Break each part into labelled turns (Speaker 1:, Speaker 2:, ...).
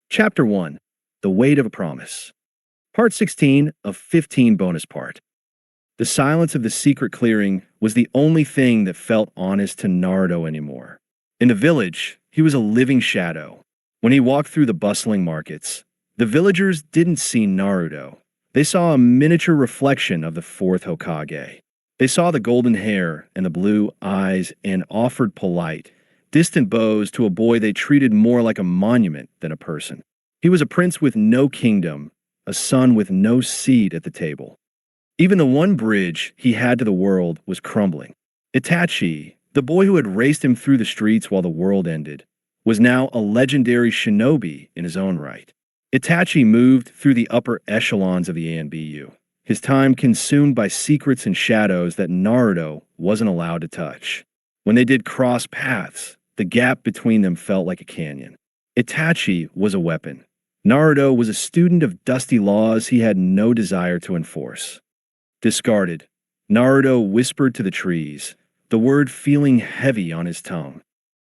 Speaker 1: Chapter 1. The Weight of a Promise. Part 16 of 15 bonus part. The silence of the secret clearing was the only thing that felt honest to Naruto anymore. In the village, he was a living shadow. When he walked through the bustling markets, the villagers didn't see Naruto. They saw a miniature reflection of the fourth Hokage. They saw the golden hair and the blue eyes and offered polite, distant bows to a boy they treated more like a monument than a person. He was a prince with no kingdom, a son with no seat at the table. Even the one bridge he had to the world was crumbling. Itachi, the boy who had raced him through the streets while the world ended, was now a legendary shinobi in his own right. Itachi moved through the upper echelons of the ANBU, his time consumed by secrets and shadows that Naruto wasn't allowed to touch. When they did cross paths, the gap between them felt like a canyon. Itachi was a weapon. Naruto was a student of dusty laws he had no desire to enforce. Discarded, Naruto whispered to the trees, the word feeling heavy on his tongue.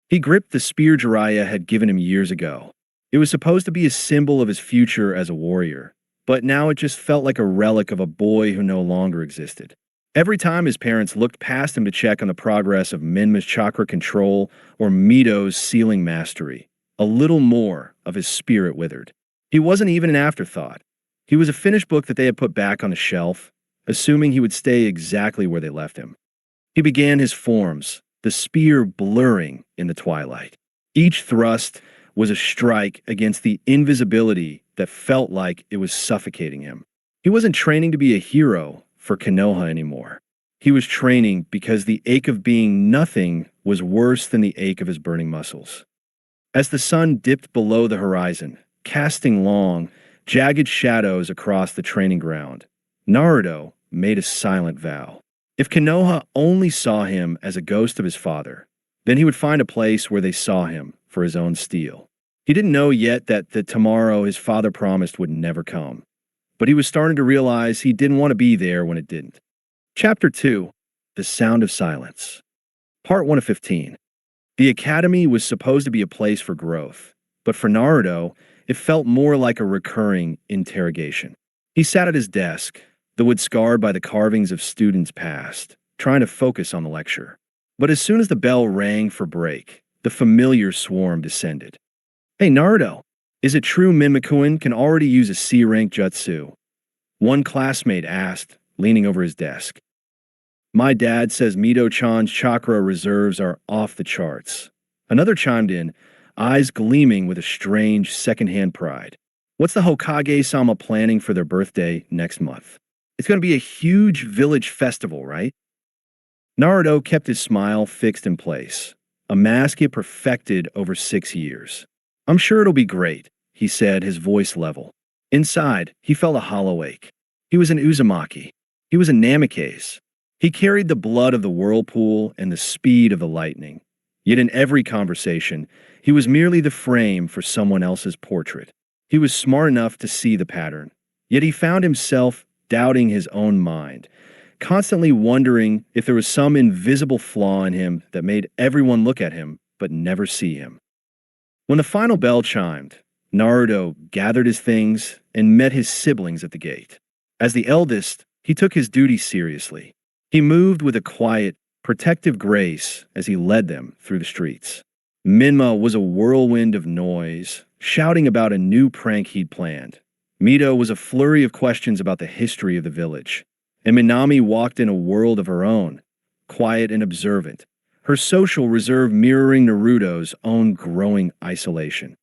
Speaker 1: He gripped the spear Jiraiya had given him years ago. It was supposed to be a symbol of his future as a warrior, but now it just felt like a relic of a boy who no longer existed. Every time his parents looked past him to check on the progress of Minma's chakra control or Mito's sealing mastery, a little more of his spirit withered. He wasn't even an afterthought. He was a finished book that they had put back on the shelf, assuming he would stay exactly where they left him. He began his forms, the spear blurring in the twilight. Each thrust was a strike against the invisibility that felt like it was suffocating him. He wasn't training to be a hero for Konoha anymore. He was training because the ache of being nothing was worse than the ache of his burning muscles. As the sun dipped below the horizon, casting long, jagged shadows across the training ground, Naruto made a silent vow. If Konoha only saw him as a ghost of his father, then he would find a place where they saw him for his own steel. He didn't know yet that the tomorrow his father promised would never come, but he was starting to realize he didn't want to be there when it didn't. Chapter 2. The Sound of Silence. Part 1 of 15. The academy was supposed to be a place for growth, but for Naruto, it felt more like a recurring interrogation. He sat at his desk, the wood scarred by the carvings of students past, trying to focus on the lecture. But as soon as the bell rang for break, the familiar swarm descended. "Hey Naruto, is it true Minmakuin can already use a C-rank jutsu?" One classmate asked, leaning over his desk. "My dad says Mito-chan's chakra reserves are off the charts." Another chimed in, eyes gleaming with a strange secondhand pride. "What's the Hokage-sama planning for their birthday next month? It's going to be a huge village festival, right?" Naruto kept his smile fixed in place, a mask he had perfected over 6 years. "I'm sure it'll be great," he said, his voice level. Inside, he felt a hollow ache. He was an Uzumaki. He was a Namikaze. He carried the blood of the whirlpool and the speed of the lightning. Yet in every conversation, he was merely the frame for someone else's portrait. He was smart enough to see the pattern, yet he found himself doubting his own mind, constantly wondering if there was some invisible flaw in him that made everyone look at him but never see him. When the final bell chimed, Naruto gathered his things and met his siblings at the gate. As the eldest, he took his duty seriously. He moved with a quiet, protective grace as he led them through the streets. Minma was a whirlwind of noise, shouting about a new prank he'd planned. Mito was a flurry of questions about the history of the village. And Minami walked in a world of her own, quiet and observant, her social reserve mirroring Naruto's own growing isolation.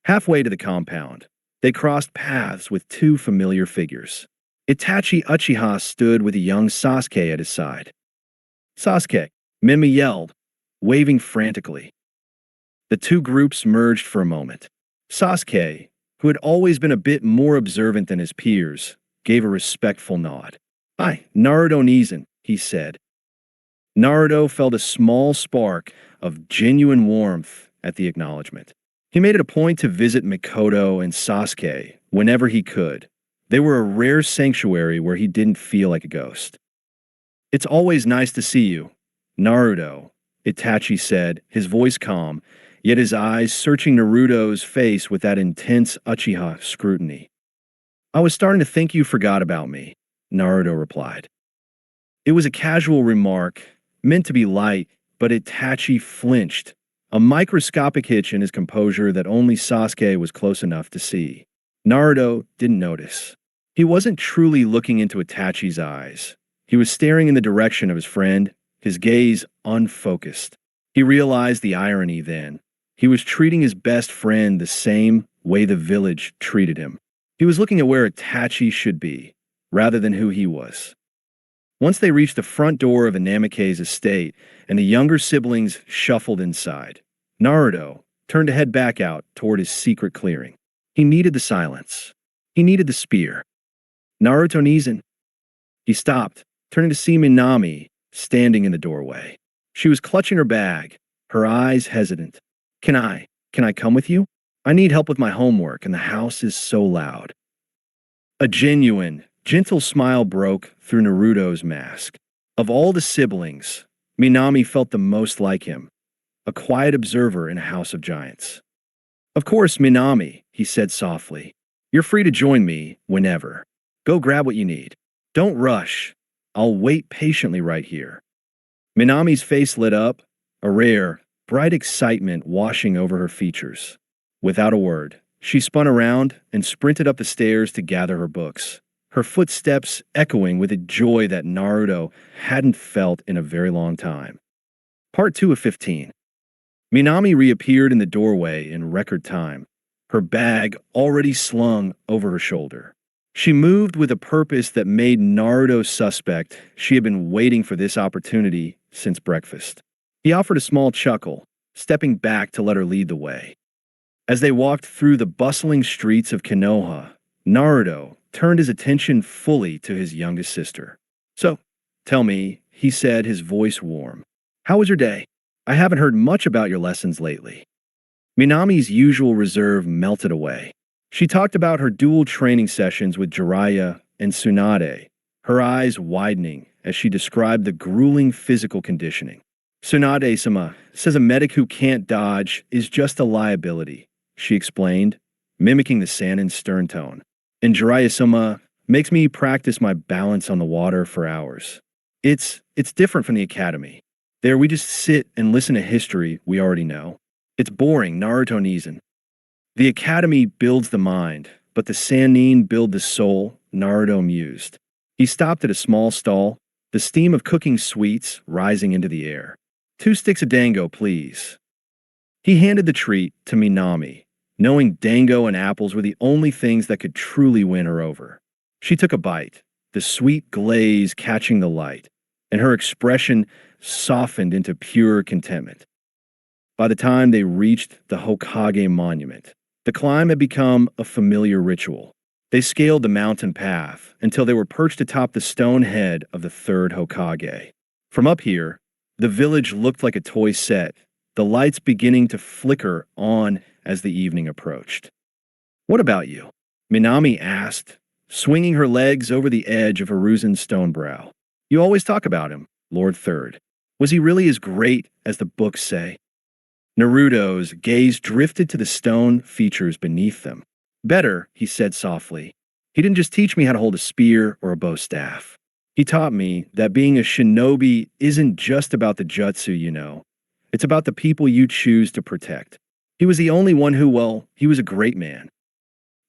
Speaker 1: Halfway to the compound, they crossed paths with two familiar figures. Itachi Uchiha stood with a young Sasuke at his side. "Sasuke," Minma yelled, waving frantically. The two groups merged for a moment. Sasuke, who had always been a bit more observant than his peers, gave a respectful nod. "Hi, Naruto Nizan," he said. Naruto felt a small spark of genuine warmth at the acknowledgement. He made it a point to visit Mikoto and Sasuke whenever he could. They were a rare sanctuary where he didn't feel like a ghost. "It's always nice to see you, Naruto," Itachi said, his voice calm, yet his eyes searching Naruto's face with that intense Uchiha scrutiny. "I was starting to think you forgot about me," Naruto replied. It was a casual remark, meant to be light, but Itachi flinched, a microscopic hitch in his composure that only Sasuke was close enough to see. Naruto didn't notice. He wasn't truly looking into Itachi's eyes. He was staring in the direction of his friend, his gaze unfocused. He realized the irony then. He was treating his best friend the same way the village treated him. He was looking at where Itachi should be, rather than who he was. Once they reached the front door of Inameke's estate and the younger siblings shuffled inside, Naruto turned to head back out toward his secret clearing. He needed the silence. He needed the spear. "Naruto Nizan." He stopped, turning to see Minami standing in the doorway. She was clutching her bag, her eyes hesitant. Can I come with you? I need help with my homework and the house is so loud." A genuine, gentle smile broke through Naruto's mask. Of all the siblings, Minami felt the most like him, a quiet observer in a house of giants. "Of course, Minami," he said softly. "You're free to join me whenever. Go grab what you need. Don't rush. I'll wait patiently right here." Minami's face lit up, a rare, bright excitement washing over her features. Without a word, she spun around and sprinted up the stairs to gather her books, her footsteps echoing with a joy that Naruto hadn't felt in a very long time. Part 2 of 15. Minami reappeared in the doorway in record time, her bag already slung over her shoulder. She moved with a purpose that made Naruto suspect she had been waiting for this opportunity since breakfast. He offered a small chuckle, stepping back to let her lead the way. As they walked through the bustling streets of Konoha, Naruto turned his attention fully to his youngest sister. "So, tell me," he said, his voice warm. "How was your day? I haven't heard much about your lessons lately." Minami's usual reserve melted away. She talked about her dual training sessions with Jiraiya and Tsunade, her eyes widening as she described the grueling physical conditioning. "Tsunade-sama says a medic who can't dodge is just a liability," she explained, mimicking the Sannin's stern tone. "And Jiraiya-sama makes me practice my balance on the water for hours. It's different from the academy. There we just sit and listen to history we already know. It's boring, Naruto Nizan. The academy builds the mind, but the Sannin build the soul," Naruto mused. He stopped at a small stall, the steam of cooking sweets rising into the air. "2 sticks of dango, please." He handed the treat to Minami, knowing dango and apples were the only things that could truly win her over. She took a bite, the sweet glaze catching the light, and her expression softened into pure contentment. By the time they reached the Hokage monument, the climb had become a familiar ritual. They scaled the mountain path until they were perched atop the stone head of the third Hokage. From up here, the village looked like a toy set, the lights beginning to flicker on as the evening approached. "What about you?" Minami asked, swinging her legs over the edge of Hiruzen's stone brow. "You always talk about him, Lord Third. Was he really as great as the books say?" Naruto's gaze drifted to the stone features beneath them. "Better," he said softly. "He didn't just teach me how to hold a spear or a bow staff. He taught me that being a shinobi isn't just about the jutsu, you know. It's about the people you choose to protect. He was the only one who, well, he was a great man."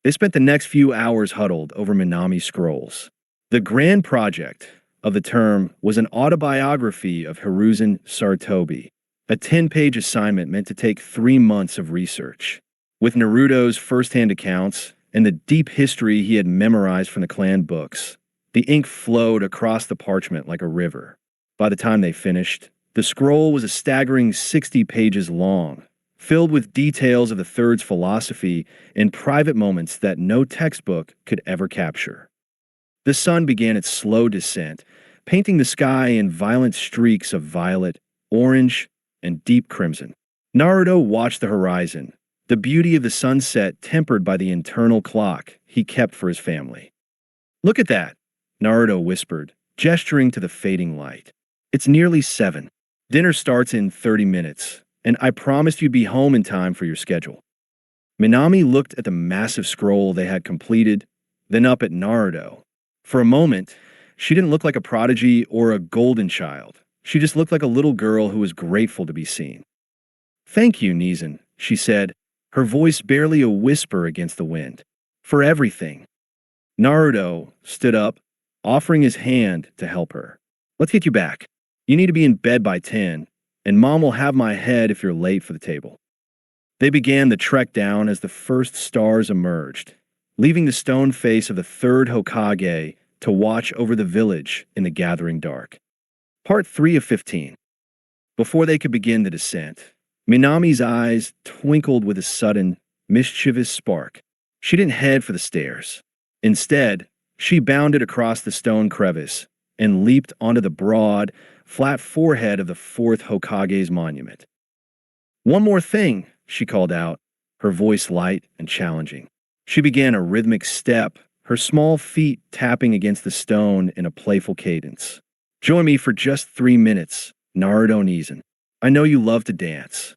Speaker 1: They spent the next few hours huddled over Minami's scrolls. The grand project of the term was an autobiography of Hiruzen Sarutobi, a 10-page assignment meant to take 3 months of research. With Naruto's first-hand accounts and the deep history he had memorized from the clan books, the ink flowed across the parchment like a river. By the time they finished, the scroll was a staggering 60 pages long, filled with details of the Third's philosophy and private moments that no textbook could ever capture. The sun began its slow descent, painting the sky in violent streaks of violet, orange, and deep crimson. Naruto watched the horizon, the beauty of the sunset tempered by the internal clock he kept for his family. "Look at that," Naruto whispered, gesturing to the fading light. "It's nearly 7. Dinner starts in 30 minutes, and I promised you'd be home in time for your schedule." Minami looked at the massive scroll they had completed, then up at Naruto. For a moment, she didn't look like a prodigy or a golden child. She just looked like a little girl who was grateful to be seen. "Thank you, Nizan," she said, her voice barely a whisper against the wind. "For everything." Naruto stood up, offering his hand to help her. "Let's get you back. You need to be in bed by 10, and Mom will have my head if you're late for the table." They began the trek down as the first stars emerged, leaving the stone face of the third Hokage to watch over the village in the gathering dark. Part 3 of 15. Before they could begin the descent, Minami's eyes twinkled with a sudden, mischievous spark. She didn't head for the stairs. Instead, she bounded across the stone crevice and leaped onto the broad, flat forehead of the fourth Hokage's monument. "One more thing," she called out, her voice light and challenging. She began a rhythmic step, her small feet tapping against the stone in a playful cadence. "Join me for just 3 minutes, Naruto Nizan. I know you love to dance."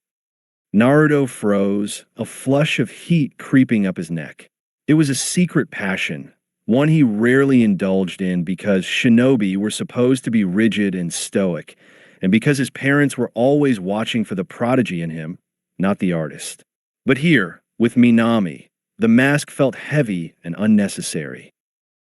Speaker 1: Naruto froze, a flush of heat creeping up his neck. It was a secret passion, one he rarely indulged in because shinobi were supposed to be rigid and stoic, and because his parents were always watching for the prodigy in him, not the artist. But here, with Minami, the mask felt heavy and unnecessary.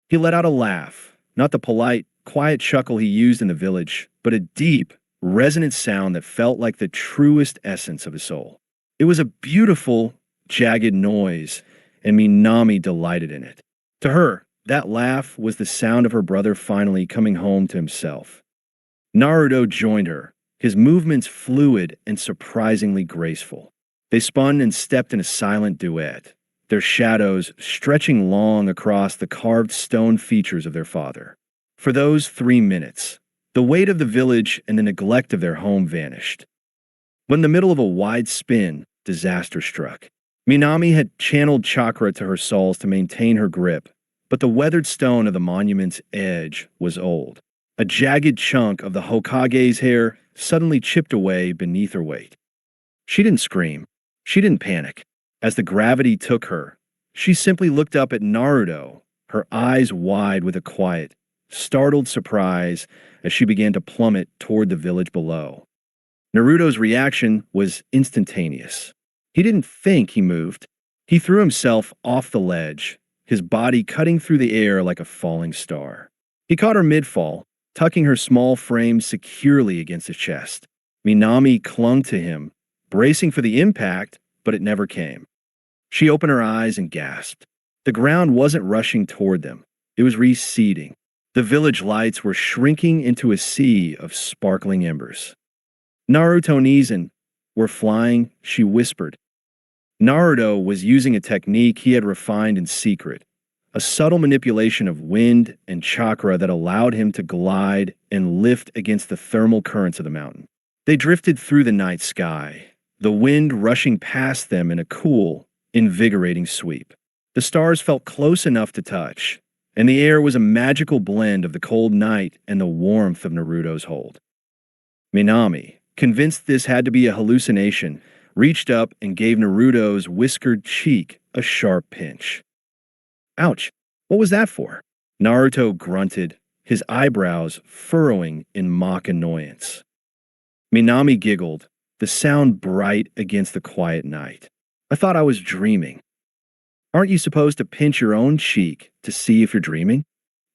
Speaker 1: He let out a laugh, not the polite, quiet chuckle he used in the village, but a deep, resonant sound that felt like the truest essence of his soul. It was a beautiful, jagged noise, and Minami delighted in it. To her, that laugh was the sound of her brother finally coming home to himself. Naruto joined her, his movements fluid and surprisingly graceful. They spun and stepped in a silent duet, their shadows stretching long across the carved stone features of their father. For those 3 minutes, the weight of the village and the neglect of their home vanished. But in the middle of a wide spin, disaster struck. Minami had channeled chakra to her soles to maintain her grip, but the weathered stone of the monument's edge was old. A jagged chunk of the Hokage's hair suddenly chipped away beneath her weight. She didn't scream. She didn't panic. As the gravity took her, she simply looked up at Naruto, her eyes wide with a quiet, startled surprise as she began to plummet toward the village below. Naruto's reaction was instantaneous. He didn't think he moved. He threw himself off the ledge, his body cutting through the air like a falling star. He caught her mid-fall, tucking her small frame securely against his chest. Minami clung to him, bracing for the impact, but it never came. She opened her eyes and gasped. The ground wasn't rushing toward them. It was receding. The village lights were shrinking into a sea of sparkling embers. "Naruto Nizan, we're flying," she whispered. Naruto was using a technique he had refined in secret, a subtle manipulation of wind and chakra that allowed him to glide and lift against the thermal currents of the mountain. They drifted through the night sky, the wind rushing past them in a cool, invigorating sweep. The stars felt close enough to touch, and the air was a magical blend of the cold night and the warmth of Naruto's hold. Minami, convinced this had to be a hallucination, reached up and gave Naruto's whiskered cheek a sharp pinch. "Ouch, what was that for?" Naruto grunted, his eyebrows furrowing in mock annoyance. Minami giggled, the sound bright against the quiet night. "I thought I was dreaming." "Aren't you supposed to pinch your own cheek to see if you're dreaming?"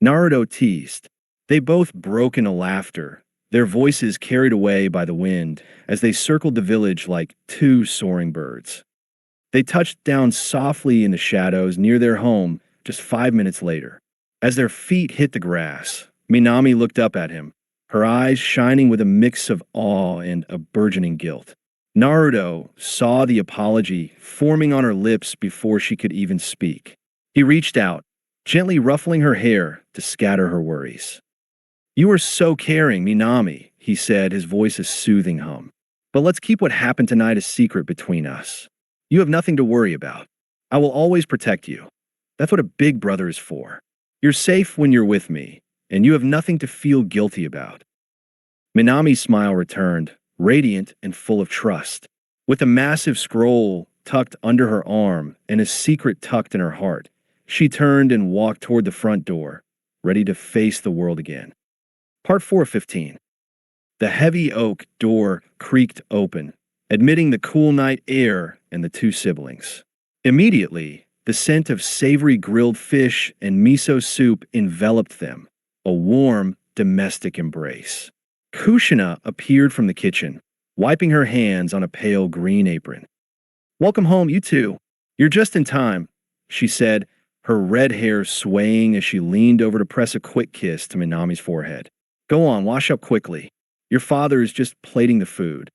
Speaker 1: Naruto teased. They both broke into laughter, their voices carried away by the wind as they circled the village like two soaring birds. They touched down softly in the shadows near their home just 5 minutes later. As their feet hit the grass, Minami looked up at him, her eyes shining with a mix of awe and a burgeoning guilt. Naruto saw the apology forming on her lips before she could even speak. He reached out, gently ruffling her hair to scatter her worries. "You are so caring, Minami," he said, his voice a soothing hum. "But let's keep what happened tonight a secret between us. You have nothing to worry about. I will always protect you. That's what a big brother is for. You're safe when you're with me, and you have nothing to feel guilty about." Minami's smile returned, radiant and full of trust. With a massive scroll tucked under her arm and a secret tucked in her heart, she turned and walked toward the front door, ready to face the world again. Part 4:15. The heavy oak door creaked open, admitting the cool night air and the two siblings. Immediately, the scent of savory grilled fish and miso soup enveloped them, a warm, domestic embrace. Kushina appeared from the kitchen, wiping her hands on a pale green apron. "Welcome home, you two. You're just in time," she said, her red hair swaying as she leaned over to press a quick kiss to Minami's forehead. "Go on, wash up quickly. Your father is just plating the food."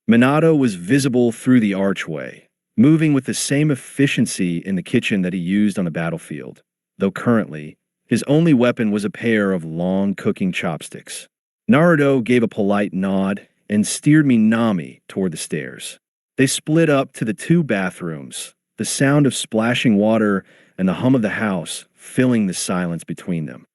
Speaker 1: Minato was visible through the archway, moving with the same efficiency in the kitchen that he used on the battlefield, though currently, his only weapon was a pair of long cooking chopsticks. Naruto gave a polite nod and steered Minami toward the stairs. They split up to the two bathrooms, the sound of splashing water and the hum of the house filling the silence between them.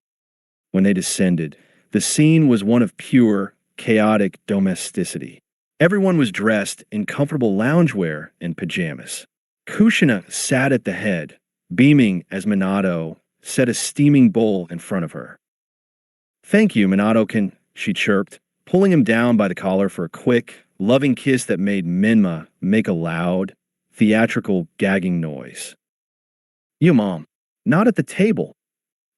Speaker 1: When they descended, the scene was one of pure, chaotic domesticity. Everyone was dressed in comfortable loungewear and pajamas. Kushina sat at the head, beaming as Minato set a steaming bowl in front of her. "Thank you, Minato-kun," she chirped, pulling him down by the collar for a quick, loving kiss that made Minma make a loud, theatrical gagging noise. "You, Mom, not at the table,"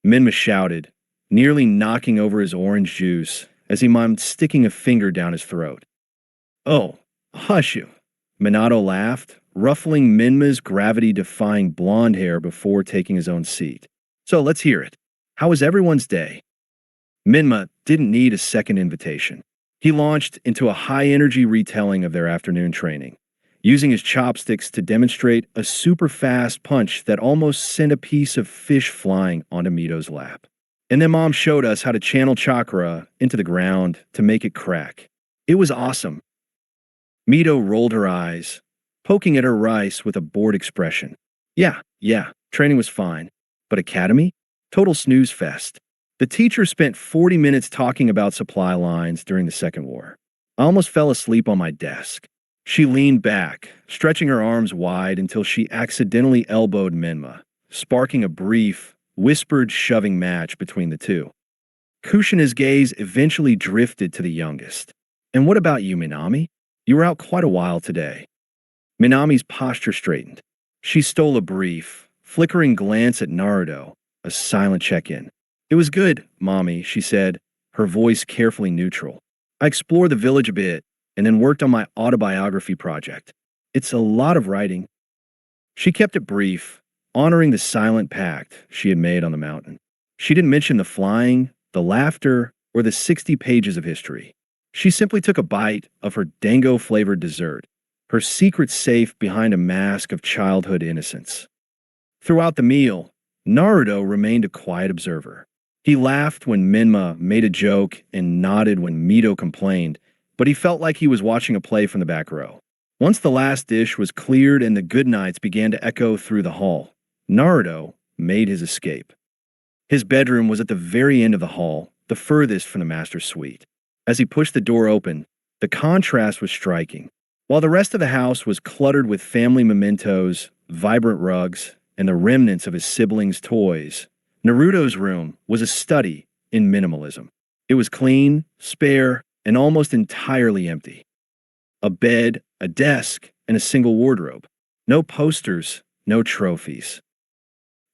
Speaker 1: Minma shouted, nearly knocking over his orange juice as he mimed sticking a finger down his throat. "Oh, hush you," Minato laughed, ruffling Minma's gravity-defying blonde hair before taking his own seat. "So let's hear it. How was everyone's day?" Minma didn't need a second invitation. He launched into a high-energy retelling of their afternoon training, using his chopsticks to demonstrate a super-fast punch that almost sent a piece of fish flying onto Mito's lap. And then Mom showed us how to channel chakra into the ground to make it crack. It was awesome. Mito rolled her eyes, poking at her rice with a bored expression. Yeah, training was fine. But academy? Total snooze fest. The teacher spent 40 minutes talking about supply lines during the Second War. I almost fell asleep on my desk. She leaned back, stretching her arms wide until she accidentally elbowed Minma, sparking a brief, whispered shoving match between the two. Kushina's gaze eventually drifted to the youngest. "And what about you, Minami? You were out quite a while today." Minami's posture straightened. She stole a brief, flickering glance at Naruto, a silent check-in. "It was good, Mommy," she said, her voice carefully neutral. "I explored the village a bit, and then worked on my autobiography project. It's a lot of writing." She kept it brief, honoring the silent pact she had made on the mountain. She didn't mention the flying, the laughter, or the 60 pages of history. She simply took a bite of her dango-flavored dessert, her secret safe behind a mask of childhood innocence. Throughout the meal, Naruto remained a quiet observer. He laughed when Minma made a joke and nodded when Mito complained, but he felt like he was watching a play from the back row. Once the last dish was cleared and the goodnights began to echo through the hall, Naruto made his escape. His bedroom was at the very end of the hall, the furthest from the master's suite. As he pushed the door open, the contrast was striking. While the rest of the house was cluttered with family mementos, vibrant rugs, and the remnants of his siblings' toys, Naruto's room was a study in minimalism. It was clean, spare, and almost entirely empty. A bed, a desk, and a single wardrobe. No posters, no trophies.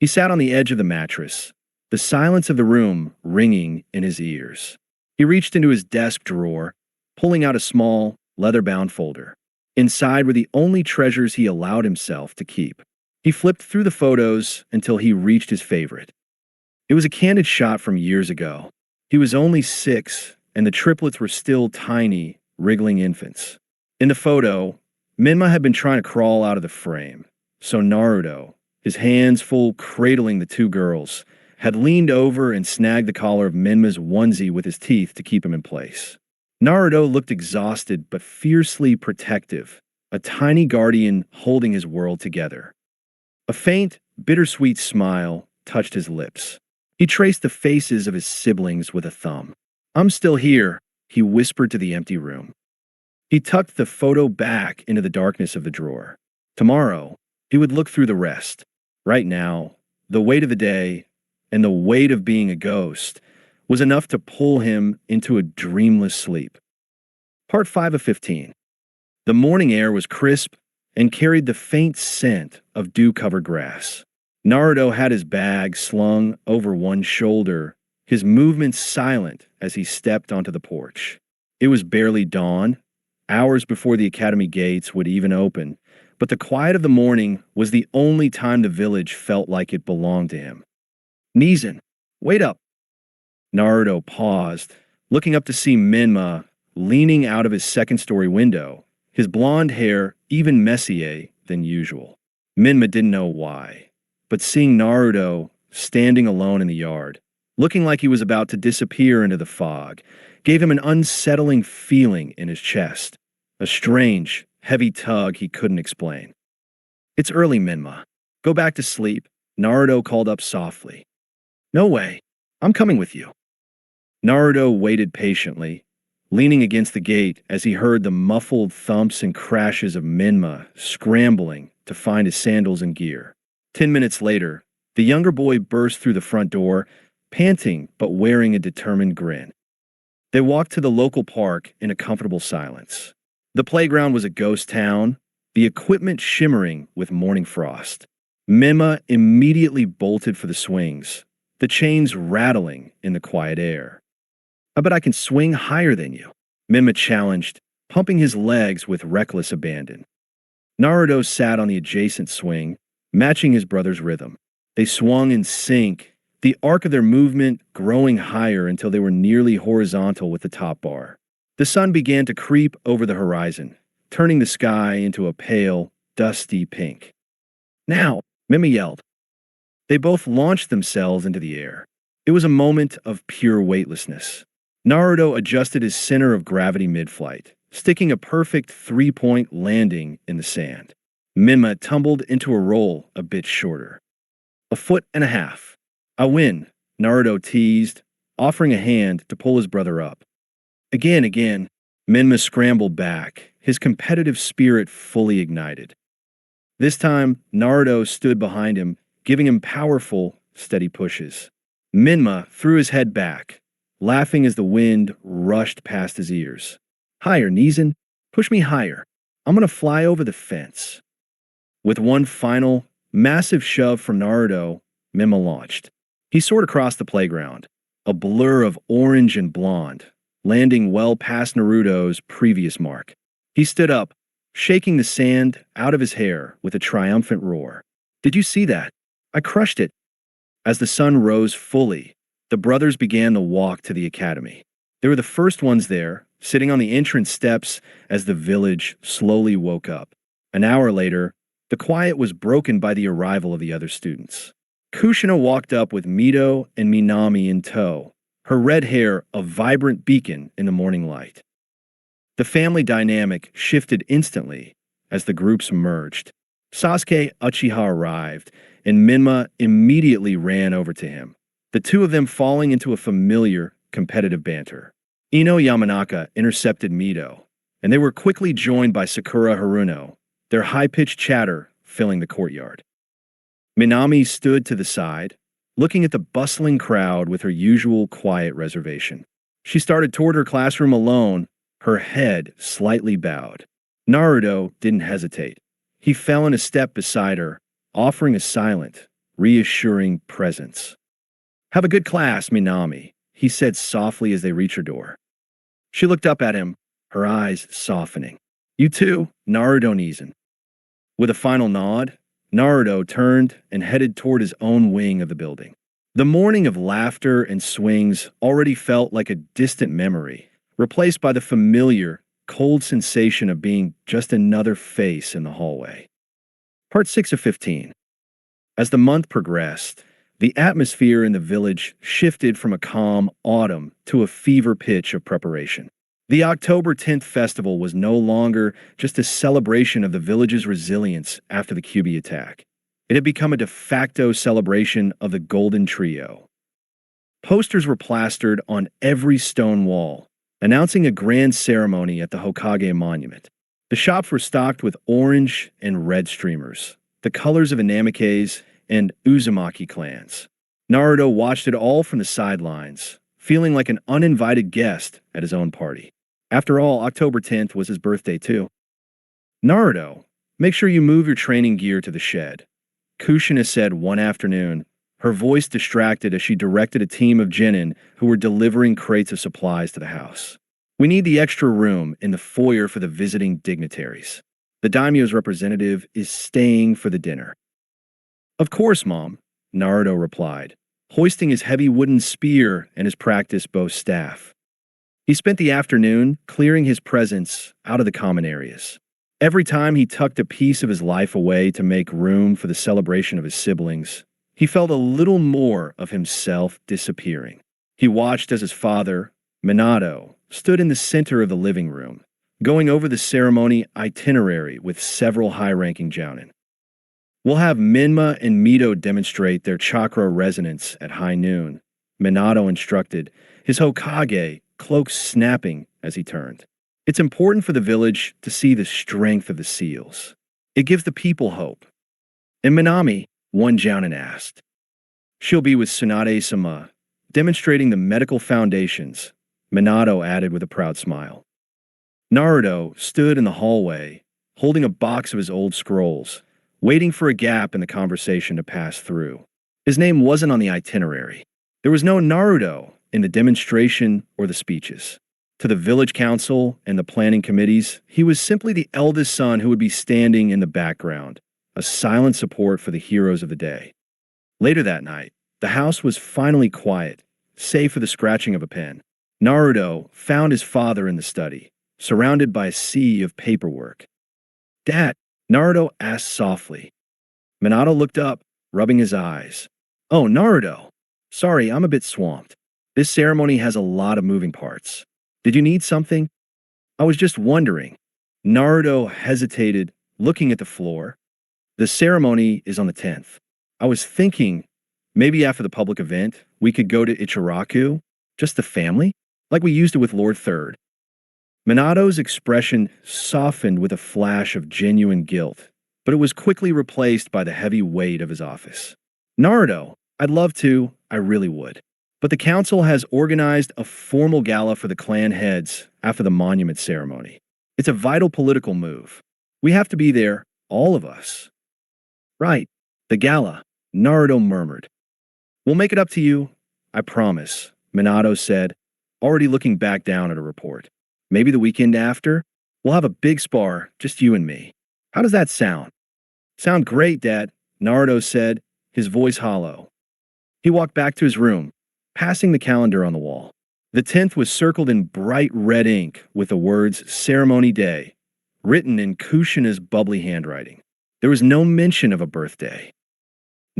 Speaker 1: He sat on the edge of the mattress, the silence of the room ringing in his ears. He reached into his desk drawer, pulling out a small, leather-bound folder. Inside were the only treasures he allowed himself to keep. He flipped through the photos until he reached his favorite. It was a candid shot from years ago. He was only 6, and the triplets were still tiny, wriggling infants. In the photo, Minma had been trying to crawl out of the frame, so Naruto, his hands full cradling the two girls, had leaned over and snagged the collar of Minma's onesie with his teeth to keep him in place. Naruto looked exhausted but fiercely protective, a tiny guardian holding his world together. A faint, bittersweet smile touched his lips. He traced the faces of his siblings with a thumb. "I'm still here," he whispered to the empty room. He tucked the photo back into the darkness of the drawer. Tomorrow, he would look through the rest. Right now, the weight of the day and the weight of being a ghost was enough to pull him into a dreamless sleep. Part 5 of 15. The morning air was crisp and carried the faint scent of dew-covered grass. Naruto had his bag slung over one shoulder, his movements silent as he stepped onto the porch. It was barely dawn, hours before the academy gates would even open, but the quiet of the morning was the only time the village felt like it belonged to him. Neezen, wait up. Naruto paused, looking up to see Minma leaning out of his second-story window, his blonde hair even messier than usual. Minma didn't know why, but seeing Naruto standing alone in the yard, looking like he was about to disappear into the fog, gave him an unsettling feeling in his chest, a strange, heavy tug he couldn't explain. It's early, Minma. Go back to sleep, Naruto called up softly. No way. I'm coming with you. Naruto waited patiently, leaning against the gate as he heard the muffled thumps and crashes of Minma scrambling to find his sandals and gear. 10 minutes later, the younger boy burst through the front door, panting but wearing a determined grin. They walked to the local park in a comfortable silence. The playground was a ghost town, the equipment shimmering with morning frost. Minma immediately bolted for the swings, the chains rattling in the quiet air. I bet I can swing higher than you, Minma challenged, pumping his legs with reckless abandon. Naruto sat on the adjacent swing, matching his brother's rhythm. They swung in sync, the arc of their movement growing higher until they were nearly horizontal with the top bar. The sun began to creep over the horizon, turning the sky into a pale, dusty pink. Now, Minma yelled. They both launched themselves into the air. It was a moment of pure weightlessness. Naruto adjusted his center of gravity mid-flight, sticking a perfect three-point landing in the sand. Minma tumbled into a roll a bit shorter. 1.5 feet. I win, Naruto teased, offering a hand to pull his brother up. Again, Minma scrambled back, his competitive spirit fully ignited. This time, Naruto stood behind him, giving him powerful, steady pushes. Minma threw his head back, laughing as the wind rushed past his ears. Higher, Neezen. Push me higher. I'm gonna fly over the fence. With one final, massive shove from Naruto, Minma launched. He soared across the playground, a blur of orange and blonde, landing well past Naruto's previous mark. He stood up, shaking the sand out of his hair with a triumphant roar. Did you see that? I crushed it. As the sun rose fully, the brothers began the walk to the academy. They were the first ones there, sitting on the entrance steps as the village slowly woke up. An hour later, the quiet was broken by the arrival of the other students. Kushina walked up with Mito and Minami in tow, her red hair a vibrant beacon in the morning light. The family dynamic shifted instantly as the groups merged. Sasuke Uchiha arrived, and Minma immediately ran over to him, the two of them falling into a familiar, competitive banter. Ino Yamanaka intercepted Mito, and they were quickly joined by Sakura Haruno, their high-pitched chatter filling the courtyard. Minami stood to the side, looking at the bustling crowd with her usual quiet reservation. She started toward her classroom alone, her head slightly bowed. Naruto didn't hesitate. He fell in a step beside her, offering a silent, reassuring presence. Have a good class, Minami, he said softly as they reached her door. She looked up at him, her eyes softening. You too, Naruto Neezen. With a final nod, Naruto turned and headed toward his own wing of the building. The morning of laughter and swings already felt like a distant memory, replaced by the familiar, cold sensation of being just another face in the hallway. Part 6 of 15. As the month progressed, the atmosphere in the village shifted from a calm autumn to a fever pitch of preparation. The October 10th festival was no longer just a celebration of the village's resilience after the Kyuubi attack. It had become a de facto celebration of the Golden Trio. Posters were plastered on every stone wall, announcing a grand ceremony at the Hokage monument. The shops were stocked with orange and red streamers, the colors of Inamike's and Uzumaki clans. Naruto watched it all from the sidelines, feeling like an uninvited guest at his own party. After all, October 10th was his birthday too. Naruto, make sure you move your training gear to the shed, Kushina said one afternoon, her voice distracted as she directed a team of genin who were delivering crates of supplies to the house. We need the extra room in the foyer for the visiting dignitaries. The daimyo's representative is staying for the dinner. Of course, Mom, Naruto replied, hoisting his heavy wooden spear and his practice bow staff. He spent the afternoon clearing his presence out of the common areas. Every time he tucked a piece of his life away to make room for the celebration of his siblings, he felt a little more of himself disappearing. He watched as his father, Minato, stood in the center of the living room, going over the ceremony itinerary with several high-ranking jounin. We'll have Minma and Mito demonstrate their chakra resonance at high noon, Minato instructed, his Hokage cloak snapping as he turned. It's important for the village to see the strength of the seals. It gives the people hope. And Minami, one jounin asked. She'll be with Tsunade-sama, demonstrating the medical foundations, Minato added with a proud smile. Naruto stood in the hallway, holding a box of his old scrolls, waiting for a gap in the conversation to pass through. His name wasn't on the itinerary. There was no Naruto in the demonstration or the speeches. To the village council and the planning committees, he was simply the eldest son who would be standing in the background, a silent support for the heroes of the day. Later that night, the house was finally quiet, save for the scratching of a pen. Naruto found his father in the study, surrounded by a sea of paperwork. Dad, Naruto asked softly. Minato looked up, rubbing his eyes. Oh, Naruto. Sorry, I'm a bit swamped. This ceremony has a lot of moving parts. Did you need something? I was just wondering. Naruto hesitated, looking at the floor. The ceremony is on the 10th. I was thinking, maybe after the public event, we could go to Ichiraku, just the family, like we used it with Lord Third. Minato's expression softened with a flash of genuine guilt, but it was quickly replaced by the heavy weight of his office. Naruto, I'd love to, I really would. But the council has organized a formal gala for the clan heads after the monument ceremony. It's a vital political move. We have to be there, all of us. Right, the gala, Naruto murmured. We'll make it up to you, I promise, Minato said, already looking back down at a report. Maybe the weekend after, we'll have a big spar, just you and me. How does that sound? Sound great, Dad, Naruto said, his voice hollow. He walked back to his room, passing the calendar on the wall. The 10th was circled in bright red ink with the words Ceremony Day, written in Kushina's bubbly handwriting. There was no mention of a birthday.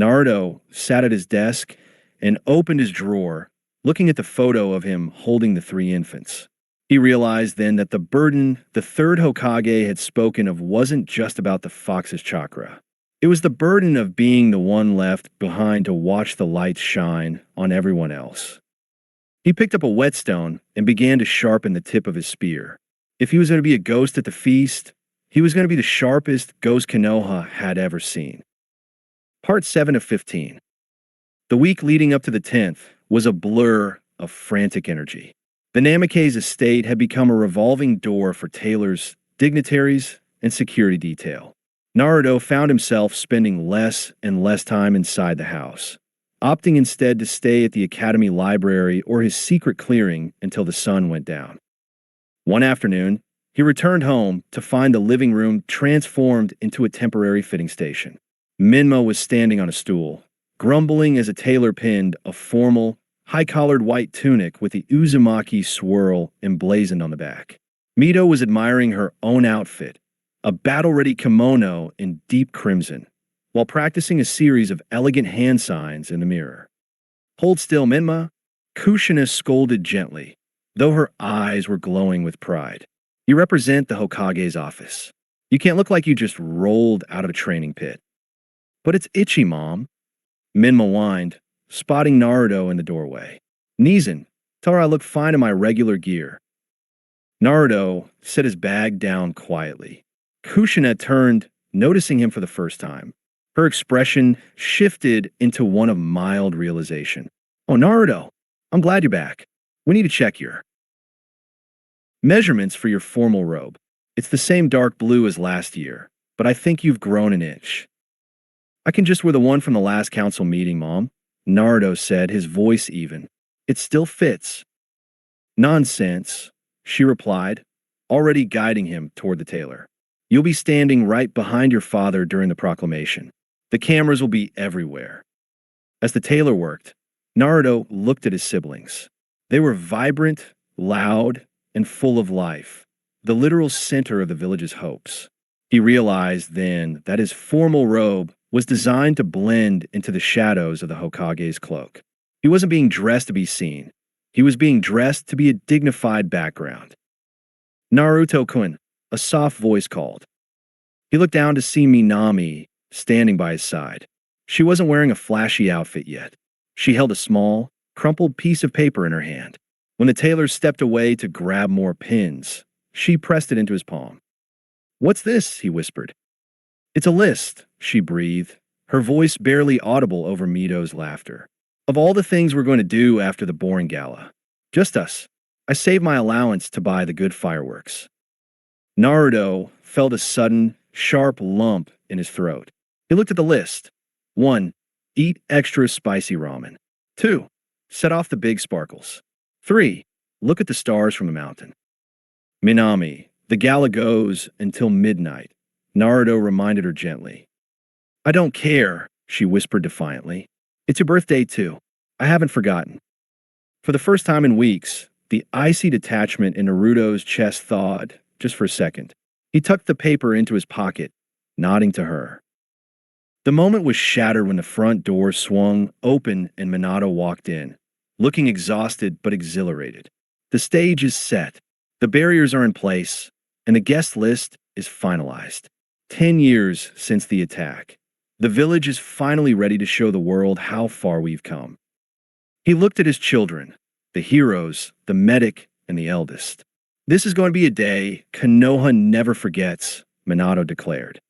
Speaker 1: Naruto sat at his desk and opened his drawer, looking at the photo of him holding the 3 infants. He realized then that the burden the third Hokage had spoken of wasn't just about the fox's chakra. It was the burden of being the one left behind to watch the lights shine on everyone else. He picked up a whetstone and began to sharpen the tip of his spear. If he was going to be a ghost at the feast, he was going to be the sharpest ghost Konoha had ever seen. Part 7 of 15. The week leading up to the 10th was a blur of frantic energy. The Namikaze estate had become a revolving door for tailors, dignitaries, and security detail. Naruto found himself spending less and less time inside the house, opting instead to stay at the academy library or his secret clearing until the sun went down. One afternoon, he returned home to find the living room transformed into a temporary fitting station. Minma was standing on a stool, grumbling as a tailor pinned a formal, high-collared white tunic with the Uzumaki swirl emblazoned on the back. Mito was admiring her own outfit, a battle-ready kimono in deep crimson, while practicing a series of elegant hand signs in the mirror. Hold still, Minma, Kushina scolded gently, though her eyes were glowing with pride. You represent the Hokage's office. You can't look like you just rolled out of a training pit. But it's itchy, Mom. Minma whined, spotting Naruto in the doorway. Nizan, tell her I look fine in my regular gear. Naruto set his bag down quietly. Kushina turned, noticing him for the first time. Her expression shifted into one of mild realization. Oh, Naruto, I'm glad you're back. We need to check your measurements for your formal robe. It's the same dark blue as last year, but I think you've grown an inch. I can just wear the one from the last council meeting, Mom, Naruto said, his voice even. It still fits. Nonsense, she replied, already guiding him toward the tailor. You'll be standing right behind your father during the proclamation. The cameras will be everywhere. As the tailor worked, Naruto looked at his siblings. They were vibrant, loud, and full of life, the literal center of the village's hopes. He realized then that his formal robe was designed to blend into the shadows of the Hokage's cloak. He wasn't being dressed to be seen. He was being dressed to be a dignified background. Naruto-kun, a soft voice called. He looked down to see Minami standing by his side. She wasn't wearing a flashy outfit yet. She held a small, crumpled piece of paper in her hand. When the tailor stepped away to grab more pins, she pressed it into his palm. "What's this?" he whispered. "It's a list," she breathed, her voice barely audible over Mito's laughter. "Of all the things we're going to do after the boring gala. Just us. I saved my allowance to buy the good fireworks." Naruto felt a sudden, sharp lump in his throat. He looked at the list. 1. Eat extra spicy ramen. 2. Set off the big sparkles. 3. Look at the stars from the mountain. "Minami, the gala goes until midnight," Naruto reminded her gently. "I don't care," she whispered defiantly. "It's your birthday too. I haven't forgotten." For the first time in weeks, the icy detachment in Naruto's chest thawed, just for a second. He tucked the paper into his pocket, nodding to her. The moment was shattered when the front door swung open and Minato walked in, looking exhausted but exhilarated. The stage is set, the barriers are in place, and the guest list is finalized. 10 years since the attack. The village is finally ready to show the world how far we've come. He looked at his children, the heroes, the medic, and the eldest. "This is going to be a day Konoha never forgets," Minato declared.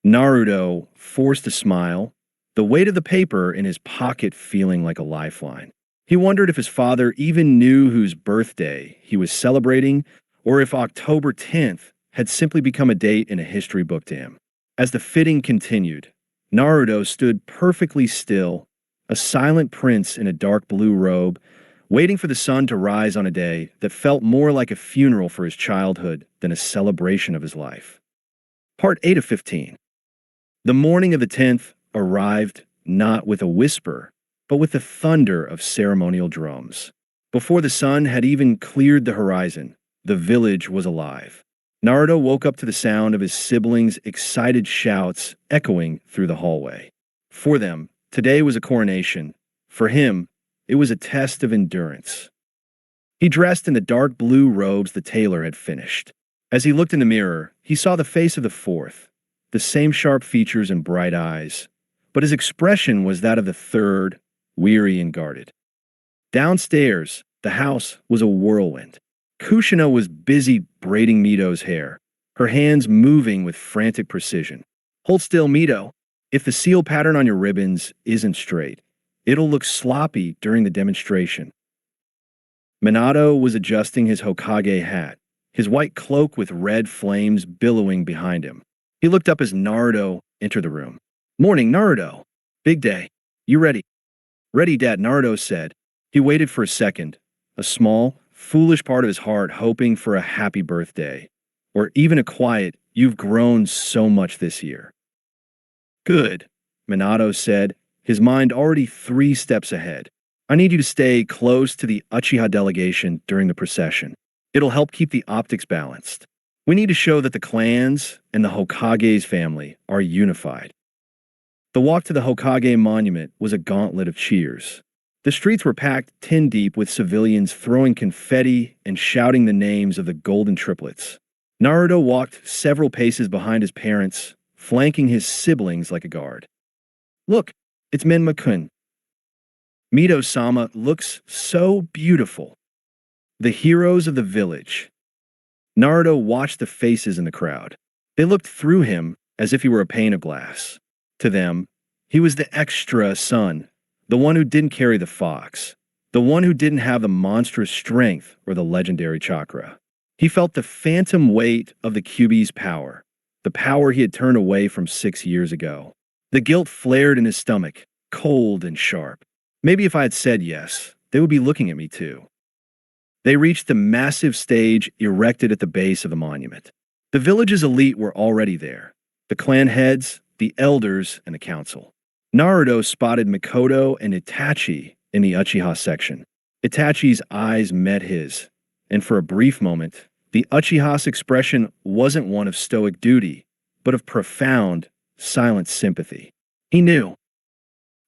Speaker 1: Naruto forced a smile, the weight of the paper in his pocket feeling like a lifeline. He wondered if his father even knew whose birthday he was celebrating, or if October 10th had simply become a date in a history book to him. As the fitting continued, Naruto stood perfectly still, a silent prince in a dark blue robe, waiting for the sun to rise on a day that felt more like a funeral for his childhood than a celebration of his life. Part 8 of 15. The morning of the 10th arrived not with a whisper, but with the thunder of ceremonial drums. Before the sun had even cleared the horizon, the village was alive. Naruto woke up to the sound of his siblings' excited shouts echoing through the hallway. For them, today was a coronation. For him, it was a test of endurance. He dressed in the dark blue robes the tailor had finished. As he looked in the mirror, he saw the face of the fourth, the same sharp features and bright eyes, but his expression was that of the third, weary and guarded. Downstairs, the house was a whirlwind. Kushina was busy braiding Mito's hair, her hands moving with frantic precision. "Hold still, Mito. If the seal pattern on your ribbons isn't straight, it'll look sloppy during the demonstration." Minato was adjusting his Hokage hat, his white cloak with red flames billowing behind him. He looked up as Naruto entered the room. "Morning, Naruto. Big day. You ready?" "Ready, Dad," Naruto said. He waited for a second, a small, foolish part of his heart hoping for a happy birthday, or even a quiet, "You've grown so much this year." "Good," Minato said, his mind already 3 steps ahead. "I need you to stay close to the Uchiha delegation during the procession. It'll help keep the optics balanced. We need to show that the clans and the Hokage's family are unified." The walk to the Hokage monument was a gauntlet of cheers. The streets were packed 10 deep with civilians throwing confetti and shouting the names of the golden triplets. Naruto walked several paces behind his parents, flanking his siblings like a guard. "Look, it's Menma-kun. Mito-sama looks so beautiful." The heroes of the village, Naruto watched the faces in the crowd. They looked through him as if he were a pane of glass. To them, he was the extra son, the one who didn't carry the fox, the one who didn't have the monstrous strength or the legendary chakra. He felt the phantom weight of the QB's power, the power he had turned away from 6 years ago. The guilt flared in his stomach, cold and sharp. Maybe if I had said yes, they would be looking at me too. They reached the massive stage erected at the base of the monument. The village's elite were already there. The clan heads, the elders, and the council. Naruto spotted Mikoto and Itachi in the Uchiha section. Itachi's eyes met his, and for a brief moment, the Uchiha's expression wasn't one of stoic duty, but of profound, silent sympathy. He knew.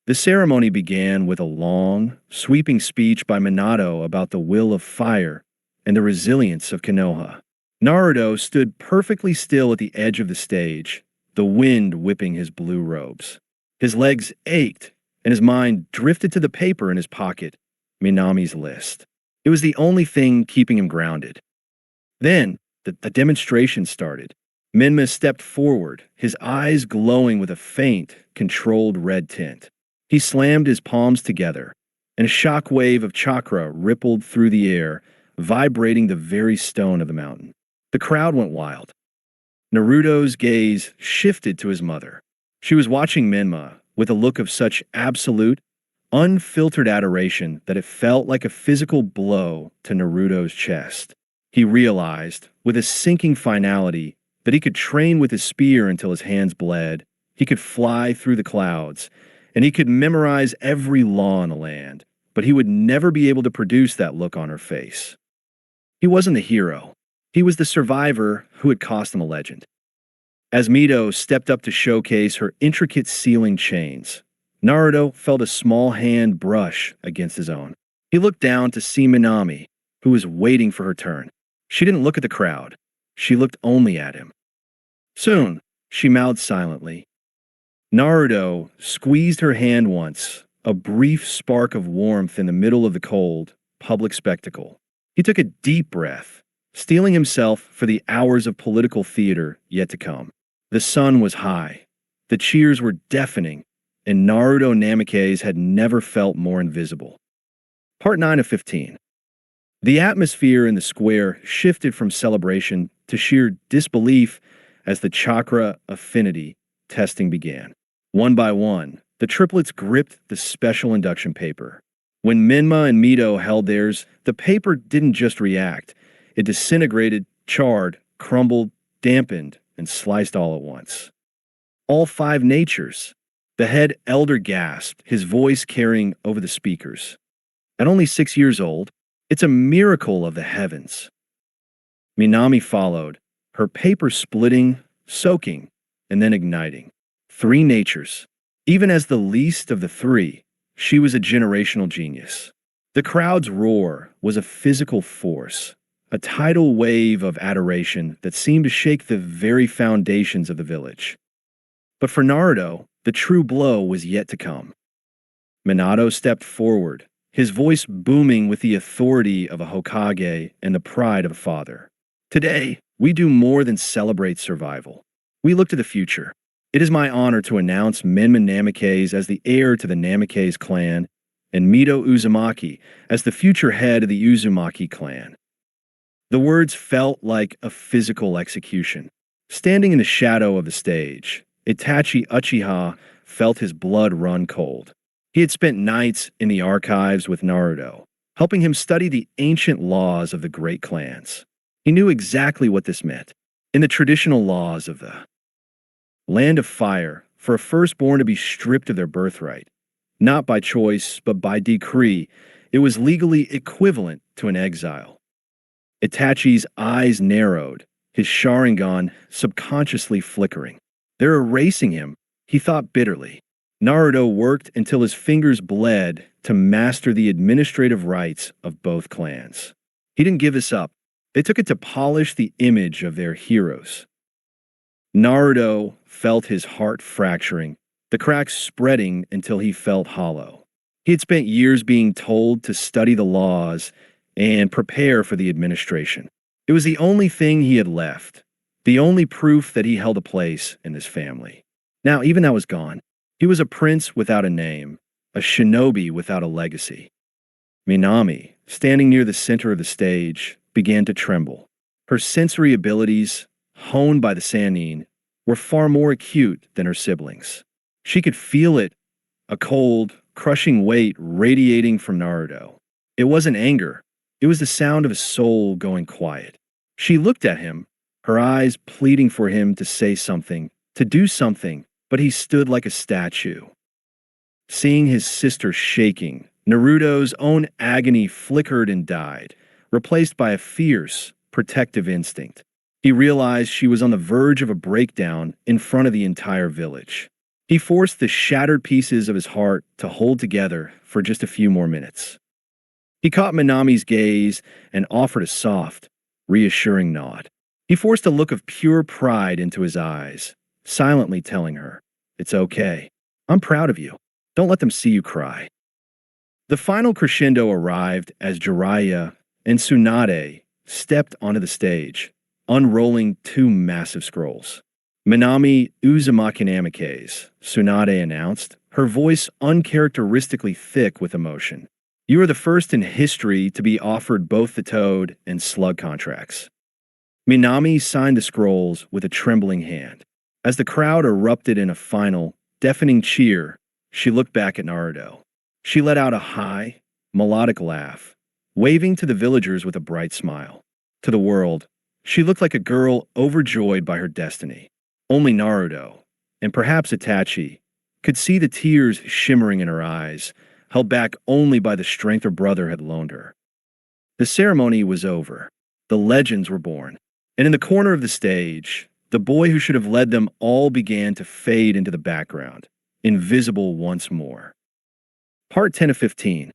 Speaker 1: The ceremony began with a long, sweeping speech by Minato about the will of fire and the resilience of Konoha. Naruto stood perfectly still at the edge of the stage, the wind whipping his blue robes. His legs ached, and his mind drifted to the paper in his pocket, Minami's list. It was the only thing keeping him grounded. Then, the demonstration started. Menma stepped forward, his eyes glowing with a faint, controlled red tint. He slammed his palms together, and a shock wave of chakra rippled through the air, vibrating the very stone of the mountain. The crowd went wild. Naruto's gaze shifted to his mother. She was watching Menma with a look of such absolute, unfiltered adoration that it felt like a physical blow to Naruto's chest. He realized, with a sinking finality, that he could train with his spear until his hands bled, he could fly through the clouds, and he could memorize every law in the land, but he would never be able to produce that look on her face. He wasn't the hero. He was the survivor who had cost him a legend. As Mito stepped up to showcase her intricate sealing chains, Naruto felt a small hand brush against his own. He looked down to see Minami, who was waiting for her turn. She didn't look at the crowd. She looked only at him. Soon, she mouthed silently. Naruto squeezed her hand once, a brief spark of warmth in the middle of the cold, public spectacle. He took a deep breath, steeling himself for the hours of political theater yet to come. The sun was high, the cheers were deafening, and Naruto Namikaze had never felt more invisible. Part 9 of 15. The atmosphere in the square shifted from celebration to sheer disbelief as the chakra affinity testing began. One by one, the triplets gripped the special induction paper. When Menma and Mito held theirs, the paper didn't just react. It disintegrated, charred, crumbled, dampened, and sliced all at once. All 5 natures. The head elder gasped, his voice carrying over the speakers. At only 6 years old, it's a miracle of the heavens. Minami followed, her paper splitting, soaking, and then igniting. 3 natures. Even as the least of the 3, she was a generational genius. The crowd's roar was a physical force, a tidal wave of adoration that seemed to shake the very foundations of the village. But for Naruto, the true blow was yet to come. Minato stepped forward, his voice booming with the authority of a Hokage and the pride of a father. Today, we do more than celebrate survival. We look to the future. It is my honor to announce Menma Namikaze as the heir to the Namikaze clan and Mito Uzumaki as the future head of the Uzumaki clan. The words felt like a physical execution. Standing in the shadow of the stage, Itachi Uchiha felt his blood run cold. He had spent nights in the archives with Naruto, helping him study the ancient laws of the great clans. He knew exactly what this meant. In the traditional laws of the Land of Fire, for a firstborn to be stripped of their birthright, not by choice but by decree, it was legally equivalent to an exile. Itachi's eyes narrowed, his Sharingan subconsciously flickering. They're erasing him, he thought bitterly. Naruto worked until his fingers bled to master the administrative rights of both clans. He didn't give this up. They took it to polish the image of their heroes. Naruto felt his heart fracturing, the cracks spreading until he felt hollow. He had spent years being told to study the laws and prepare for the administration. It was the only thing he had left, the only proof that he held a place in this family. Now, even that was gone. He was a prince without a name, a shinobi without a legacy. Minami, standing near the center of the stage, began to tremble. Her sensory abilities, honed by the Sannin, were far more acute than her siblings. She could feel it, a cold, crushing weight radiating from Naruto. It wasn't anger. It was the sound of a soul going quiet. She looked at him, her eyes pleading for him to say something, to do something, but he stood like a statue. Seeing his sister shaking, Naruto's own agony flickered and died, replaced by a fierce, protective instinct. He realized she was on the verge of a breakdown in front of the entire village. He forced the shattered pieces of his heart to hold together for just a few more minutes. He caught Minami's gaze and offered a soft, reassuring nod. He forced a look of pure pride into his eyes, silently telling her, "It's okay. I'm proud of you. Don't let them see you cry." The final crescendo arrived as Jiraiya and Tsunade stepped onto the stage, unrolling two massive scrolls. "Minami Uzumaki Namikaze," Tsunade announced, her voice uncharacteristically thick with emotion. "You are the first in history to be offered both the Toad and Slug contracts." Minami signed the scrolls with a trembling hand. As the crowd erupted in a final, deafening cheer, she looked back at Naruto. She let out a high, melodic laugh, waving to the villagers with a bright smile. To the world, she looked like a girl overjoyed by her destiny. Only Naruto, and perhaps Itachi, could see the tears shimmering in her eyes, held back only by the strength her brother had loaned her. The ceremony was over. The legends were born. And in the corner of the stage, the boy who should have led them all began to fade into the background, invisible once more. Part 10 of 15.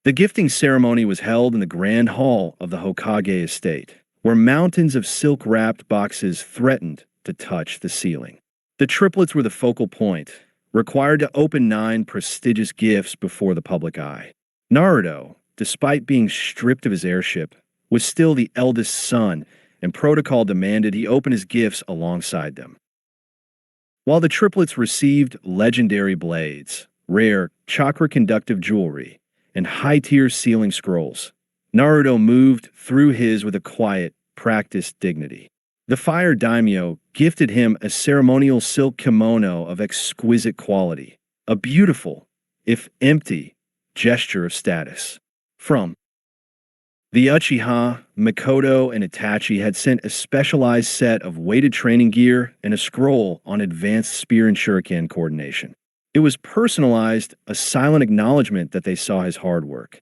Speaker 1: The gifting ceremony was held in the grand hall of the Hokage estate, where mountains of silk-wrapped boxes threatened to touch the ceiling. The triplets were the focal point, required to open 9 prestigious gifts before the public eye. Naruto, despite being stripped of his heirship, was still the eldest son, and protocol demanded he open his gifts alongside them. While the triplets received legendary blades, rare chakra-conductive jewelry, and high-tier sealing scrolls, Naruto moved through his with a quiet, practiced dignity. The Fire Daimyo gifted him a ceremonial silk kimono of exquisite quality, a beautiful, if empty, gesture of status. From the Uchiha, Mikoto, and Itachi had sent a specialized set of weighted training gear and a scroll on advanced spear and shuriken coordination. It was personalized, a silent acknowledgement that they saw his hard work.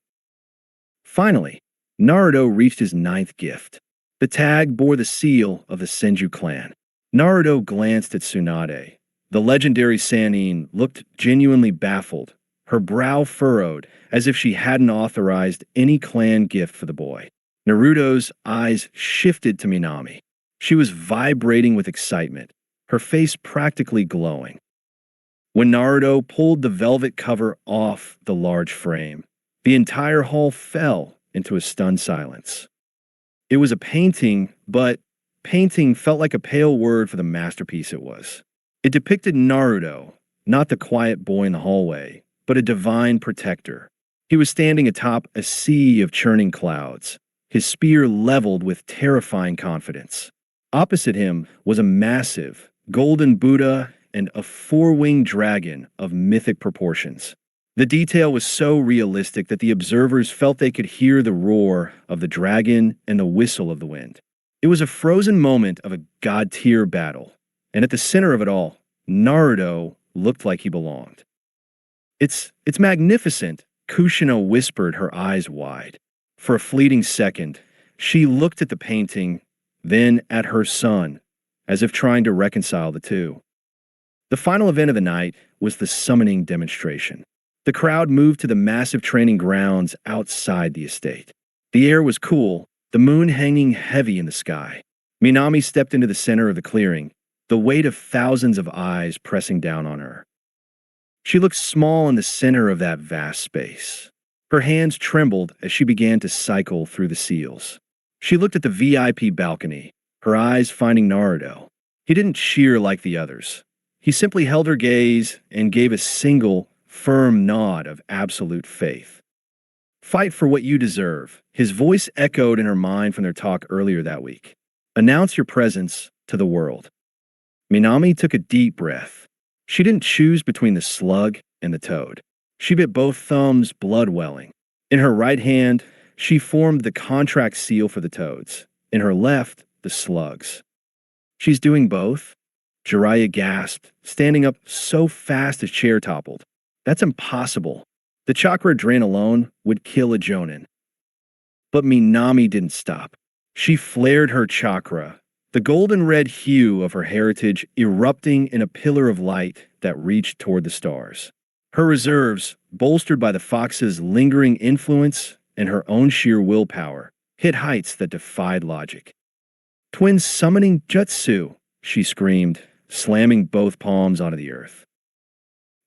Speaker 1: Finally, Naruto reached his 9th gift. The tag bore the seal of the Senju clan. Naruto glanced at Tsunade. The legendary Sannin looked genuinely baffled, her brow furrowed, as if she hadn't authorized any clan gift for the boy. Naruto's eyes shifted to Minami. She was vibrating with excitement, her face practically glowing. When Naruto pulled the velvet cover off the large frame, the entire hall fell into a stunned silence. It was a painting, but painting felt like a pale word for the masterpiece it was. It depicted Naruto, not the quiet boy in the hallway, but a divine protector. He was standing atop a sea of churning clouds, his spear leveled with terrifying confidence. Opposite him was a massive, golden Buddha and a 4-winged dragon of mythic proportions. The detail was so realistic that the observers felt they could hear the roar of the dragon and the whistle of the wind. It was a frozen moment of a god-tier battle, and at the center of it all, Naruto looked like he belonged. It's magnificent, Kushina whispered, her eyes wide. For a fleeting second, she looked at the painting, then at her son, as if trying to reconcile the two. The final event of the night was the summoning demonstration. The crowd moved to the massive training grounds outside the estate. The air was cool, the moon hanging heavy in the sky. Minami stepped into the center of the clearing, the weight of thousands of eyes pressing down on her. She looked small in the center of that vast space. Her hands trembled as she began to cycle through the seals. She looked at the VIP balcony, her eyes finding Naruto. He didn't cheer like the others. He simply held her gaze and gave a single, firm nod of absolute faith. Fight for what you deserve. His voice echoed in her mind from their talk earlier that week. Announce your presence to the world. Minami took a deep breath. She didn't choose between the slug and the toad. She bit both thumbs, blood welling. In her right hand, she formed the contract seal for the toads. In her left, the slugs. She's doing both? Jiraiya gasped, standing up so fast his chair toppled. That's impossible. The chakra drain alone would kill a Jonin. But Minami didn't stop. She flared her chakra, the golden red hue of her heritage erupting in a pillar of light that reached toward the stars. Her reserves, bolstered by the fox's lingering influence and her own sheer willpower, hit heights that defied logic. Twin summoning jutsu, she screamed, slamming both palms onto the earth.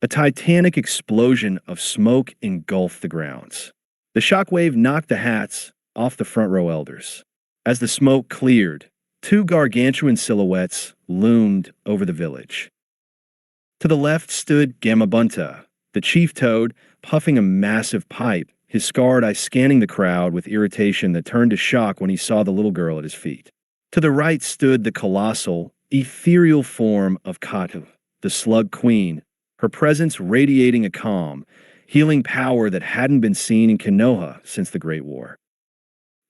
Speaker 1: A titanic explosion of smoke engulfed the grounds. The shockwave knocked the hats off the front row elders. As the smoke cleared, two gargantuan silhouettes loomed over the village. To the left stood Gamabunta, the chief toad, puffing a massive pipe, his scarred eye scanning the crowd with irritation that turned to shock when he saw the little girl at his feet. To the right stood the colossal, ethereal form of Katu, the slug queen, her presence radiating a calm, healing power that hadn't been seen in Konoha since the Great War.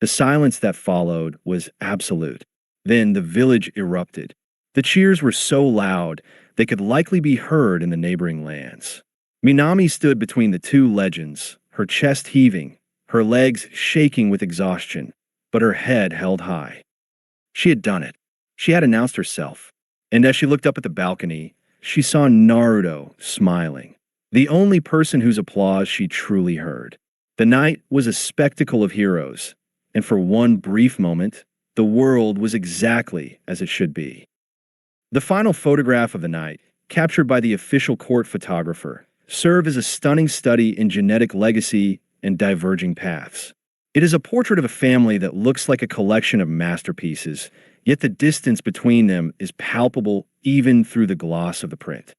Speaker 1: The silence that followed was absolute. Then the village erupted. The cheers were so loud they could likely be heard in the neighboring lands. Minami stood between the two legends, her chest heaving, her legs shaking with exhaustion, but her head held high. She had done it. She had announced herself. And as she looked up at the balcony, she saw Naruto smiling, the only person whose applause she truly heard. The night was a spectacle of heroes, and for one brief moment, the world was exactly as it should be. The final photograph of the night, captured by the official court photographer, served as a stunning study in genetic legacy and diverging paths. It is a portrait of a family that looks like a collection of masterpieces, yet the distance between them is palpable even through the gloss of the print.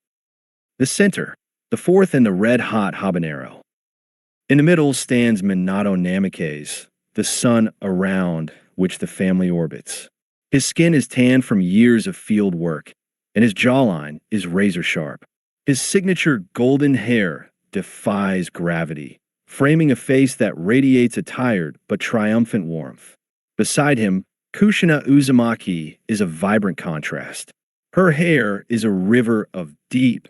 Speaker 1: The center, the fourth in the red-hot habanero. In the middle stands Minato Namikaze, the sun around which the family orbits. His skin is tanned from years of field work, and his jawline is razor-sharp. His signature golden hair defies gravity, framing a face that radiates a tired but triumphant warmth. Beside him, Kushina Uzumaki is a vibrant contrast. Her hair is a river of deep,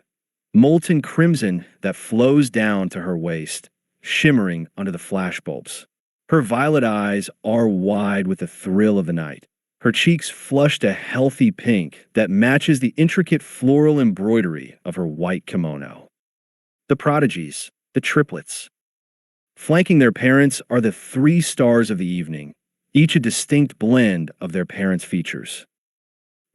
Speaker 1: molten crimson that flows down to her waist, shimmering under the flashbulbs. Her violet eyes are wide with the thrill of the night. Her cheeks flushed a healthy pink that matches the intricate floral embroidery of her white kimono. The prodigies, the triplets. Flanking their parents are the three stars of the evening, each a distinct blend of their parents' features.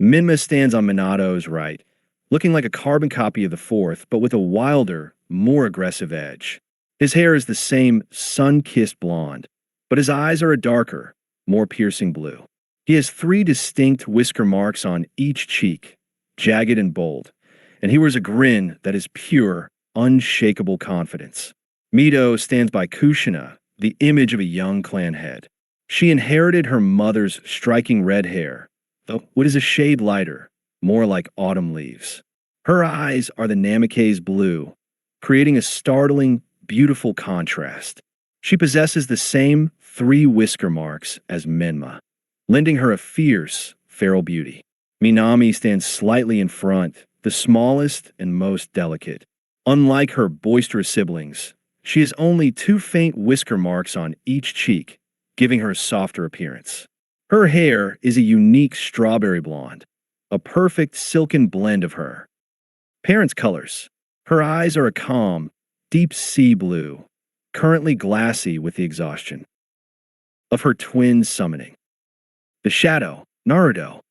Speaker 1: Minma stands on Minato's right, looking like a carbon copy of the fourth, but with a wilder, more aggressive edge. His hair is the same sun-kissed blonde, but his eyes are a darker, more piercing blue. He has three distinct whisker marks on each cheek, jagged and bold, and he wears a grin that is pure, unshakable confidence. Mito stands by Kushina, the image of a young clan head. She inherited her mother's striking red hair, though it is a shade lighter, more like autumn leaves. Her eyes are the Namikaze blue, creating a startling, beautiful contrast. She possesses the same three whisker marks as Menma, lending her a fierce, feral beauty. Minami stands slightly in front, the smallest and most delicate. Unlike her boisterous siblings, she has only two faint whisker marks on each cheek, giving her a softer appearance. Her hair is a unique strawberry blonde, a perfect silken blend of her. Parents' colors. Her eyes are a calm, deep sea blue, currently glassy with the exhaustion of her twin summoning. The shadow, Naruto.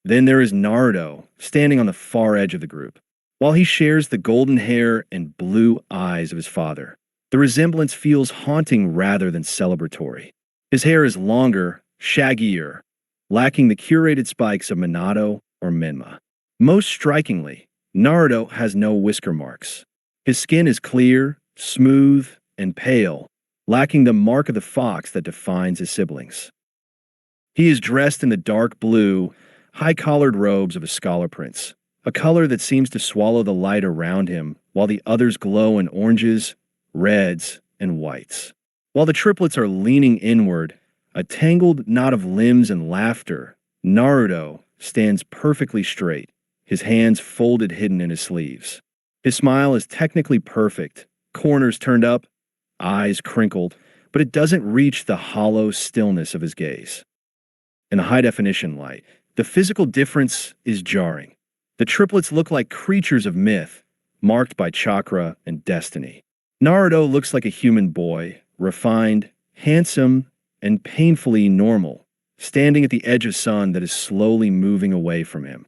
Speaker 1: Then there is Naruto, standing on the far edge of the group. While he shares the golden hair and blue eyes of his father, the resemblance feels haunting rather than celebratory. His hair is longer, shaggier, lacking the curated spikes of Minato or Menma. Most strikingly, Naruto has no whisker marks. His skin is clear, smooth, and pale, lacking the mark of the fox that defines his siblings. He is dressed in the dark blue, high-collared robes of a scholar prince, a color that seems to swallow the light around him while the others glow in oranges, reds, and whites. While the triplets are leaning inward, a tangled knot of limbs and laughter, Naruto stands perfectly straight, his hands folded hidden in his sleeves. His smile is technically perfect, corners turned up, eyes crinkled, but it doesn't reach the hollow stillness of his gaze. In a high-definition light, the physical difference is jarring. The triplets look like creatures of myth, marked by chakra and destiny. Naruto looks like a human boy, refined, handsome, and painfully normal, standing at the edge of sun that is slowly moving away from him.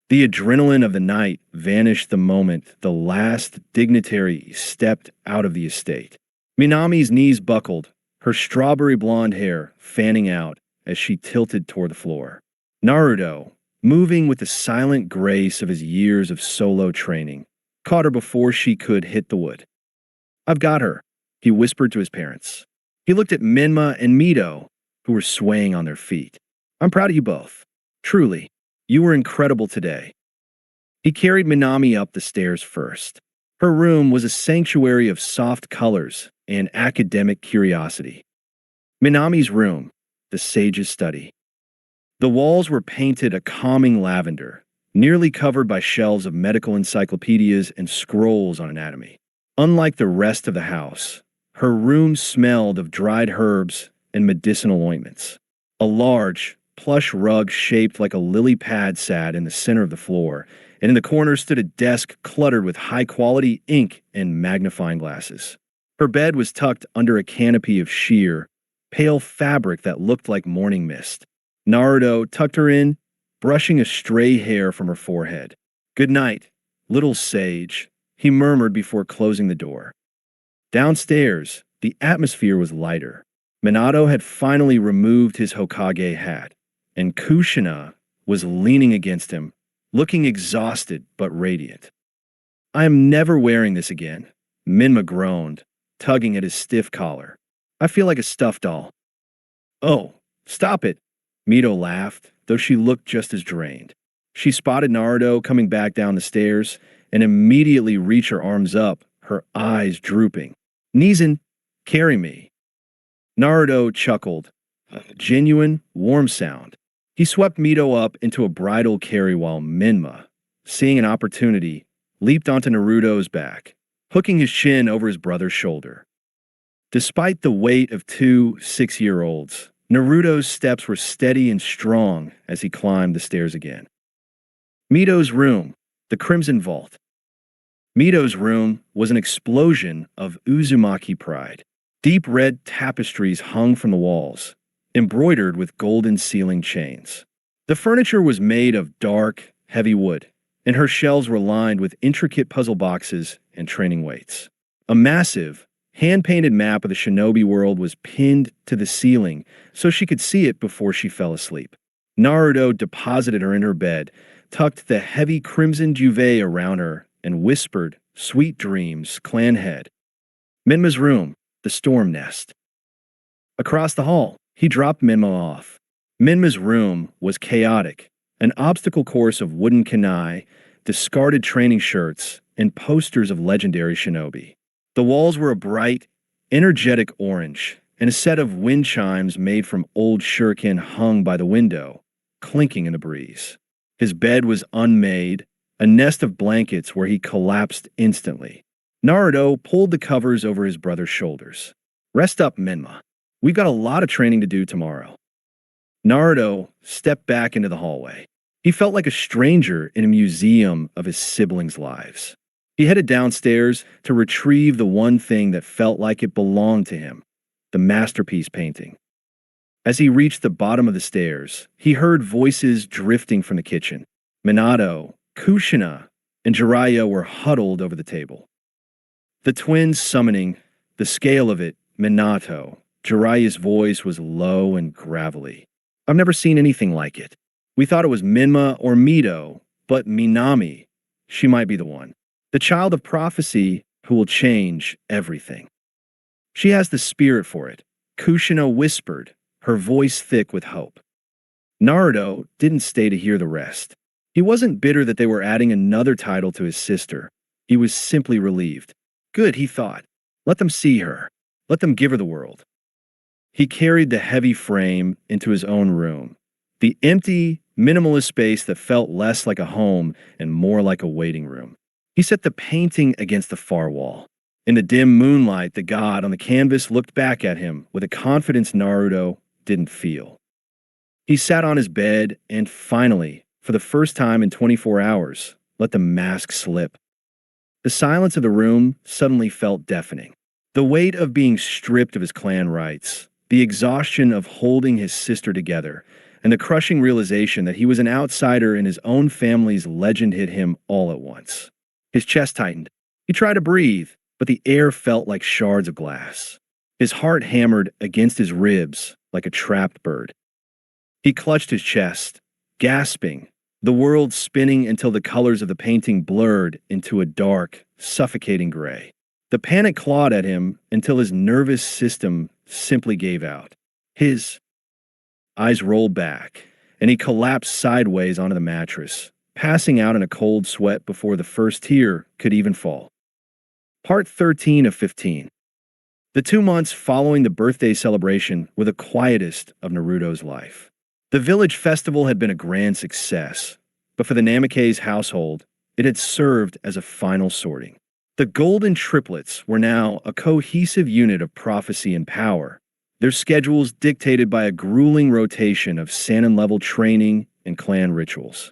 Speaker 1: The adrenaline of the night vanished the moment the last dignitary stepped out of the estate. Minami's knees buckled, her strawberry blonde hair fanning out as she tilted toward the floor. Naruto, moving with the silent grace of his years of solo training, caught her before she could hit the wood. "I've got her," he whispered to his parents. He looked at Menma and Mito, who were swaying on their feet. "I'm proud of you both. Truly, you were incredible today." He carried Minami up the stairs first. Her room was a sanctuary of soft colors and academic curiosity. Minami's room, the sage's study. The walls were painted a calming lavender, nearly covered by shelves of medical encyclopedias and scrolls on anatomy. Unlike the rest of the house, her room smelled of dried herbs and medicinal ointments. A large, plush rug shaped like a lily pad sat in the center of the floor, and in the corner stood a desk cluttered with high-quality ink and magnifying glasses. Her bed was tucked under a canopy of sheer, pale fabric that looked like morning mist. Naruto tucked her in, brushing a stray hair from her forehead. "Good night, little sage," he murmured before closing the door. Downstairs, the atmosphere was lighter. Minato had finally removed his Hokage hat, and Kushina was leaning against him, looking exhausted but radiant. "I am never wearing this again," Minma groaned, tugging at his stiff collar. "I feel like a stuffed doll." "Oh, stop it," Mito laughed, though she looked just as drained. She spotted Naruto coming back down the stairs and immediately reached her arms up, her eyes drooping. "Nizan, carry me." Naruto chuckled, a genuine, warm sound. He swept Mito up into a bridal carry while Minma, seeing an opportunity, leaped onto Naruto's back, hooking his chin over his brother's shoulder. Despite the weight of two 6-year-olds, Naruto's steps were steady and strong as he climbed the stairs again. Mito's room, the Crimson Vault. Mito's room was an explosion of Uzumaki pride. Deep red tapestries hung from the walls, embroidered with golden ceiling chains. The furniture was made of dark, heavy wood, and her shelves were lined with intricate puzzle boxes and training weights. A massive, hand-painted map of the shinobi world was pinned to the ceiling so she could see it before she fell asleep. Naruto deposited her in her bed, tucked the heavy crimson duvet around her, and whispered, "Sweet dreams, clan head." Minma's room, the storm nest. Across the hall, he dropped Minma off. Minma's room was chaotic, an obstacle course of wooden kunai, discarded training shirts, and posters of legendary shinobi. The walls were a bright, energetic orange, and a set of wind chimes made from old shuriken hung by the window, clinking in the breeze. His bed was unmade, a nest of blankets where he collapsed instantly. Naruto pulled the covers over his brother's shoulders. "Rest up, Minma. We've got a lot of training to do tomorrow." Naruto stepped back into the hallway. He felt like a stranger in a museum of his siblings' lives. He headed downstairs to retrieve the one thing that felt like it belonged to him, the masterpiece painting. As he reached the bottom of the stairs, he heard voices drifting from the kitchen. Minato, Kushina, and Jiraiya were huddled over the table. The twins summoning, the scale of it, Minato, Jiraiya's voice was low and gravelly. "I've never seen anything like it. We thought it was Minma or Mito, but Minami, she might be the one. The child of prophecy who will change everything. She has the spirit for it," Kushina whispered, her voice thick with hope. Naruto didn't stay to hear the rest. He wasn't bitter that they were adding another title to his sister. He was simply relieved. Good, he thought. Let them see her. Let them give her the world. He carried the heavy frame into his own room. The empty, minimalist space that felt less like a home and more like a waiting room. He set the painting against the far wall. In the dim moonlight, the god on the canvas looked back at him with a confidence Naruto didn't feel. He sat on his bed and finally, for the first time in 24 hours, let the mask slip. The silence of the room suddenly felt deafening. The weight of being stripped of his clan rights, the exhaustion of holding his sister together, and the crushing realization that he was an outsider in his own family's legend hit him all at once. His chest tightened. He tried to breathe, but the air felt like shards of glass. His heart hammered against his ribs like a trapped bird. He clutched his chest, gasping, the world spinning until the colors of the painting blurred into a dark, suffocating gray. The panic clawed at him until his nervous system simply gave out. His eyes rolled back, and he collapsed sideways onto the mattress, passing out in a cold sweat before the first tear could even fall. Part 13 of 15. The 2 months following the birthday celebration were the quietest of Naruto's life. The village festival had been a grand success, but for the Namake's household, it had served as a final sorting. The golden triplets were now a cohesive unit of prophecy and power, their schedules dictated by a grueling rotation of Sannin-level training and clan rituals.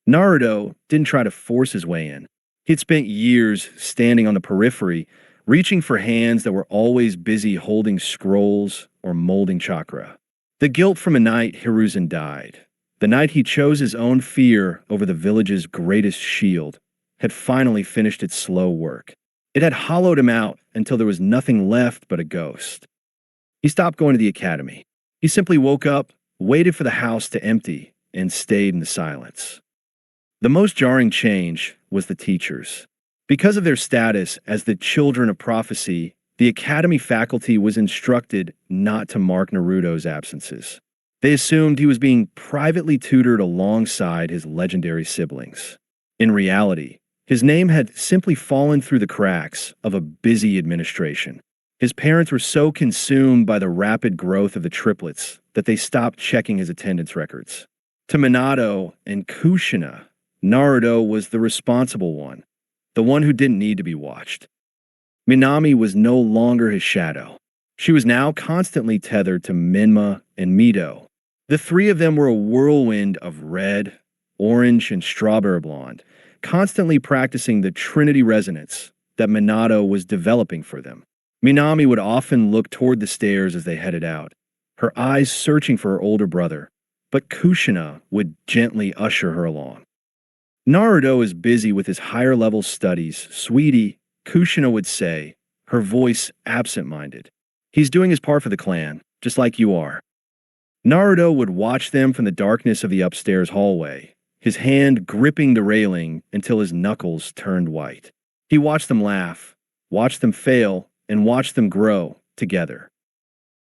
Speaker 1: Naruto didn't try to force his way in. He'd spent years standing on the periphery, reaching for hands that were always busy holding scrolls or molding chakra. The guilt from a night Hiruzen died, the night he chose his own fear over the village's greatest shield, had finally finished its slow work. It had hollowed him out until there was nothing left but a ghost. He stopped going to the academy. He simply woke up, waited for the house to empty, and stayed in the silence. The most jarring change was the teachers. Because of their status as the children of prophecy, the academy faculty was instructed not to mark Naruto's absences. They assumed he was being privately tutored alongside his legendary siblings. In reality, his name had simply fallen through the cracks of a busy administration. His parents were so consumed by the rapid growth of the triplets that they stopped checking his attendance records. To Minato and Kushina, Naruto was the responsible one, the one who didn't need to be watched. Minami was no longer his shadow. She was now constantly tethered to Minma and Mito. The three of them were a whirlwind of red, orange, and strawberry blonde, constantly practicing the Trinity resonance that Minato was developing for them. Minami would often look toward the stairs as they headed out, her eyes searching for her older brother, but Kushina would gently usher her along. Naruto is busy with his higher-level studies, sweetie, Kushina would say, her voice absent-minded. He's doing his part for the clan, just like you are. Naruto would watch them from the darkness of the upstairs hallway, his hand gripping the railing until his knuckles turned white. He watched them laugh, watched them fail, and watched them grow together.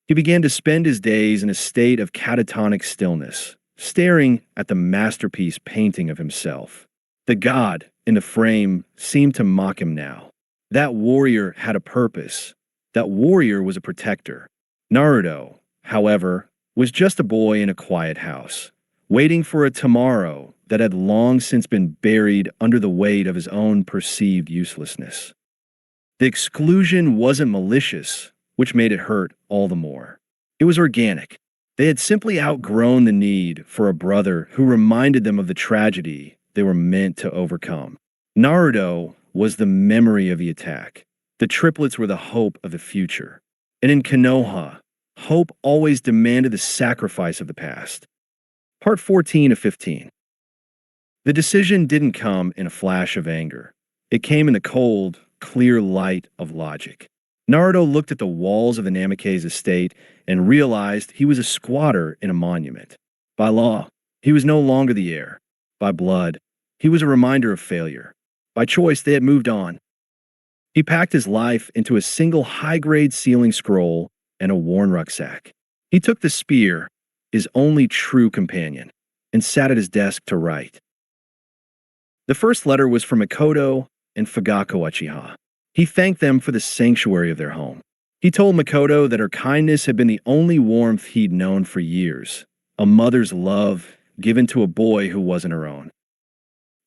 Speaker 1: He began to spend his days in a state of catatonic stillness, staring at the masterpiece painting of himself. The god in the frame seemed to mock him now. That warrior had a purpose. That warrior was a protector. Naruto, however, was just a boy in a quiet house, waiting for a tomorrow that had long since been buried under the weight of his own perceived uselessness. The exclusion wasn't malicious, which made it hurt all the more. It was organic. They had simply outgrown the need for a brother who reminded them of the tragedy they were meant to overcome. Naruto was the memory of the attack. The triplets were the hope of the future. And in Konoha, hope always demanded the sacrifice of the past. Part 14 of 15. The decision didn't come in a flash of anger. It came in the cold, clear light of logic. Naruto looked at the walls of the Namikaze estate and realized he was a squatter in a monument. By law, he was no longer the heir. By blood, he was a reminder of failure. By choice, they had moved on. He packed his life into a single high-grade sealing scroll and a worn rucksack. He took the spear, his only true companion, and sat at his desk to write. The first letter was from Makoto and Fugako Uchiha. He thanked them for the sanctuary of their home. He told Makoto that her kindness had been the only warmth he'd known for years, a mother's love given to a boy who wasn't her own.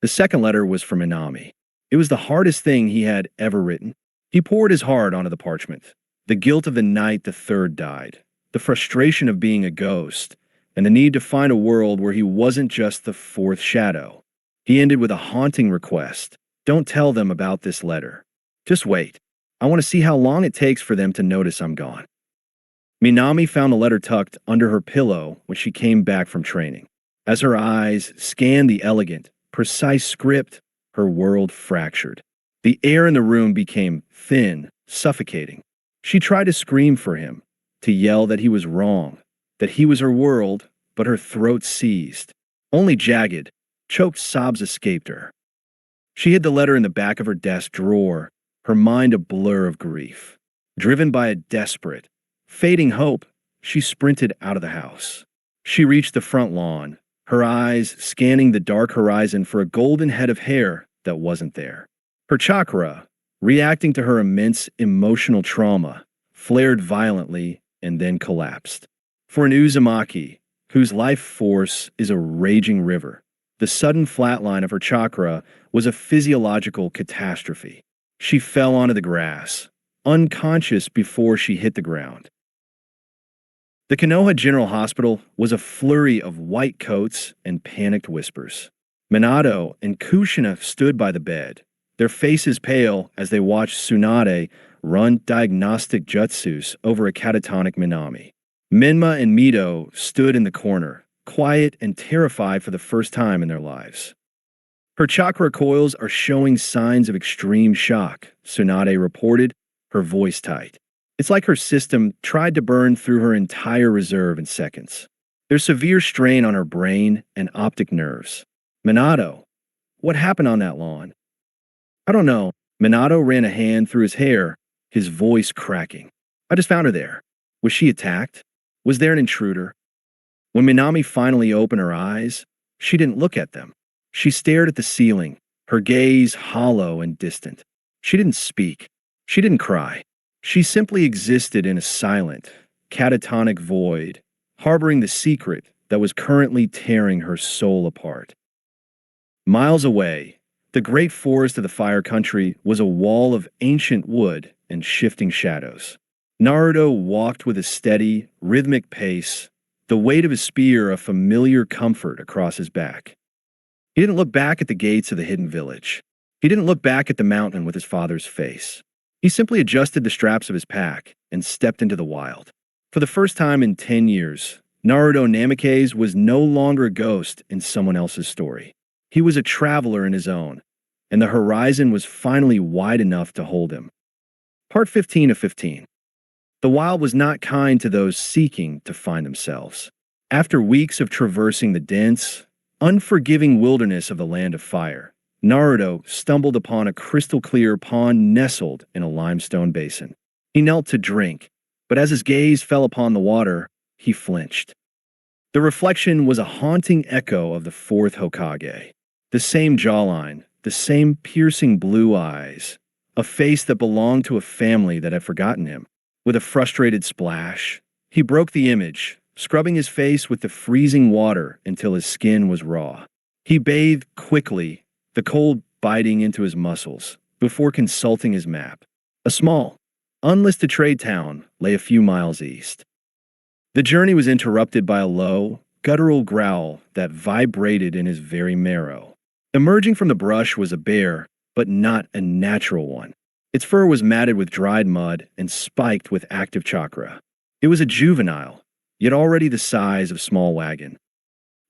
Speaker 1: The second letter was from Minami. It was the hardest thing he had ever written. He poured his heart onto the parchment. The guilt of the night the third died, the frustration of being a ghost, and the need to find a world where he wasn't just the fourth shadow. He ended with a haunting request. Don't tell them about this letter. Just wait. I want to see how long it takes for them to notice I'm gone. Minami found the letter tucked under her pillow when she came back from training. As her eyes scanned the elegant, precise script, her world fractured. The air in the room became thin, suffocating. She tried to scream for him, to yell that he was wrong, that he was her world, but her throat seized. Only jagged, choked sobs escaped her. She hid the letter in the back of her desk drawer, her mind a blur of grief. Driven by a desperate, fading hope, she sprinted out of the house. She reached the front lawn, her eyes scanning the dark horizon for a golden head of hair that wasn't there. Her chakra, reacting to her immense emotional trauma, flared violently and then collapsed. For an Uzumaki, whose life force is a raging river, the sudden flatline of her chakra was a physiological catastrophe. She fell onto the grass, unconscious before she hit the ground. The Konoha General Hospital was a flurry of white coats and panicked whispers. Minato and Kushina stood by the bed, their faces pale as they watched Tsunade run diagnostic jutsus over a catatonic Minami. Menma and Mito stood in the corner, quiet and terrified for the first time in their lives. Her chakra coils are showing signs of extreme shock, Tsunade reported, her voice tight. It's like her system tried to burn through her entire reserve in seconds. There's severe strain on her brain and optic nerves. Minato, what happened on that lawn? I don't know. Minato ran a hand through his hair, his voice cracking. I just found her there. Was she attacked? Was there an intruder? When Minami finally opened her eyes, she didn't look at them. She stared at the ceiling, her gaze hollow and distant. She didn't speak. She didn't cry. She simply existed in a silent, catatonic void, harboring the secret that was currently tearing her soul apart. Miles away, the great forest of the Fire Country was a wall of ancient wood and shifting shadows. Naruto walked with a steady, rhythmic pace, the weight of his spear a familiar comfort across his back. He didn't look back at the gates of the hidden village. He didn't look back at the mountain with his father's face. He simply adjusted the straps of his pack and stepped into the wild. For the first time in 10 years, Naruto Namikaze was no longer a ghost in someone else's story. He was a traveler in his own, and the horizon was finally wide enough to hold him. Part 15 of 15. The wild was not kind to those seeking to find themselves. After weeks of traversing the dense, unforgiving wilderness of the Land of Fire, Naruto stumbled upon a crystal-clear pond nestled in a limestone basin. He knelt to drink, but as his gaze fell upon the water, he flinched. The reflection was a haunting echo of the fourth Hokage. The same jawline, the same piercing blue eyes, a face that belonged to a family that had forgotten him. With a frustrated splash, he broke the image, scrubbing his face with the freezing water until his skin was raw. He bathed quickly, the cold biting into his muscles, before consulting his map. A small, unlisted trade town lay a few miles east. The journey was interrupted by a low, guttural growl that vibrated in his very marrow. Emerging from the brush was a bear, but not a natural one. Its fur was matted with dried mud and spiked with active chakra. It was a juvenile, yet already the size of small wagon.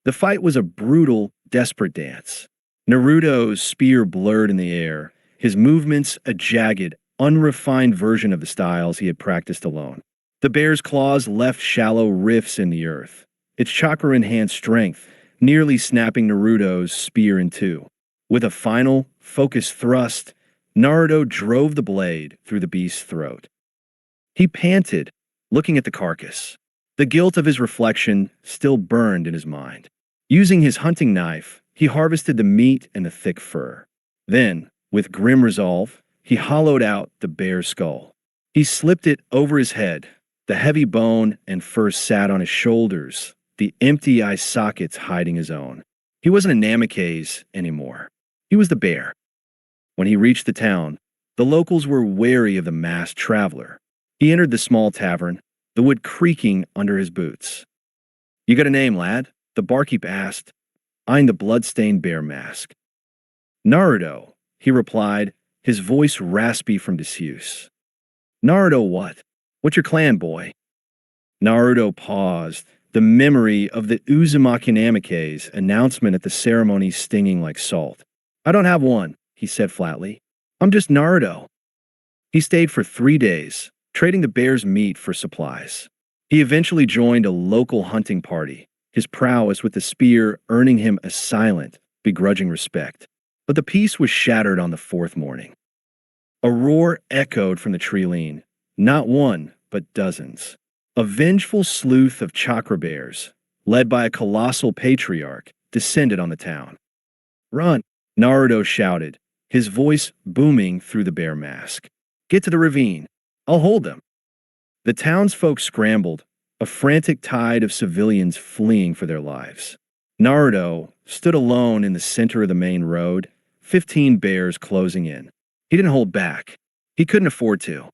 Speaker 1: The fight was a brutal, desperate dance. Naruto's spear blurred in the air, his movements a jagged, unrefined version of the styles he had practiced alone. The bear's claws left shallow rifts in the earth, its chakra-enhanced strength nearly snapping Naruto's spear in two. With a final, focused thrust, Naruto drove the blade through the beast's throat. He panted, looking at the carcass. The guilt of his reflection still burned in his mind. Using his hunting knife, he harvested the meat and the thick fur. Then, with grim resolve, he hollowed out the bear's skull. He slipped it over his head. The heavy bone and fur sat on his shoulders, the empty eye sockets hiding his own. He wasn't a Namikaze anymore. He was the bear. When he reached the town, the locals were wary of the masked traveler. He entered the small tavern, the wood creaking under his boots. "You got a name, lad?" the barkeep asked, eyeing the blood-stained bear mask. "Naruto," he replied, his voice raspy from disuse. "Naruto what? What's your clan, boy?" Naruto paused, the memory of the Uzumaki Namikaze announcement at the ceremony stinging like salt. "I don't have one," he said flatly. "I'm just Naruto." He stayed for 3 days, trading the bear's meat for supplies. He eventually joined a local hunting party, his prowess with the spear earning him a silent, begrudging respect. But the peace was shattered on the 4th morning. A roar echoed from the treeline, not one, but dozens. A vengeful sleuth of chakra bears, led by a colossal patriarch, descended on the town. "Run!" Naruto shouted, his voice booming through the bear mask. "Get to the ravine. I'll hold them." The townsfolk scrambled, a frantic tide of civilians fleeing for their lives. Naruto stood alone in the center of the main road, 15 bears closing in. He didn't hold back. He couldn't afford to.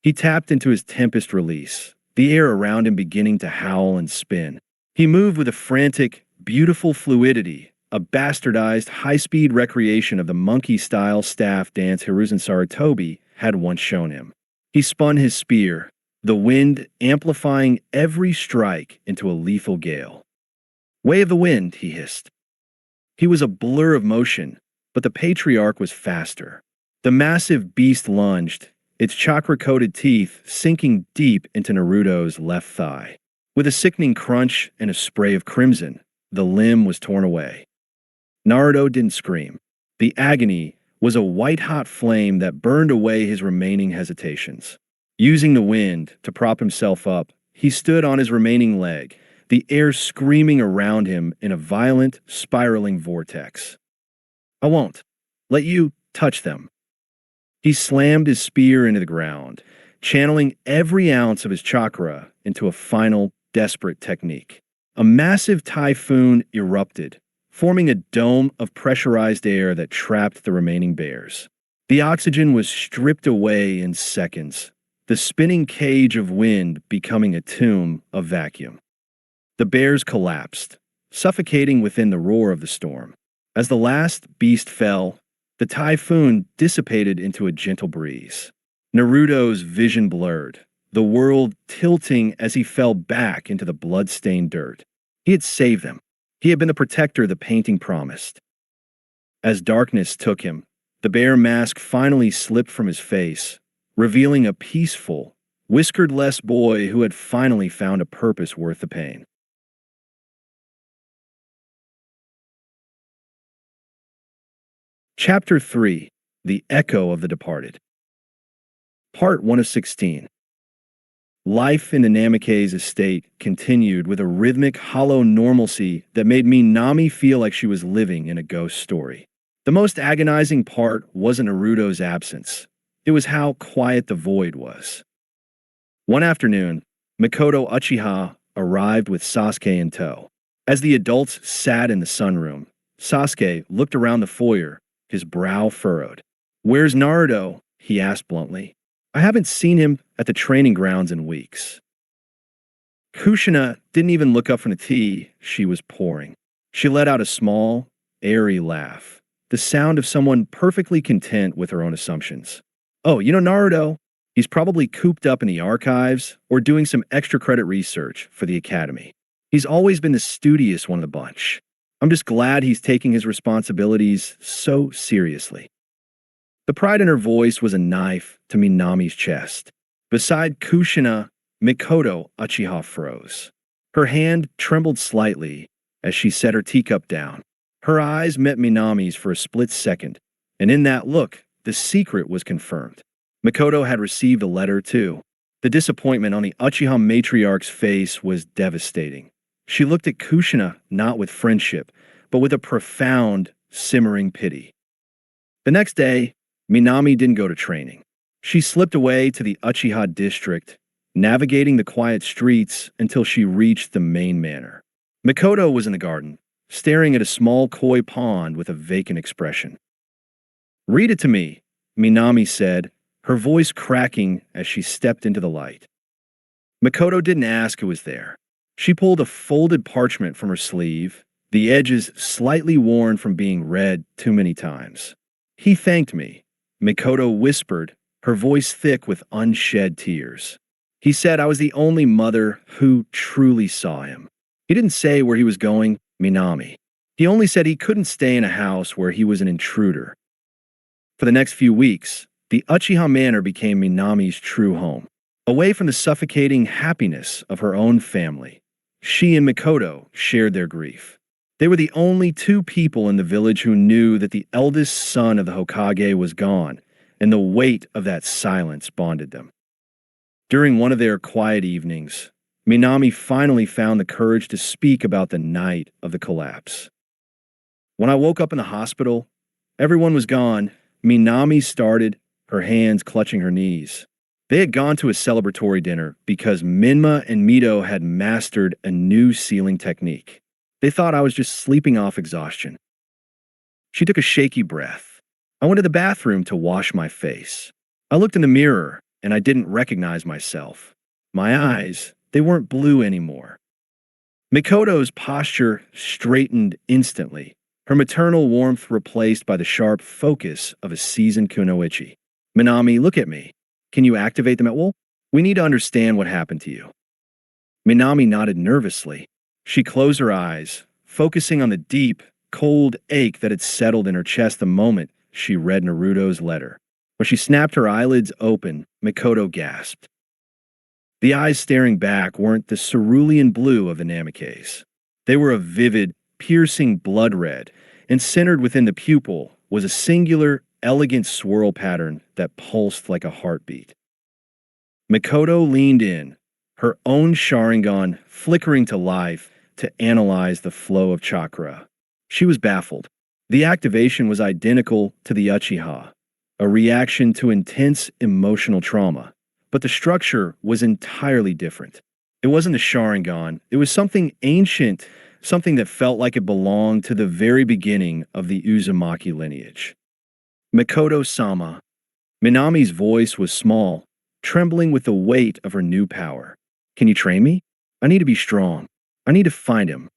Speaker 1: He tapped into his tempest release, the air around him beginning to howl and spin. He moved with a frantic, beautiful fluidity, a bastardized, high-speed recreation of the monkey-style staff dance Hiruzen Sarutobi had once shown him. He spun his spear, the wind amplifying every strike into a lethal gale. "Way of the wind," he hissed. He was a blur of motion, but the patriarch was faster. The massive beast lunged, its chakra-coated teeth sinking deep into Naruto's left thigh. With a sickening crunch and a spray of crimson, the limb was torn away. Naruto didn't scream. The agony was a white-hot flame that burned away his remaining hesitations. Using the wind to prop himself up, he stood on his remaining leg, the air screaming around him in a violent, spiraling vortex. "I won't let you touch them." He slammed his spear into the ground, channeling every ounce of his chakra into a final, desperate technique. A massive typhoon erupted, forming a dome of pressurized air that trapped the remaining bears. The oxygen was stripped away in seconds, the spinning cage of wind becoming a tomb of vacuum. The bears collapsed, suffocating within the roar of the storm. As the last beast fell, the typhoon dissipated into a gentle breeze. Naruto's vision blurred, the world tilting as he fell back into the blood-stained dirt. He had saved them. He had been the protector the painting promised. As darkness took him, the bear mask finally slipped from his face, revealing a peaceful, whiskered-less boy who had finally found a purpose worth the pain. Chapter 3: The Echo of the Departed. Part 1 of 16. Life in the Namikaze estate continued with a rhythmic, hollow normalcy that made Minami feel like she was living in a ghost story. The most agonizing part wasn't Naruto's absence. It was how quiet the void was. One afternoon, Mikoto Uchiha arrived with Sasuke in tow. As the adults sat in the sunroom, Sasuke looked around the foyer, his brow furrowed. "Where's Naruto?" he asked bluntly. "I haven't seen him at the training grounds in weeks." Kushina didn't even look up from the tea she was pouring. She let out a small, airy laugh, the sound of someone perfectly content with her own assumptions. "Oh, you know Naruto? He's probably cooped up in the archives or doing some extra credit research for the academy. He's always been the studious one of the bunch. I'm just glad he's taking his responsibilities so seriously." The pride in her voice was a knife to Minami's chest. Beside Kushina, Mikoto Uchiha froze. Her hand trembled slightly as she set her teacup down. Her eyes met Minami's for a split second, and in that look, the secret was confirmed. Mikoto had received a letter too. The disappointment on the Uchiha matriarch's face was devastating. She looked at Kushina not with friendship, but with a profound, simmering pity. The next day, Minami didn't go to training. She slipped away to the Uchiha district, navigating the quiet streets until she reached the main manor. Mikoto was in the garden, staring at a small koi pond with a vacant expression. "Read it to me," Minami said, her voice cracking as she stepped into the light. Mikoto didn't ask who was there. She pulled a folded parchment from her sleeve, the edges slightly worn from being read too many times. "He thanked me," Mikoto whispered, her voice thick with unshed tears. "He said I was the only mother who truly saw him. He didn't say where he was going, Minami. He only said he couldn't stay in a house where he was an intruder." For the next few weeks, the Uchiha Manor became Minami's true home. Away from the suffocating happiness of her own family, she and Mikoto shared their grief. They were the only two people in the village who knew that the eldest son of the Hokage was gone, and the weight of that silence bonded them. During one of their quiet evenings, Minami finally found the courage to speak about the night of the collapse. "When I woke up in the hospital, everyone was gone," Minami started, her hands clutching her knees. They had gone to a celebratory dinner because Minma and Mito had mastered a new sealing technique. They thought I was just sleeping off exhaustion. She took a shaky breath. "I went to the bathroom to wash my face. I looked in the mirror, and I didn't recognize myself. My eyes, they weren't blue anymore." Mikoto's posture straightened instantly, her maternal warmth replaced by the sharp focus of a seasoned kunoichi. "Minami, look at me. Can you activate them at will? We need to understand what happened to you." Minami nodded nervously. She closed her eyes, focusing on the deep, cold ache that had settled in her chest the moment she read Naruto's letter. When she snapped her eyelids open, Mikoto gasped. The eyes staring back weren't the cerulean blue of the Namikaze. They were a vivid, piercing blood red, and centered within the pupil was a singular, elegant swirl pattern that pulsed like a heartbeat. Mikoto leaned in, her own Sharingan flickering to life to analyze the flow of chakra. She was baffled. The activation was identical to the Uchiha, a reaction to intense emotional trauma, but the structure was entirely different. It wasn't a Sharingan, it was something ancient, something that felt like it belonged to the very beginning of the Uzumaki lineage. "Mikoto-sama." Minami's voice was small, trembling with the weight of her new power. "Can you train me? I need to be strong. I need to find him."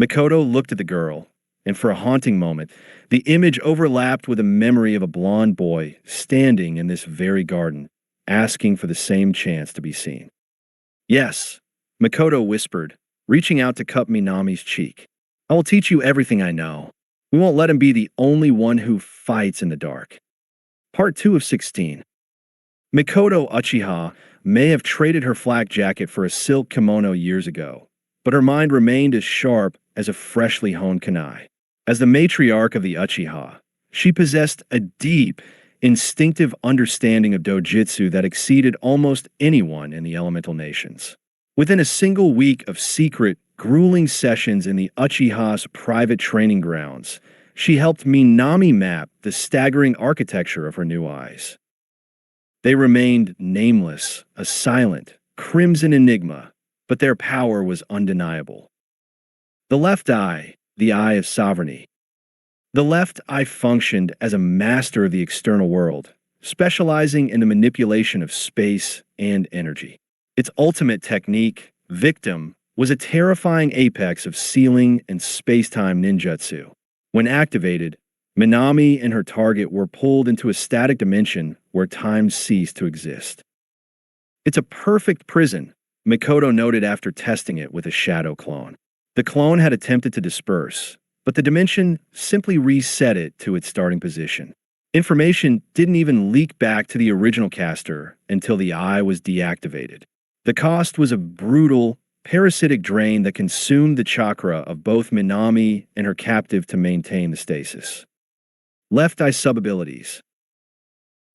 Speaker 1: Mikoto looked at the girl, and for a haunting moment, the image overlapped with a memory of a blonde boy standing in this very garden, asking for the same chance to be seen. "Yes," Mikoto whispered, reaching out to cup Minami's cheek. "I will teach you everything I know. We won't let him be the only one who fights in the dark." Part 2 of 16. Mikoto Uchiha may have traded her flak jacket for a silk kimono years ago, but her mind remained as sharp as a freshly honed kunai. As the matriarch of the Uchiha, she possessed a deep, instinctive understanding of dojutsu that exceeded almost anyone in the elemental nations. Within a single week of secret, grueling sessions in the Uchiha's private training grounds, she helped Minami map the staggering architecture of her new eyes. They remained nameless, a silent, crimson enigma, but their power was undeniable. The left eye, the eye of sovereignty. The left eye functioned as a master of the external world, specializing in the manipulation of space and energy. Its ultimate technique, victim, was a terrifying apex of sealing and space-time ninjutsu. When activated, Minami and her target were pulled into a static dimension where time ceased to exist. "It's a perfect prison," Mikoto noted after testing it with a shadow clone. The clone had attempted to disperse, but the dimension simply reset it to its starting position. Information didn't even leak back to the original caster until the eye was deactivated. The cost was a brutal, parasitic drain that consumed the chakra of both Minami and her captive to maintain the stasis. Left eye sub-abilities.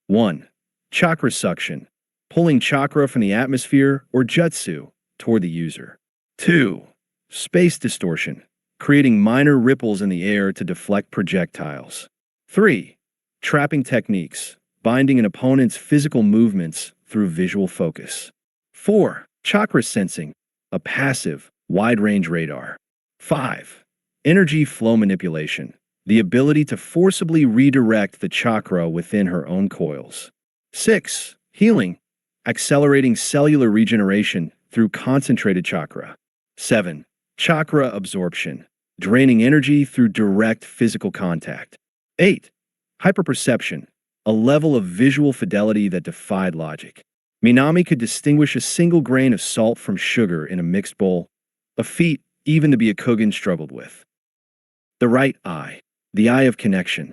Speaker 1: 1. Chakra suction, pulling chakra from the atmosphere or jutsu toward the user. 2. Space distortion, creating minor ripples in the air to deflect projectiles. 3. Trapping techniques, binding an opponent's physical movements through visual focus. 4. Chakra sensing, a passive, wide-range radar. 5. Energy flow manipulation, the ability to forcibly redirect the chakra within her own coils. 6. Healing, accelerating cellular regeneration through concentrated chakra. 7. Chakra absorption, draining energy through direct physical contact. 8. Hyperperception, a level of visual fidelity that defied logic. Minami could distinguish a single grain of salt from sugar in a mixed bowl, a feat even the Byakugan struggled with. The right eye, the eye of connection.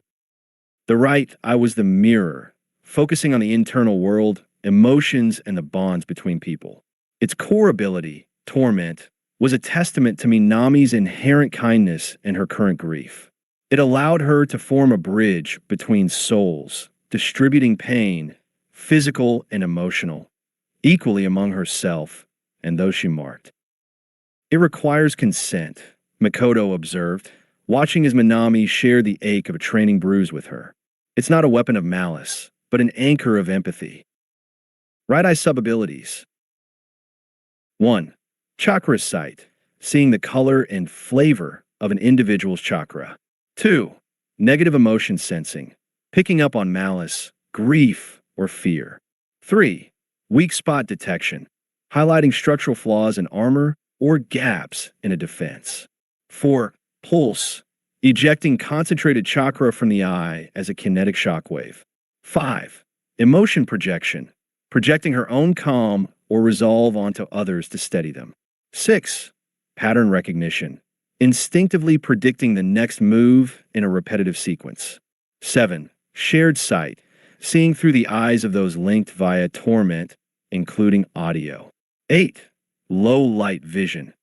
Speaker 1: The right eye was the mirror, focusing on the internal world, emotions, and the bonds between people. Its core ability, torment, was a testament to Minami's inherent kindness and her current grief. It allowed her to form a bridge between souls, distributing pain, physical and emotional, equally among herself and those she marked. It requires consent, Makoto observed, watching as Minami shared the ache of a training bruise with her. It's not a weapon of malice, but an anchor of empathy. Right eye sub-abilities. 1. Chakra sight, seeing the color and flavor of an individual's chakra. 2. Negative emotion sensing, picking up on malice, grief, or fear. 3. Weak spot detection, highlighting structural flaws in armor or gaps in a defense. 4. Pulse, ejecting concentrated chakra from the eye as a kinetic shockwave. 5. Emotion projection, projecting her own calm or resolve onto others to steady them. 6. Pattern recognition, instinctively predicting the next move in a repetitive sequence. 7. Shared sight, seeing through the eyes of those linked via torment, including audio. 8. Low light vision,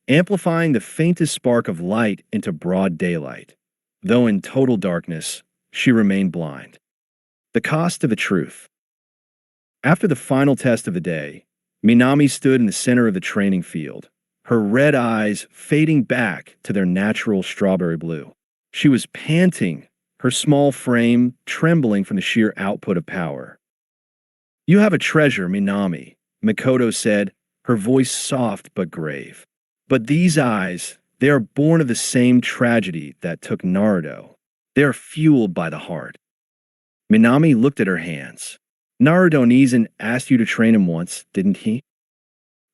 Speaker 1: amplifying the faintest spark of light into broad daylight. Though in total darkness, she remained blind. The cost of the truth. After the final test of the day, Minami stood in the center of the training field, her red eyes fading back to their natural strawberry blue. She was panting, her small frame trembling from the sheer output of power. "You have a treasure, Minami," Makoto said, her voice soft but grave. "But these eyes, they are born of the same tragedy that took Naruto. They are fueled by the heart." Minami looked at her hands. "Naruto Nizan asked you to train him once, didn't he?"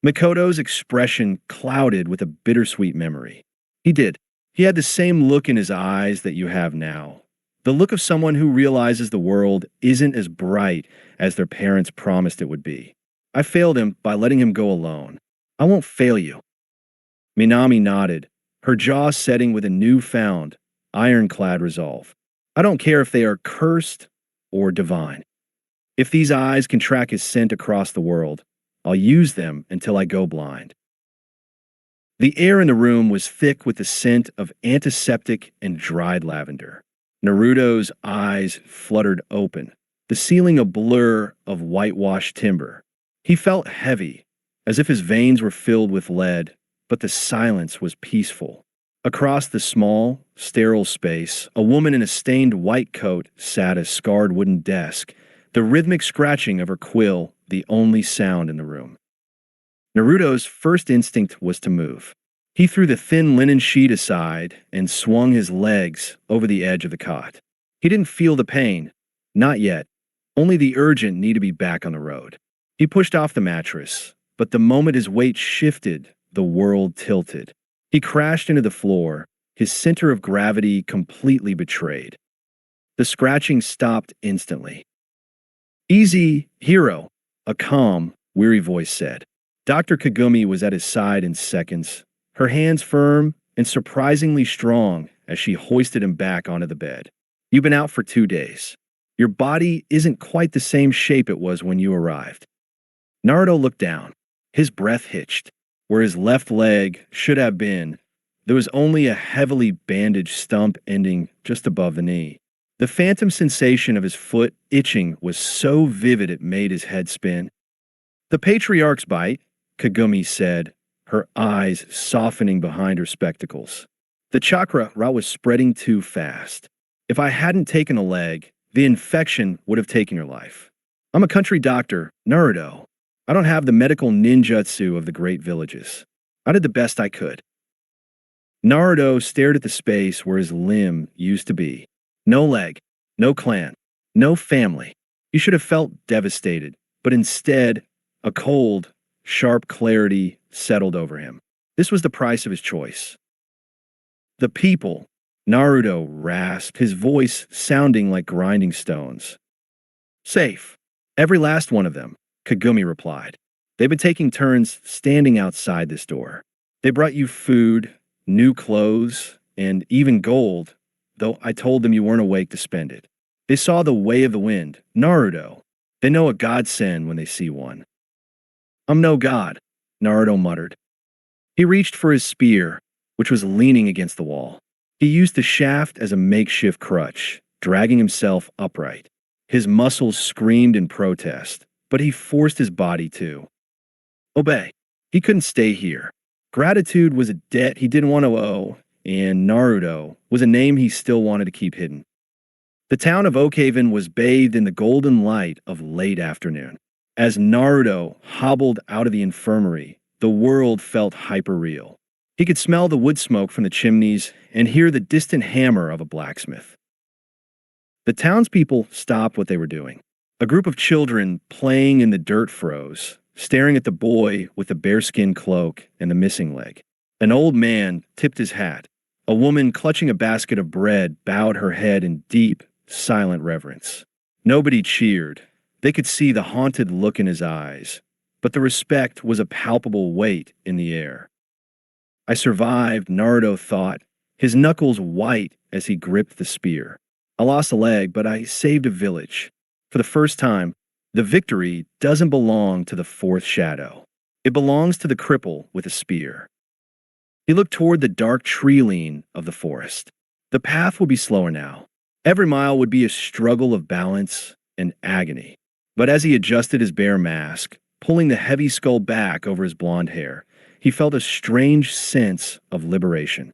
Speaker 1: Makoto's expression clouded with a bittersweet memory. "He did. He had the same look in his eyes that you have now. The look of someone who realizes the world isn't as bright as their parents promised it would be. I failed him by letting him go alone. I won't fail you." Minami nodded, her jaw setting with a newfound, ironclad resolve. "I don't care if they are cursed or divine. If these eyes can track his scent across the world, I'll use them until I go blind." The air in the room was thick with the scent of antiseptic and dried lavender. Naruto's eyes fluttered open, the ceiling a blur of whitewashed timber. He felt heavy, as if his veins were filled with lead, but the silence was peaceful. Across the small, sterile space, a woman in a stained white coat sat at a scarred wooden desk, the rhythmic scratching of her quill the only sound in the room. Naruto's first instinct was to move. He threw the thin linen sheet aside and swung his legs over the edge of the cot. He didn't feel the pain. Not yet. Only the urgent need to be back on the road. He pushed off the mattress, but the moment his weight shifted, the world tilted. He crashed into the floor, his center of gravity completely betrayed. The scratching stopped instantly. "Easy, hero," a calm, weary voice said. Dr. Kagumi was at his side in seconds, her hands firm and surprisingly strong as she hoisted him back onto the bed. "You've been out for 2 days. Your body isn't quite the same shape it was when you arrived. Naruto looked down. His breath hitched. Where his left leg should have been, there was only a heavily bandaged stump ending just above the knee. The phantom sensation of his foot itching was so vivid it made his head spin. The patriarch's bite, Kagumi said, her eyes softening behind her spectacles. The chakra route was spreading too fast. If I hadn't taken a leg, the infection would have taken your life. I'm a country doctor, Naruto. I don't have the medical ninjutsu of the great villages. I did the best I could. Naruto stared at the space where his limb used to be. No leg, no clan, no family. He should have felt devastated, but instead, a cold, sharp clarity settled over him. This was the price of his choice. The people, Naruto rasped, his voice sounding like grinding stones. Safe. Every last one of them, Kagumi replied. They've been taking turns standing outside this door. They brought you food, new clothes, and even gold, though I told them you weren't awake to spend it. They saw the way of the wind, Naruto. They know a godsend when they see one. I'm no god, Naruto muttered. He reached for his spear, which was leaning against the wall. He used the shaft as a makeshift crutch, dragging himself upright. His muscles screamed in protest, but he forced his body to obey. He couldn't stay here. Gratitude was a debt he didn't want to owe, and Naruto was a name he still wanted to keep hidden. The town of Oakhaven was bathed in the golden light of late afternoon. As Naruto hobbled out of the infirmary, the world felt hyper-real. He could smell the wood smoke from the chimneys and hear the distant hammer of a blacksmith. The townspeople stopped what they were doing. A group of children playing in the dirt froze, staring at the boy with the bearskin cloak and the missing leg. An old man tipped his hat. A woman clutching a basket of bread bowed her head in deep, silent reverence. Nobody cheered. They could see the haunted look in his eyes, but the respect was a palpable weight in the air. I survived, Naruto thought, his knuckles white as he gripped the spear. I lost a leg, but I saved a village. For the first time, the victory doesn't belong to the fourth shadow. It belongs to the cripple with a spear. He looked toward the dark tree lean of the forest. The path would be slower now. Every mile would be a struggle of balance and agony. But as he adjusted his bear mask, pulling the heavy skull back over his blonde hair, he felt a strange sense of liberation.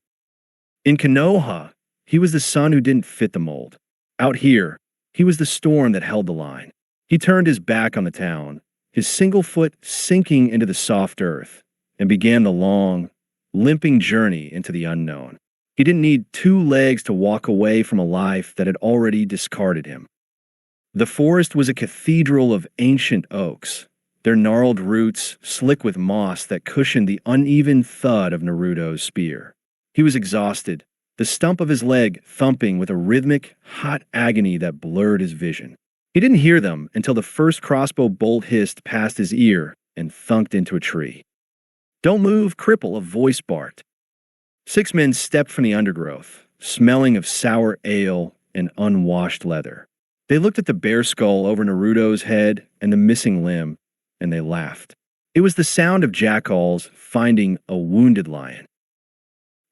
Speaker 1: In Konoha, he was the son who didn't fit the mold. Out here, he was the storm that held the line. He turned his back on the town, his single foot sinking into the soft earth, and began the long, limping journey into the unknown. He didn't need two legs to walk away from a life that had already discarded him. The forest was a cathedral of ancient oaks, their gnarled roots slick with moss that cushioned the uneven thud of Naruto's spear. He was exhausted, the stump of his leg thumping with a rhythmic, hot agony that blurred his vision. He didn't hear them until the first crossbow bolt hissed past his ear and thunked into a tree. "Don't move, cripple," a voice barked. 6 men stepped from the undergrowth, smelling of sour ale and unwashed leather. They looked at the bear skull over Naruto's head and the missing limb, and they laughed. It was the sound of jackals finding a wounded lion.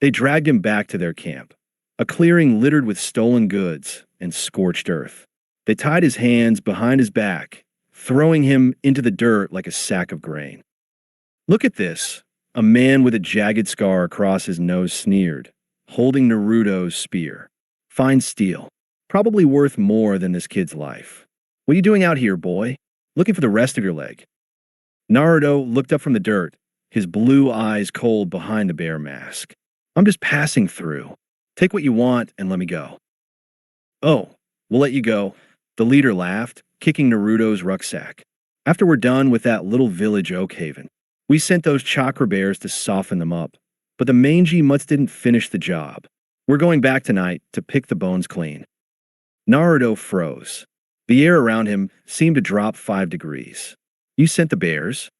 Speaker 1: They dragged him back to their camp, a clearing littered with stolen goods and scorched earth. They tied his hands behind his back, throwing him into the dirt like a sack of grain. "Look at this," a man with a jagged scar across his nose sneered, holding Naruto's spear. "Fine steel. Probably worth more than this kid's life. What are you doing out here, boy? Looking for the rest of your leg?" Naruto looked up from the dirt, his blue eyes cold behind the bear mask. "I'm just passing through. Take what you want and let me go." "Oh, we'll let you go." The leader laughed, kicking Naruto's rucksack. "After we're done with that little village Oakhaven, we sent those chakra bears to soften them up, but the mangy mutts didn't finish the job. We're going back tonight to pick the bones clean." Naruto froze. The air around him seemed to drop 5 degrees. "You sent the bears?"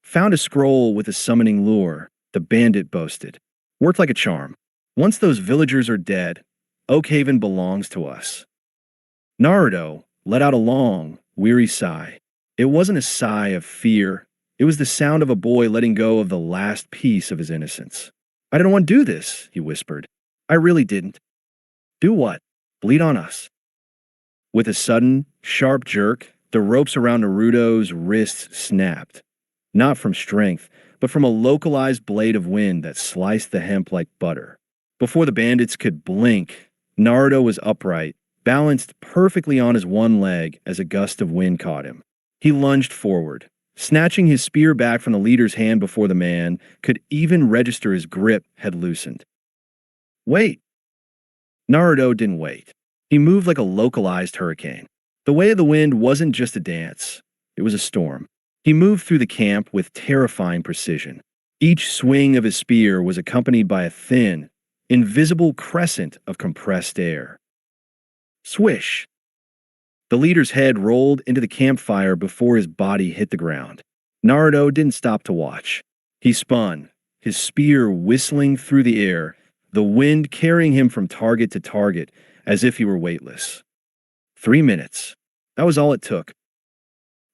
Speaker 1: "Found a scroll with a summoning lure," the bandit boasted. "Worked like a charm. Once those villagers are dead, Oakhaven belongs to us." Naruto let out a long, weary sigh. It wasn't a sigh of fear. It was the sound of a boy letting go of the last piece of his innocence. I didn't want to do this, he whispered. I really didn't. Do what? Bleed on us. With a sudden, sharp jerk, the ropes around Naruto's wrists snapped. Not from strength, but from a localized blade of wind that sliced the hemp like butter. Before the bandits could blink, Naruto was upright, balanced perfectly on his one leg as a gust of wind caught him. He lunged forward, snatching his spear back from the leader's hand before the man could even register his grip had loosened. Wait! Naruto didn't wait. He moved like a localized hurricane. The way of the wind wasn't just a dance, it was a storm. He moved through the camp with terrifying precision. Each swing of his spear was accompanied by a thin, invisible crescent of compressed air. Swish! The leader's head rolled into the campfire before his body hit the ground. Naruto didn't stop to watch. He spun, his spear whistling through the air, the wind carrying him from target to target as if he were weightless. 3 minutes. That was all it took.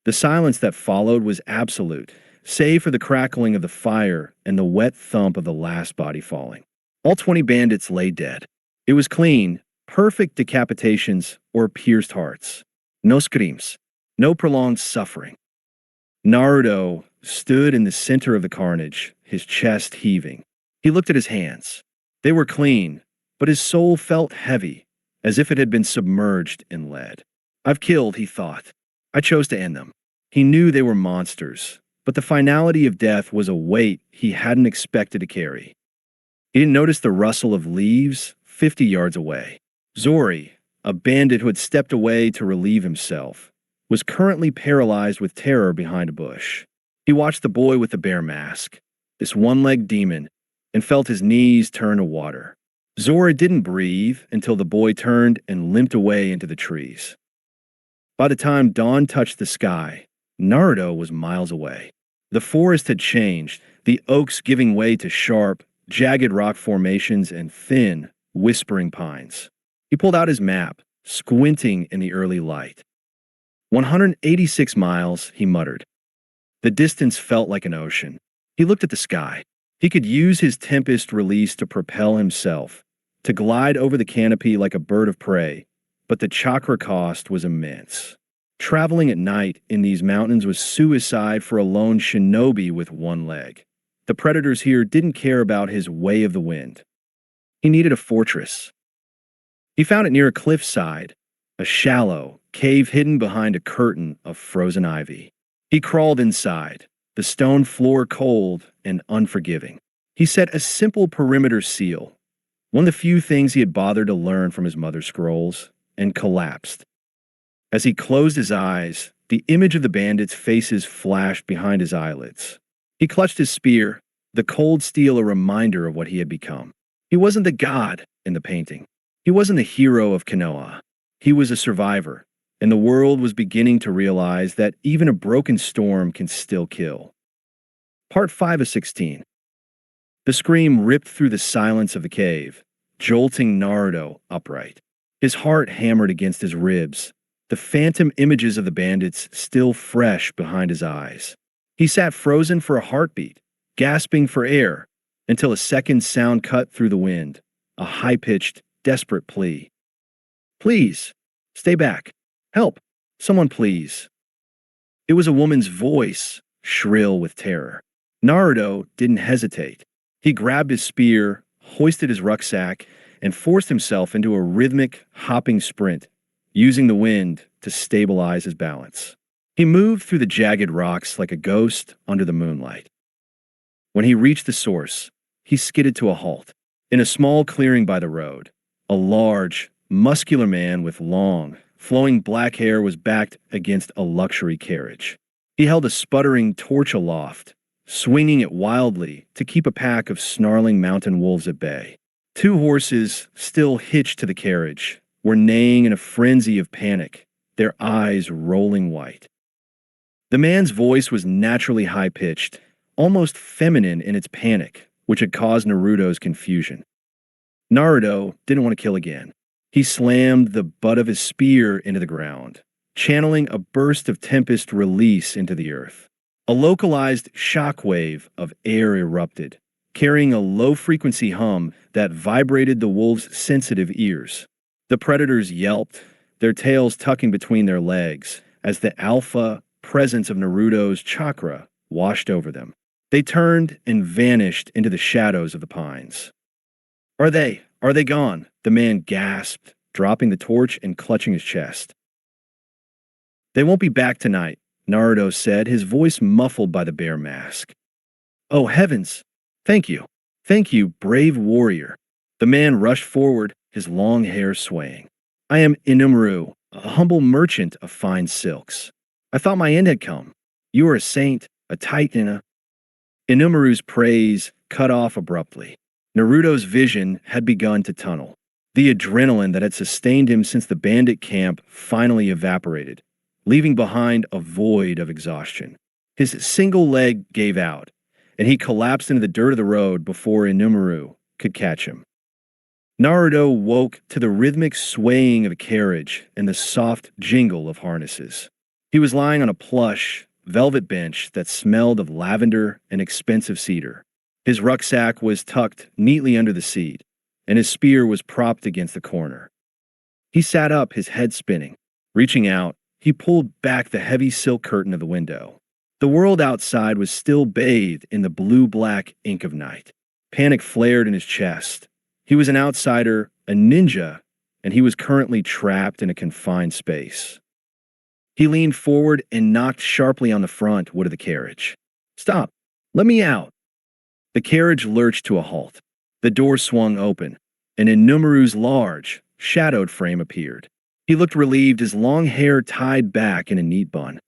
Speaker 1: The silence that followed was absolute, save for the crackling of the fire and the wet thump of the last body falling. All 20 bandits lay dead. It was clean, perfect decapitations or pierced hearts. No screams, no prolonged suffering. Naruto stood in the center of the carnage, his chest heaving. He looked at his hands. They were clean, but his soul felt heavy, as if it had been submerged in lead. I've killed, he thought. I chose to end them. He knew they were monsters, but the finality of death was a weight he hadn't expected to carry. He didn't notice the rustle of leaves 50 yards away. Zori, a bandit who had stepped away to relieve himself, was currently paralyzed with terror behind a bush. He watched the boy with the bear mask, this one-legged demon, and felt his knees turn to water. Zori didn't breathe until the boy turned and limped away into the trees. By the time dawn touched the sky, Naruto was miles away. The forest had changed, the oaks giving way to sharp, jagged rock formations and thin, whispering pines. He pulled out his map, squinting in the early light. 186 miles, he muttered. The distance felt like an ocean. He looked at the sky. He could use his tempest release to propel himself, to glide over the canopy like a bird of prey, but the chakra cost was immense. Traveling at night in these mountains was suicide for a lone shinobi with one leg. The predators here didn't care about his way of the wind. He needed a fortress. He found it near a cliffside, a shallow cave hidden behind a curtain of frozen ivy. He crawled inside, the stone floor cold and unforgiving. He set a simple perimeter seal, one of the few things he had bothered to learn from his mother's scrolls, and collapsed. As he closed his eyes, the image of the bandits' faces flashed behind his eyelids. He clutched his spear, the cold steel a reminder of what he had become. He wasn't the god in the painting. He wasn't the hero of Konoha. He was a survivor, and the world was beginning to realize that even a broken storm can still kill. Part 5 of 16. The scream ripped through the silence of the cave, jolting Naruto upright. His heart hammered against his ribs, the phantom images of the bandits still fresh behind his eyes. He sat frozen for a heartbeat, gasping for air, until a second sound cut through the wind, a high-pitched, desperate plea. Please, stay back. Help. Someone please. It was a woman's voice, shrill with terror. Naruto didn't hesitate. He grabbed his spear, hoisted his rucksack, and forced himself into a rhythmic, hopping sprint, using the wind to stabilize his balance. He moved through the jagged rocks like a ghost under the moonlight. When he reached the source, he skidded to a halt. In a small clearing by the road, a large, muscular man with long, flowing black hair was backed against a luxury carriage. He held a sputtering torch aloft, swinging it wildly to keep a pack of snarling mountain wolves at bay. 2 horses, still hitched to the carriage, were neighing in a frenzy of panic, their eyes rolling white. The man's voice was naturally high-pitched, almost feminine in its panic, which had caused Naruto's confusion. Naruto didn't want to kill again. He slammed the butt of his spear into the ground, channeling a burst of tempest release into the earth. A localized shockwave of air erupted, carrying a low-frequency hum that vibrated the wolves' sensitive ears. The predators yelped, their tails tucking between their legs, as the alpha presence of Naruto's chakra washed over them. They turned and vanished into the shadows of the pines. Are they? Are they gone? The man gasped, dropping the torch and clutching his chest. They won't be back tonight, Naruto said, his voice muffled by the bear mask. Oh heavens! Thank you. Thank you, brave warrior. The man rushed forward, his long hair swaying. I am Inumuru, a humble merchant of fine silks. I thought my end had come. You are a saint, a titan. Inumuru's praise cut off abruptly. Naruto's vision had begun to tunnel. The adrenaline that had sustained him since the bandit camp finally evaporated, leaving behind a void of exhaustion. His single leg gave out, and he collapsed into the dirt of the road before Inumuru could catch him. Naruto woke to the rhythmic swaying of a carriage and the soft jingle of harnesses. He was lying on a plush, velvet bench that smelled of lavender and expensive cedar. His rucksack was tucked neatly under the seat, and his spear was propped against the corner. He sat up, his head spinning. Reaching out, he pulled back the heavy silk curtain of the window. The world outside was still bathed in the blue-black ink of night. Panic flared in his chest. He was an outsider, a ninja, and he was currently trapped in a confined space. He leaned forward and knocked sharply on the front wood of the carriage. Stop! Let me out! The carriage lurched to a halt. The door swung open, and Inumuru's large, shadowed frame appeared. He looked relieved, his long hair tied back in a neat bun.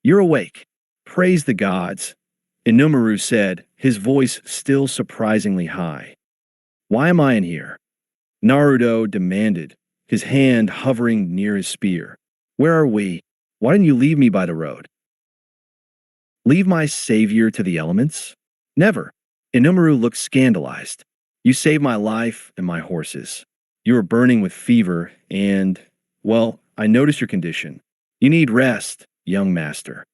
Speaker 1: You're awake. Praise the gods, Inumuru said, his voice still surprisingly high. Why am I in here? Naruto demanded, his hand hovering near his spear. Where are we? Why didn't you leave me by the road? Leave my savior to the elements? Never. Inumuru looked scandalized. You saved my life and my horses. You were burning with fever and, well, I noticed your condition. You need rest, young master.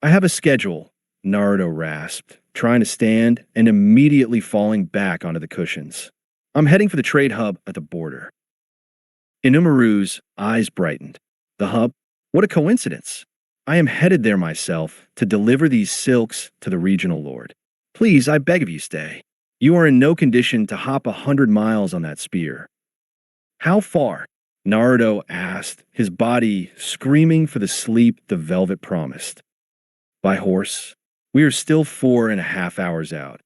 Speaker 1: I have a schedule, Naruto rasped, trying to stand and immediately falling back onto the cushions. I'm heading for the trade hub at the border. Inumuru's eyes brightened. The hub? What a coincidence. I am headed there myself to deliver these silks to the regional lord. Please, I beg of you, stay. You are in no condition to hop 100 miles on that spear. How far? Naruto asked, his body screaming for the sleep the velvet promised. By horse. We are still 4.5 hours out.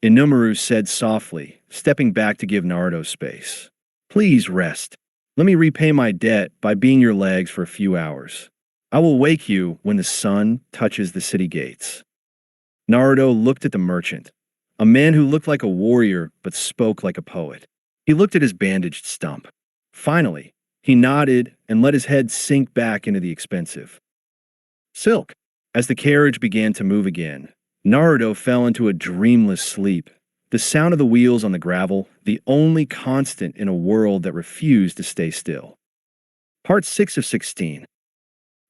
Speaker 1: Inumuru said softly, stepping back to give Naruto space. Please rest. Let me repay my debt by being your legs for a few hours. I will wake you when the sun touches the city gates. Naruto looked at the merchant, a man who looked like a warrior but spoke like a poet. He looked at his bandaged stump. Finally, he nodded and let his head sink back into the expensive silk. As the carriage began to move again, Naruto fell into a dreamless sleep, the sound of the wheels on the gravel, the only constant in a world that refused to stay still. Part 6 of 16.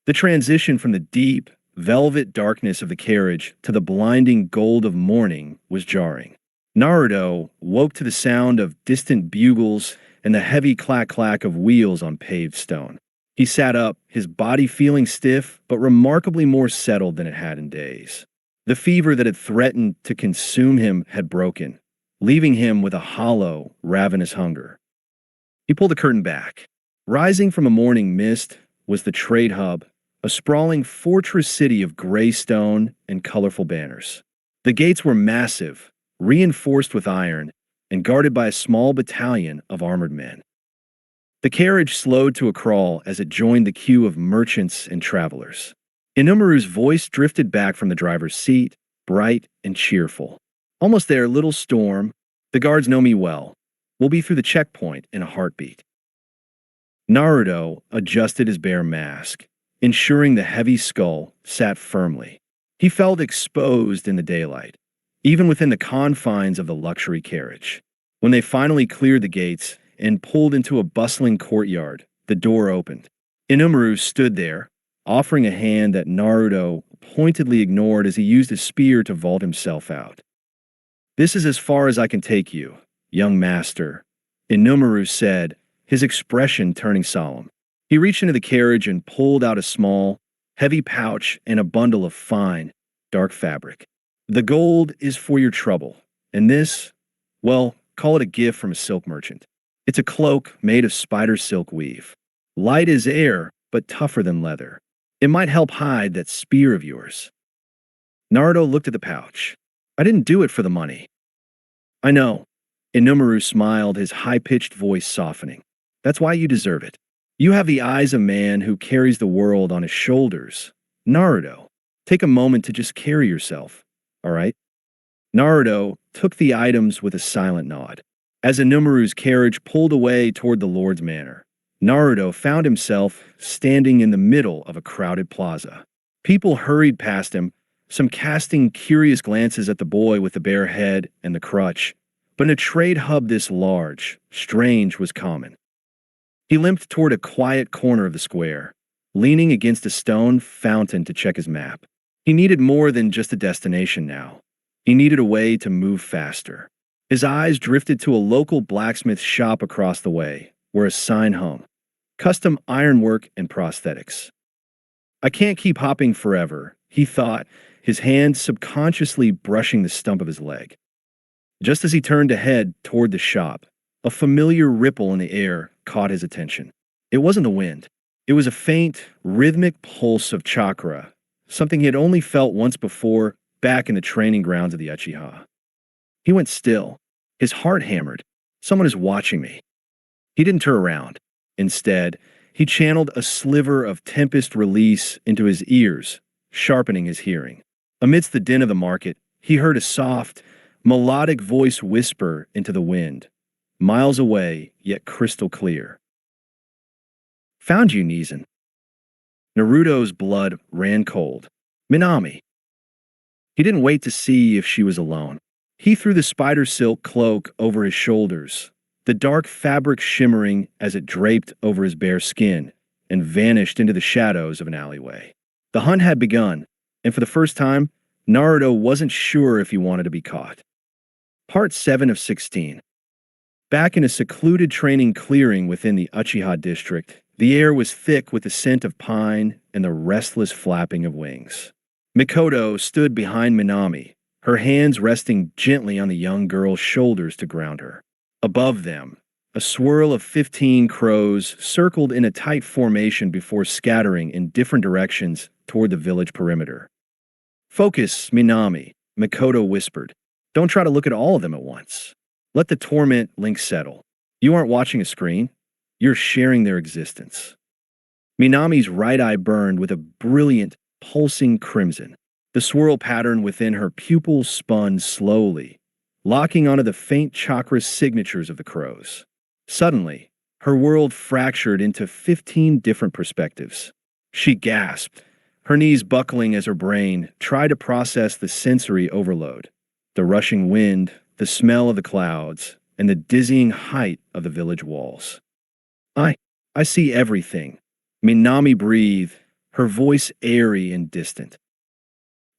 Speaker 1: The transition from the deep, velvet darkness of the carriage to the blinding gold of morning was jarring. Naruto woke to the sound of distant bugles and the heavy clack-clack of wheels on paved stone. He sat up, his body feeling stiff but remarkably more settled than it had in days. The fever that had threatened to consume him had broken, leaving him with a hollow, ravenous hunger. He pulled the curtain back. Rising from a morning mist was the trade hub, a sprawling fortress city of gray stone and colorful banners. The gates were massive, reinforced with iron, and guarded by a small battalion of armored men. The carriage slowed to a crawl as it joined the queue of merchants and travelers. Inumuru's voice drifted back from the driver's seat, bright and cheerful. Almost there, little storm. The guards know me well. We'll be through the checkpoint in a heartbeat. Naruto adjusted his bear mask, ensuring the heavy skull sat firmly. He felt exposed in the daylight, even within the confines of the luxury carriage. When they finally cleared the gates, and pulled into a bustling courtyard. The door opened. Inumuru stood there, offering a hand that Naruto pointedly ignored as he used his spear to vault himself out. "This is as far as I can take you, young master," Inumuru said, his expression turning solemn. He reached into the carriage and pulled out a small, heavy pouch and a bundle of fine, dark fabric. "The gold is for your trouble, and this, well, call it a gift from a silk merchant. It's a cloak made of spider silk weave. Light as air, but tougher than leather. It might help hide that spear of yours." Naruto looked at the pouch. "I didn't do it for the money." "I know." Inumuru smiled, his high-pitched voice softening. "That's why you deserve it. You have the eyes of a man who carries the world on his shoulders. Naruto, take a moment to just carry yourself, all right?" Naruto took the items with a silent nod. As Inumuru's carriage pulled away toward the Lord's manor, Naruto found himself standing in the middle of a crowded plaza. People hurried past him, some casting curious glances at the boy with the bare head and the crutch. But in a trade hub this large, strange was common. He limped toward a quiet corner of the square, leaning against a stone fountain to check his map. He needed more than just a destination now. He needed a way to move faster. His eyes drifted to a local blacksmith shop across the way, where a sign hung: custom ironwork and prosthetics. "I can't keep hopping forever," he thought, his hand subconsciously brushing the stump of his leg. Just as he turned to head toward the shop, a familiar ripple in the air caught his attention. It wasn't the wind. It was a faint, rhythmic pulse of chakra, something he had only felt once before back in the training grounds of the Uchiha. He went still, his heart hammered. Someone is watching me. He didn't turn around. Instead, he channeled a sliver of tempest release into his ears, sharpening his hearing. Amidst the din of the market, he heard a soft, melodic voice whisper into the wind, miles away yet crystal clear. "Found you, Neeson." Naruto's blood ran cold. Minami. He didn't wait to see if she was alone. He threw the spider silk cloak over his shoulders, the dark fabric shimmering as it draped over his bare skin, and vanished into the shadows of an alleyway. The hunt had begun, and for the first time, Naruto wasn't sure if he wanted to be caught. Part 7 of 16. Back in a secluded training clearing within the Uchiha district, the air was thick with the scent of pine and the restless flapping of wings. Mikoto stood behind Minami, her hands resting gently on the young girl's shoulders to ground her. Above them, a swirl of 15 crows circled in a tight formation before scattering in different directions toward the village perimeter. "Focus, Minami," Mikoto whispered. "Don't try to look at all of them at once. Let the torment link settle. You aren't watching a screen. You're sharing their existence." Minami's right eye burned with a brilliant, pulsing crimson. The swirl pattern within her pupils spun slowly, locking onto the faint chakra signatures of the crows. Suddenly, her world fractured into 15 different perspectives. She gasped, her knees buckling as her brain tried to process the sensory overload. The rushing wind, the smell of the clouds, and the dizzying height of the village walls. I see everything." Minami breathed, her voice airy and distant.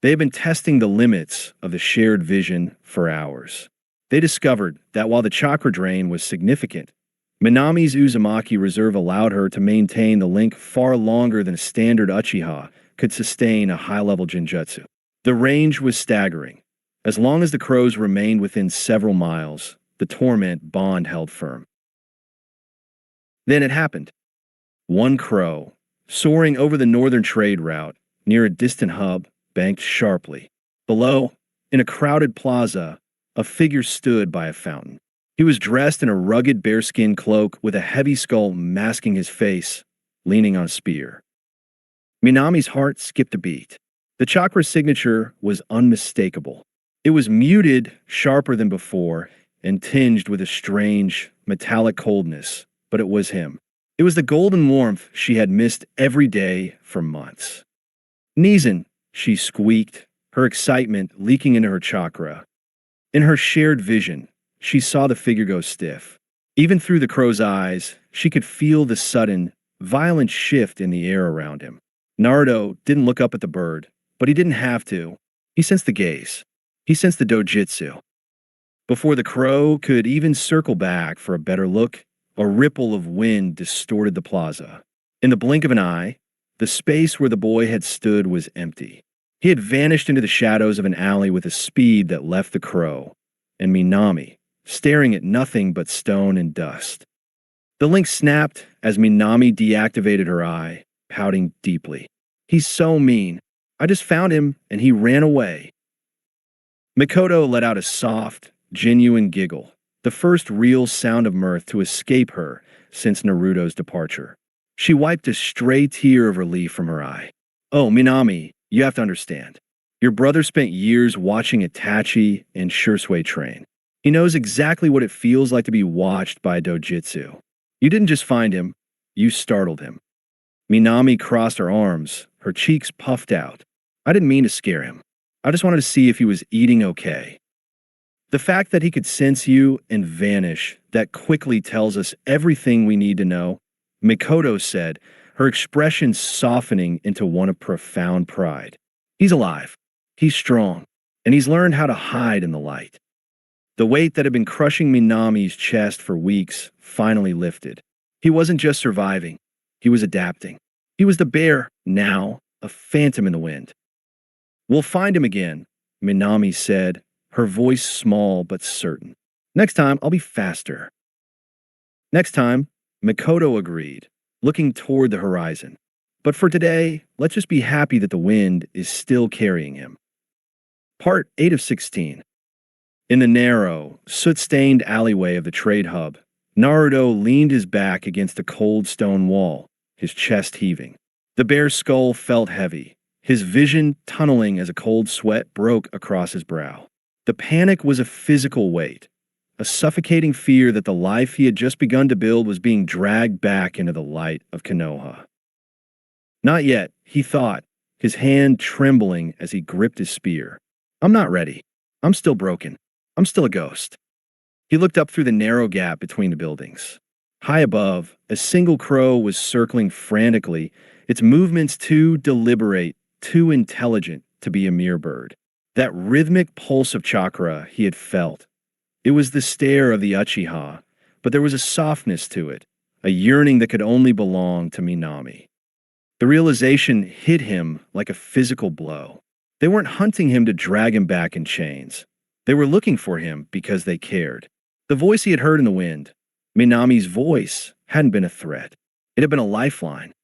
Speaker 1: They had been testing the limits of the shared vision for hours. They discovered that while the chakra drain was significant, Minami's Uzumaki reserve allowed her to maintain the link far longer than a standard Uchiha could sustain a high-level Jinjutsu. The range was staggering. As long as the crows remained within several miles, the torment bond held firm. Then it happened. One crow, soaring over the northern trade route, near a distant hub, banked sharply. Below, in a crowded plaza, a figure stood by a fountain. He was dressed in a rugged bearskin cloak with a heavy skull masking his face, leaning on a spear. Minami's heart skipped a beat. The chakra signature was unmistakable. It was muted, sharper than before, and tinged with a strange, metallic coldness, but it was him. It was the golden warmth she had missed every day for months. "Neeson," she squeaked, her excitement leaking into her chakra. In her shared vision, she saw the figure go stiff. Even through the crow's eyes, she could feel the sudden, violent shift in the air around him. Naruto didn't look up at the bird, but he didn't have to. He sensed the gaze. He sensed the dojutsu. Before the crow could even circle back for a better look, a ripple of wind distorted the plaza. In the blink of an eye, the space where the boy had stood was empty. He had vanished into the shadows of an alley with a speed that left the crow, and Minami, staring at nothing but stone and dust. The link snapped as Minami deactivated her eye, pouting deeply. He's so mean. I just found him, and he ran away. Mikoto let out a soft, genuine giggle, the first real sound of mirth to escape her since Naruto's departure. She wiped a stray tear of relief from her eye. Oh, Minami, you have to understand. Your brother spent years watching Itachi and Shursui train. He knows exactly what it feels like to be watched by a dojutsu. You didn't just find him, you startled him. Minami crossed her arms, her cheeks puffed out. I didn't mean to scare him. I just wanted to see if he was eating okay. The fact that he could sense you and vanish that quickly tells us everything we need to know, Mikoto said, her expression softening into one of profound pride. He's alive. He's strong. And he's learned how to hide in the light. The weight that had been crushing Minami's chest for weeks finally lifted. He wasn't just surviving. He was adapting. He was the bear, now, a phantom in the wind. We'll find him again, Minami said, her voice small but certain. Next time, I'll be faster. Next time, Mikoto agreed, looking toward the horizon. But for today, let's just be happy that the wind is still carrying him. Part 8 of 16. In the narrow, soot-stained alleyway of the trade hub, Naruto leaned his back against a cold stone wall, his chest heaving. The bear's skull felt heavy, his vision tunneling as a cold sweat broke across his brow. The panic was a physical weight, a suffocating fear that the life he had just begun to build was being dragged back into the light of Konoha. Not yet, he thought, his hand trembling as he gripped his spear. I'm not ready. I'm still broken. I'm still a ghost. He looked up through the narrow gap between the buildings. High above, a single crow was circling frantically, its movements too deliberate, too intelligent to be a mere bird. That rhythmic pulse of chakra he had felt. It was the stare of the Uchiha, but there was a softness to it, a yearning that could only belong to Minami. The realization hit him like a physical blow. They weren't hunting him to drag him back in chains. They were looking for him because they cared. The voice he had heard in the wind, Minami's voice, hadn't been a threat. It had been a lifeline.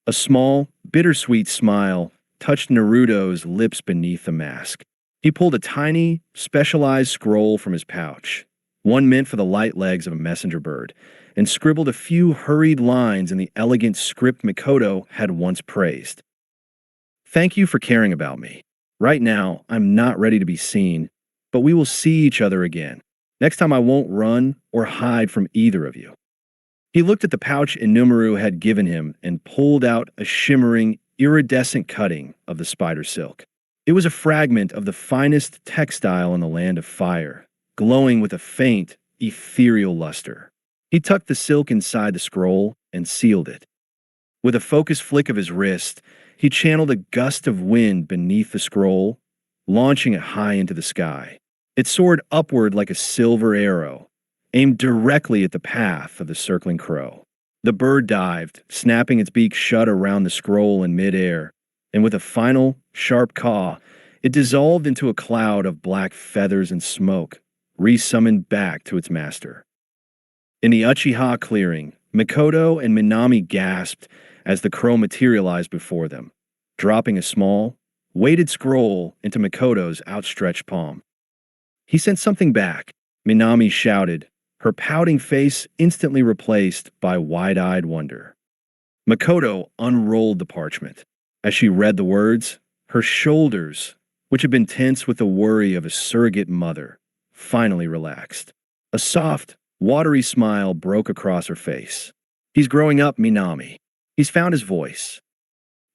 Speaker 1: A small, bittersweet smile touched Naruto's lips beneath the mask. He pulled a tiny, specialized scroll from his pouch, one meant for the light legs of a messenger bird, and scribbled a few hurried lines in the elegant script Mikoto had once praised. Thank you for caring about me. Right now, I'm not ready to be seen, but we will see each other again. Next time I won't run or hide from either of you. He looked at the pouch Inumaru had given him and pulled out a shimmering, iridescent cutting of the spider silk. It was a fragment of the finest textile in the land of fire, glowing with a faint, ethereal luster. He tucked the silk inside the scroll and sealed it. With a focused flick of his wrist, he channeled a gust of wind beneath the scroll, launching it high into the sky. It soared upward like a silver arrow, aimed directly at the path of the circling crow. The bird dived, snapping its beak shut around the scroll in midair, and with a final, sharp caw, it dissolved into a cloud of black feathers and smoke, resummoned back to its master. In the Uchiha clearing, Mikoto and Minami gasped as the crow materialized before them, dropping a small, weighted scroll into Mikoto's outstretched palm. He sent something back, Minami shouted, her pouting face instantly replaced by wide-eyed wonder. Mikoto unrolled the parchment. As she read the words, her shoulders, which had been tense with the worry of a surrogate mother, finally relaxed. A soft, watery smile broke across her face. He's growing up, Minami. He's found his voice.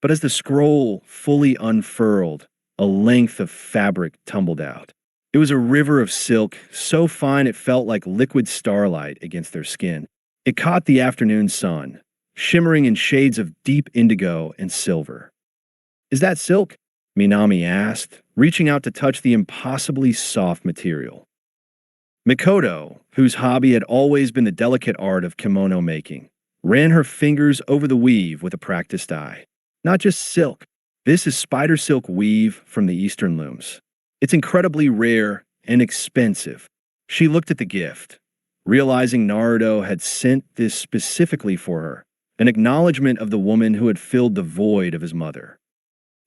Speaker 1: But as the scroll fully unfurled, a length of fabric tumbled out. It was a river of silk, so fine it felt like liquid starlight against their skin. It caught the afternoon sun, shimmering in shades of deep indigo and silver. Is that silk? Minami asked, reaching out to touch the impossibly soft material. Mikoto, whose hobby had always been the delicate art of kimono making, ran her fingers over the weave with a practiced eye. Not just silk. This is spider silk weave from the eastern looms. It's incredibly rare and expensive. She looked at the gift, realizing Naruto had sent this specifically for her, an acknowledgement of the woman who had filled the void of his mother.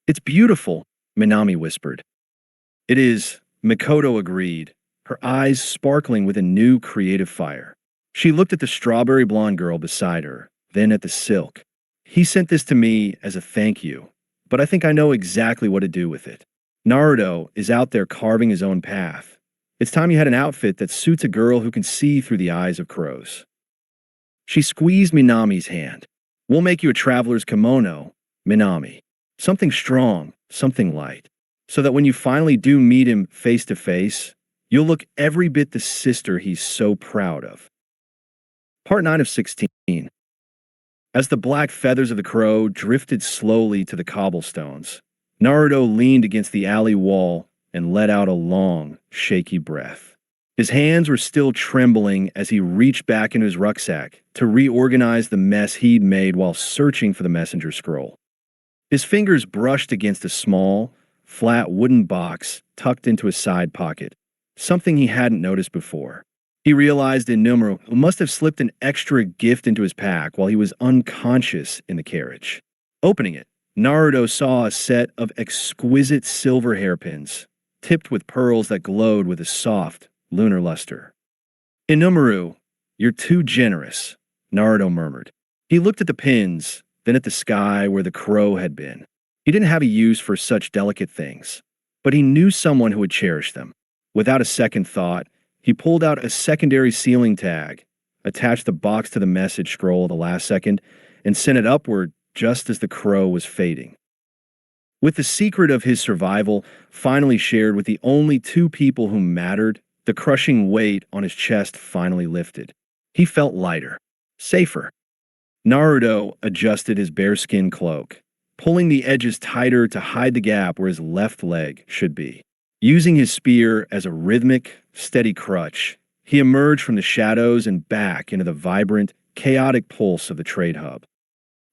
Speaker 1: It's beautiful, Minami whispered. It is, Mikoto agreed, her eyes sparkling with a new creative fire. She looked at the strawberry blonde girl beside her, then at the silk. He sent this to me as a thank you, but I think I know exactly what to do with it. Naruto is out there carving his own path. It's time you had an outfit that suits a girl who can see through the eyes of crows. She squeezed Minami's hand. We'll make you a traveler's kimono, Minami. Something strong, something light, so that when you finally do meet him face to face, you'll look every bit the sister he's so proud of. Part 9 of 16. As the black feathers of the crow drifted slowly to the cobblestones, Naruto leaned against the alley wall and let out a long, shaky breath. His hands were still trembling as he reached back into his rucksack to reorganize the mess he'd made while searching for the messenger scroll. His fingers brushed against a small, flat wooden box tucked into a side pocket, something he hadn't noticed before. He realized Inumero must have slipped an extra gift into his pack while he was unconscious in the carriage. Opening it, Naruto saw a set of exquisite silver hairpins, tipped with pearls that glowed with a soft, lunar luster. Inumero, you're too generous, Naruto murmured. He looked at the pins, then at the sky where the crow had been. He didn't have a use for such delicate things, but he knew someone who would cherish them. Without a second thought, he pulled out a secondary sealing tag, attached the box to the message scroll at the last second, and sent it upward just as the crow was fading. With the secret of his survival finally shared with the only two people who mattered, the crushing weight on his chest finally lifted. He felt lighter, safer. Naruto adjusted his bearskin cloak, pulling the edges tighter to hide the gap where his left leg should be. Using his spear as a rhythmic, steady crutch, he emerged from the shadows and back into the vibrant, chaotic pulse of the trade hub.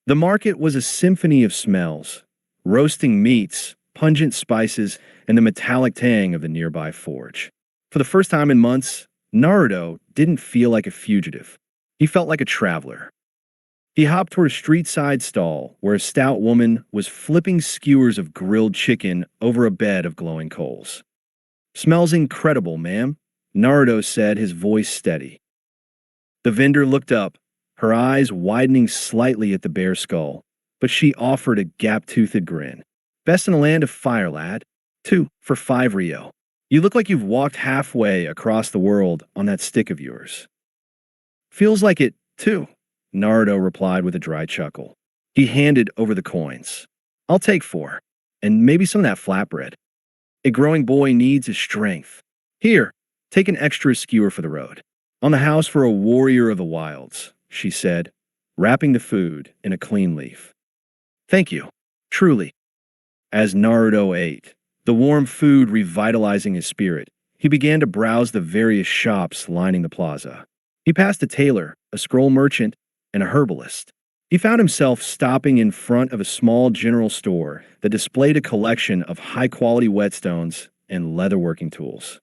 Speaker 1: The market was a symphony of smells, roasting meats, pungent spices, and the metallic tang of the nearby forge. For the first time in months, Naruto didn't feel like a fugitive. He felt like a traveler. He hopped toward a street-side stall where a stout woman was flipping skewers of grilled chicken over a bed of glowing coals. "Smells incredible, ma'am," Naruto said, his voice steady. The vendor looked up, her eyes widening slightly at the bare skull, but she offered a gap-toothed grin. "Best in the land of fire, lad. 2 for 5 Rio. You look like you've walked halfway across the world on that stick of yours." "Feels like it, too," Naruto replied with a dry chuckle. He handed over the coins. "I'll take 4, and maybe some of that flatbread. A growing boy needs his strength. Here, take an extra skewer for the road. On the house for a warrior of the wilds," she said, wrapping the food in a clean leaf. "Thank you, truly." As Naruto ate, the warm food revitalizing his spirit, he began to browse the various shops lining the plaza. He passed a tailor, a scroll merchant, and a herbalist. He found himself stopping in front of a small general store that displayed a collection of high-quality whetstones and leatherworking tools.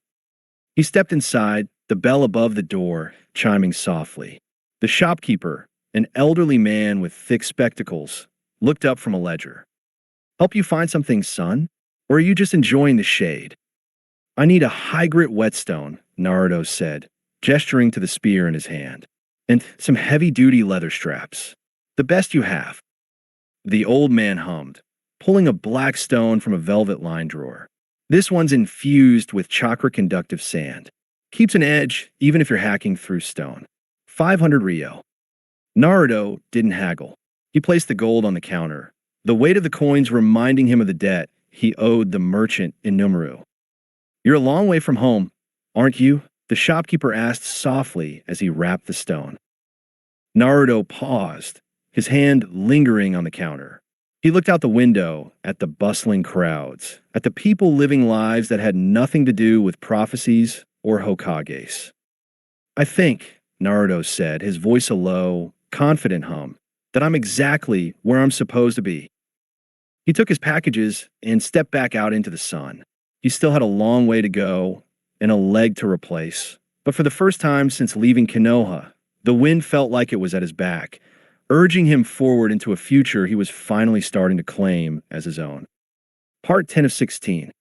Speaker 1: He stepped inside, the bell above the door chiming softly. The shopkeeper, an elderly man with thick spectacles, looked up from a ledger. "Help you find something, son? Or are you just enjoying the shade?" "I need a high-grit whetstone," Naruto said, gesturing to the spear in his hand, "and some heavy-duty leather straps. The best you have." The old man hummed, pulling a black stone from a velvet-lined drawer. "This one's infused with chakra-conductive sand. Keeps an edge even if you're hacking through stone. 500 Rio." Naruto didn't haggle. He placed the gold on the counter, the weight of the coins reminding him of the debt he owed the merchant Inumero. You're a long way from home, aren't you? The shopkeeper asked softly as he wrapped the stone. Naruto paused, his hand lingering on the counter. He looked out the window at the bustling crowds, at the people living lives that had nothing to do with prophecies or Hokages. I think, Naruto said, his voice a low, confident hum, that I'm exactly where I'm supposed to be. He took his packages and stepped back out into the sun. He still had a long way to go and a leg to replace, but for the first time since leaving Konoha, the wind felt like it was at his back, urging him forward into a future he was finally starting to claim as his own. Part 10 of 16.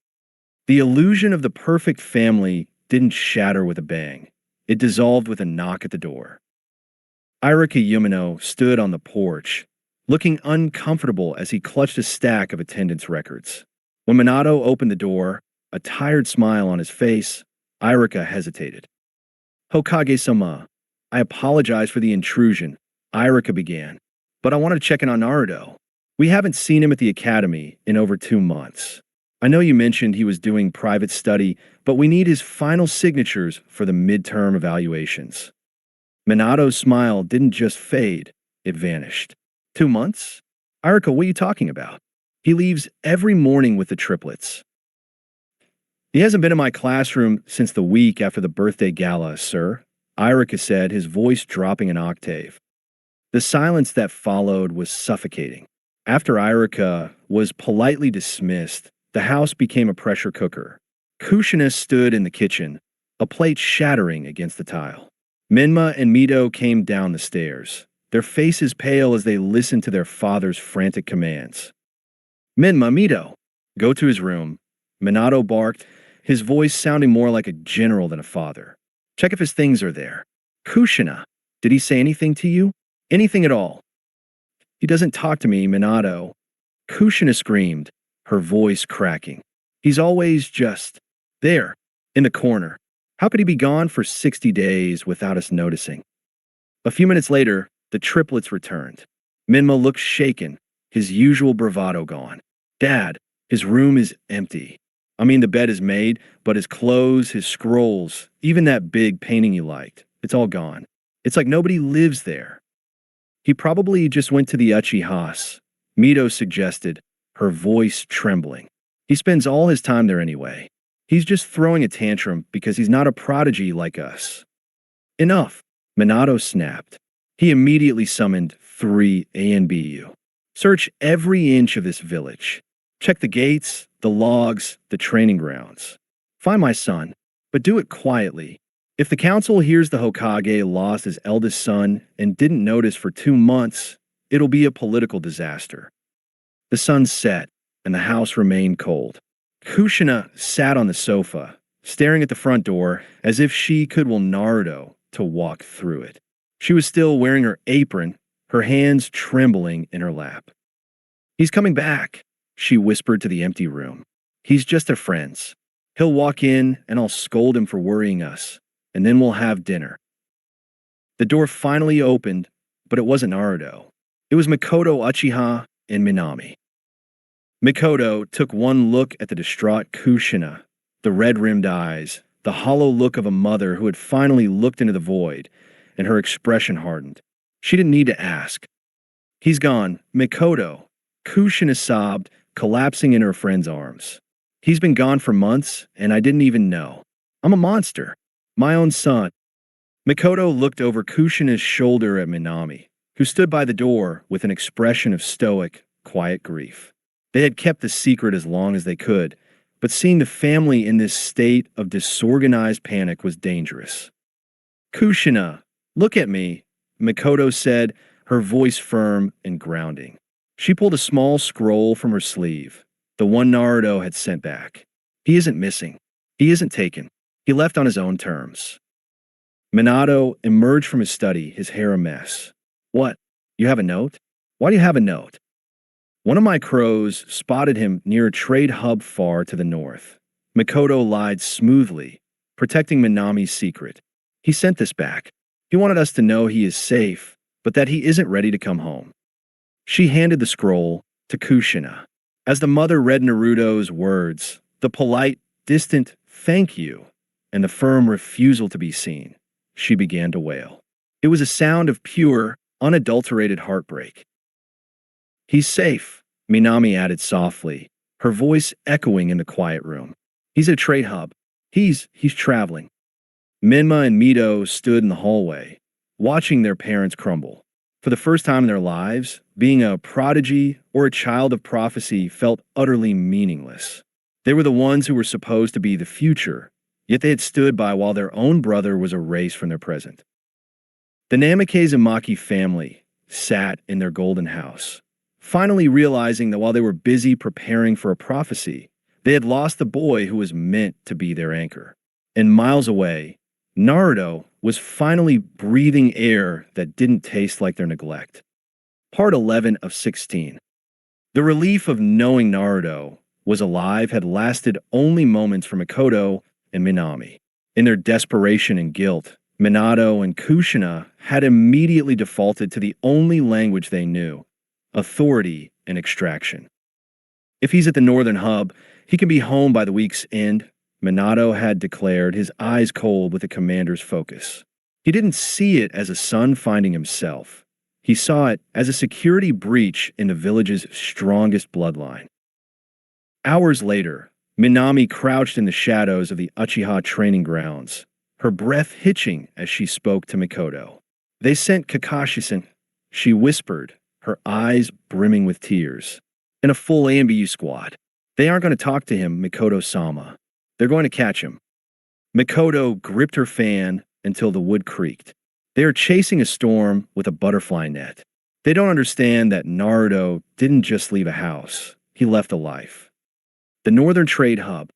Speaker 1: The illusion of the perfect family didn't shatter with a bang. It dissolved with a knock at the door. Irika Yumino stood on the porch, looking uncomfortable as he clutched a stack of attendance records. When Minato opened the door, a tired smile on his face, Irika hesitated. Hokage-sama, I apologize for the intrusion, Irika began, but I want to check in on Naruto. We haven't seen him at the academy in over 2 months. I know you mentioned he was doing private study, but we need his final signatures for the midterm evaluations. Minato's smile didn't just fade, it vanished. 2 months? Irika, what are you talking about? He leaves every morning with the triplets. He hasn't been in my classroom since the week after the birthday gala, sir, Irika said, his voice dropping an octave. The silence that followed was suffocating. After Irika was politely dismissed, the house became a pressure cooker. Kushina stood in the kitchen, a plate shattering against the tile. Minma and Mito came down the stairs, their faces pale as they listened to their father's frantic commands. Minma, Mito, go to his room. Minato barked, his voice sounding more like a general than a father. Check if his things are there. Kushina, did he say anything to you? Anything at all? He doesn't talk to me, Minato. Kushina screamed, her voice cracking. He's always just there, in the corner. How could he be gone for 60 days without us noticing? A few minutes later, the triplets returned. Minma looked shaken, his usual bravado gone. Dad, his room is empty. I mean, the bed is made, but his clothes, his scrolls, even that big painting you liked, it's all gone. It's like nobody lives there. He probably just went to the Uchihas, Mito suggested, her voice trembling. He spends all his time there anyway. He's just throwing a tantrum because he's not a prodigy like us. Enough, Minato snapped. He immediately summoned 3 ANBU. Search every inch of this village. Check the gates, the logs, the training grounds. Find my son, but do it quietly. If the council hears the Hokage lost his eldest son and didn't notice for 2 months, it'll be a political disaster. The sun set, and the house remained cold. Kushina sat on the sofa, staring at the front door as if she could will Naruto to walk through it. She was still wearing her apron, her hands trembling in her lap. He's coming back, she whispered to the empty room. He's just their friends. He'll walk in and I'll scold him for worrying us, and then we'll have dinner. The door finally opened, but it wasn't Naruto. It was Mikoto Uchiha and Minami. Mikoto took one look at the distraught Kushina, the red-rimmed eyes, the hollow look of a mother who had finally looked into the void, and her expression hardened. She didn't need to ask. He's gone, Mikoto. Kushina sobbed, collapsing in her friend's arms. He's been gone for months, and I didn't even know. I'm a monster. My own son. Mikoto looked over Kushina's shoulder at Minami, who stood by the door with an expression of stoic, quiet grief. They had kept the secret as long as they could, but seeing the family in this state of disorganized panic was dangerous. Kushina, look at me, Mikoto said, her voice firm and grounding. She pulled a small scroll from her sleeve, the one Naruto had sent back. He isn't missing. He isn't taken. He left on his own terms. Minato emerged from his study, his hair a mess. What? You have a note? Why do you have a note? One of my crows spotted him near a trade hub far to the north. Mikoto lied smoothly, protecting Minami's secret. He sent this back. He wanted us to know he is safe, but that he isn't ready to come home. She handed the scroll to Kushina. As the mother read Naruto's words, the polite, distant "Thank you," and the firm refusal to be seen, she began to wail. It was a sound of pure, unadulterated heartbreak. "He's safe," Minami added softly, her voice echoing in the quiet room. "He's at a trade hub. He's traveling." Minma and Mito stood in the hallway, watching their parents crumble. For the first time in their lives, being a prodigy or a child of prophecy felt utterly meaningless. They were the ones who were supposed to be the future, yet they had stood by while their own brother was erased from their present. The Namikaze family sat in their golden house, finally realizing that while they were busy preparing for a prophecy, they had lost the boy who was meant to be their anchor. And miles away, Naruto was finally breathing air that didn't taste like their neglect. Part 11 of 16. The relief of knowing Naruto was alive had lasted only moments for Mikoto and Minami. In their desperation and guilt, Minato and Kushina had immediately defaulted to the only language they knew: authority and extraction. "If he's at the northern hub, he can be home by the week's end," Minato had declared, his eyes cold with the commander's focus. He didn't see it as a son finding himself. He saw it as a security breach in the village's strongest bloodline. Hours later, Minami crouched in the shadows of the Uchiha training grounds, her breath hitching as she spoke to Mikoto. "They sent Kakashi-san," she whispered, her eyes brimming with tears, "and a full AMBU squad. They aren't going to talk to him, Mikoto-sama. They're going to catch him." Mikoto gripped her fan until the wood creaked. They are chasing a storm with a butterfly net. They don't understand that Naruto didn't just leave a house. He left a life. The Northern Trade Hub.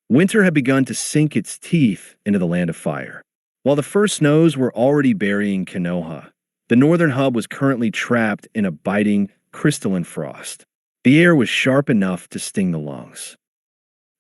Speaker 1: Winter had begun to sink its teeth into the Land of Fire. While the first snows were already burying Konoha, the Northern Hub was currently trapped in a biting, crystalline frost. The air was sharp enough to sting the lungs.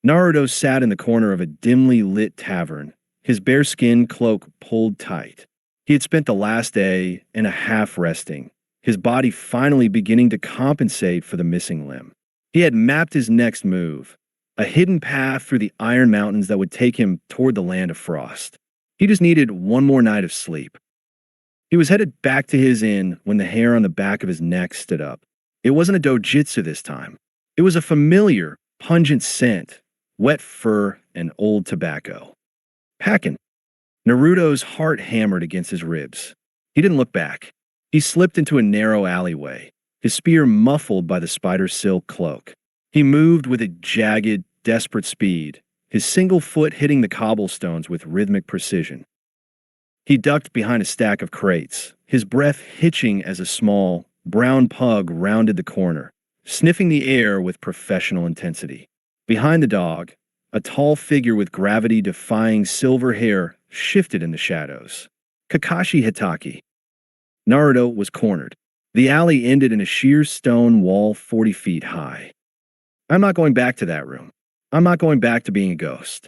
Speaker 1: Naruto sat in the corner of a dimly lit tavern, his bearskin cloak pulled tight. He had spent the last day and a half resting, his body finally beginning to compensate for the missing limb. He had mapped his next move, a hidden path through the Iron Mountains that would take him toward the Land of Frost. He just needed one more night of sleep. He was headed back to his inn when the hair on the back of his neck stood up. It wasn't a dojutsu this time. It was a familiar, pungent scent, wet fur and old tobacco. "Packin'." Naruto's heart hammered against his ribs. He didn't look back. He slipped into a narrow alleyway, his spear muffled by the spider silk cloak. He moved with a jagged, desperate speed, his single foot hitting the cobblestones with rhythmic precision. He ducked behind a stack of crates, his breath hitching as a small, brown pug rounded the corner, sniffing the air with professional intensity. Behind the dog, a tall figure with gravity-defying silver hair shifted in the shadows. Kakashi Hitaki. Naruto was cornered. The alley ended in a sheer stone wall 40 feet high. "I'm not going back to that room. I'm not going back to being a ghost."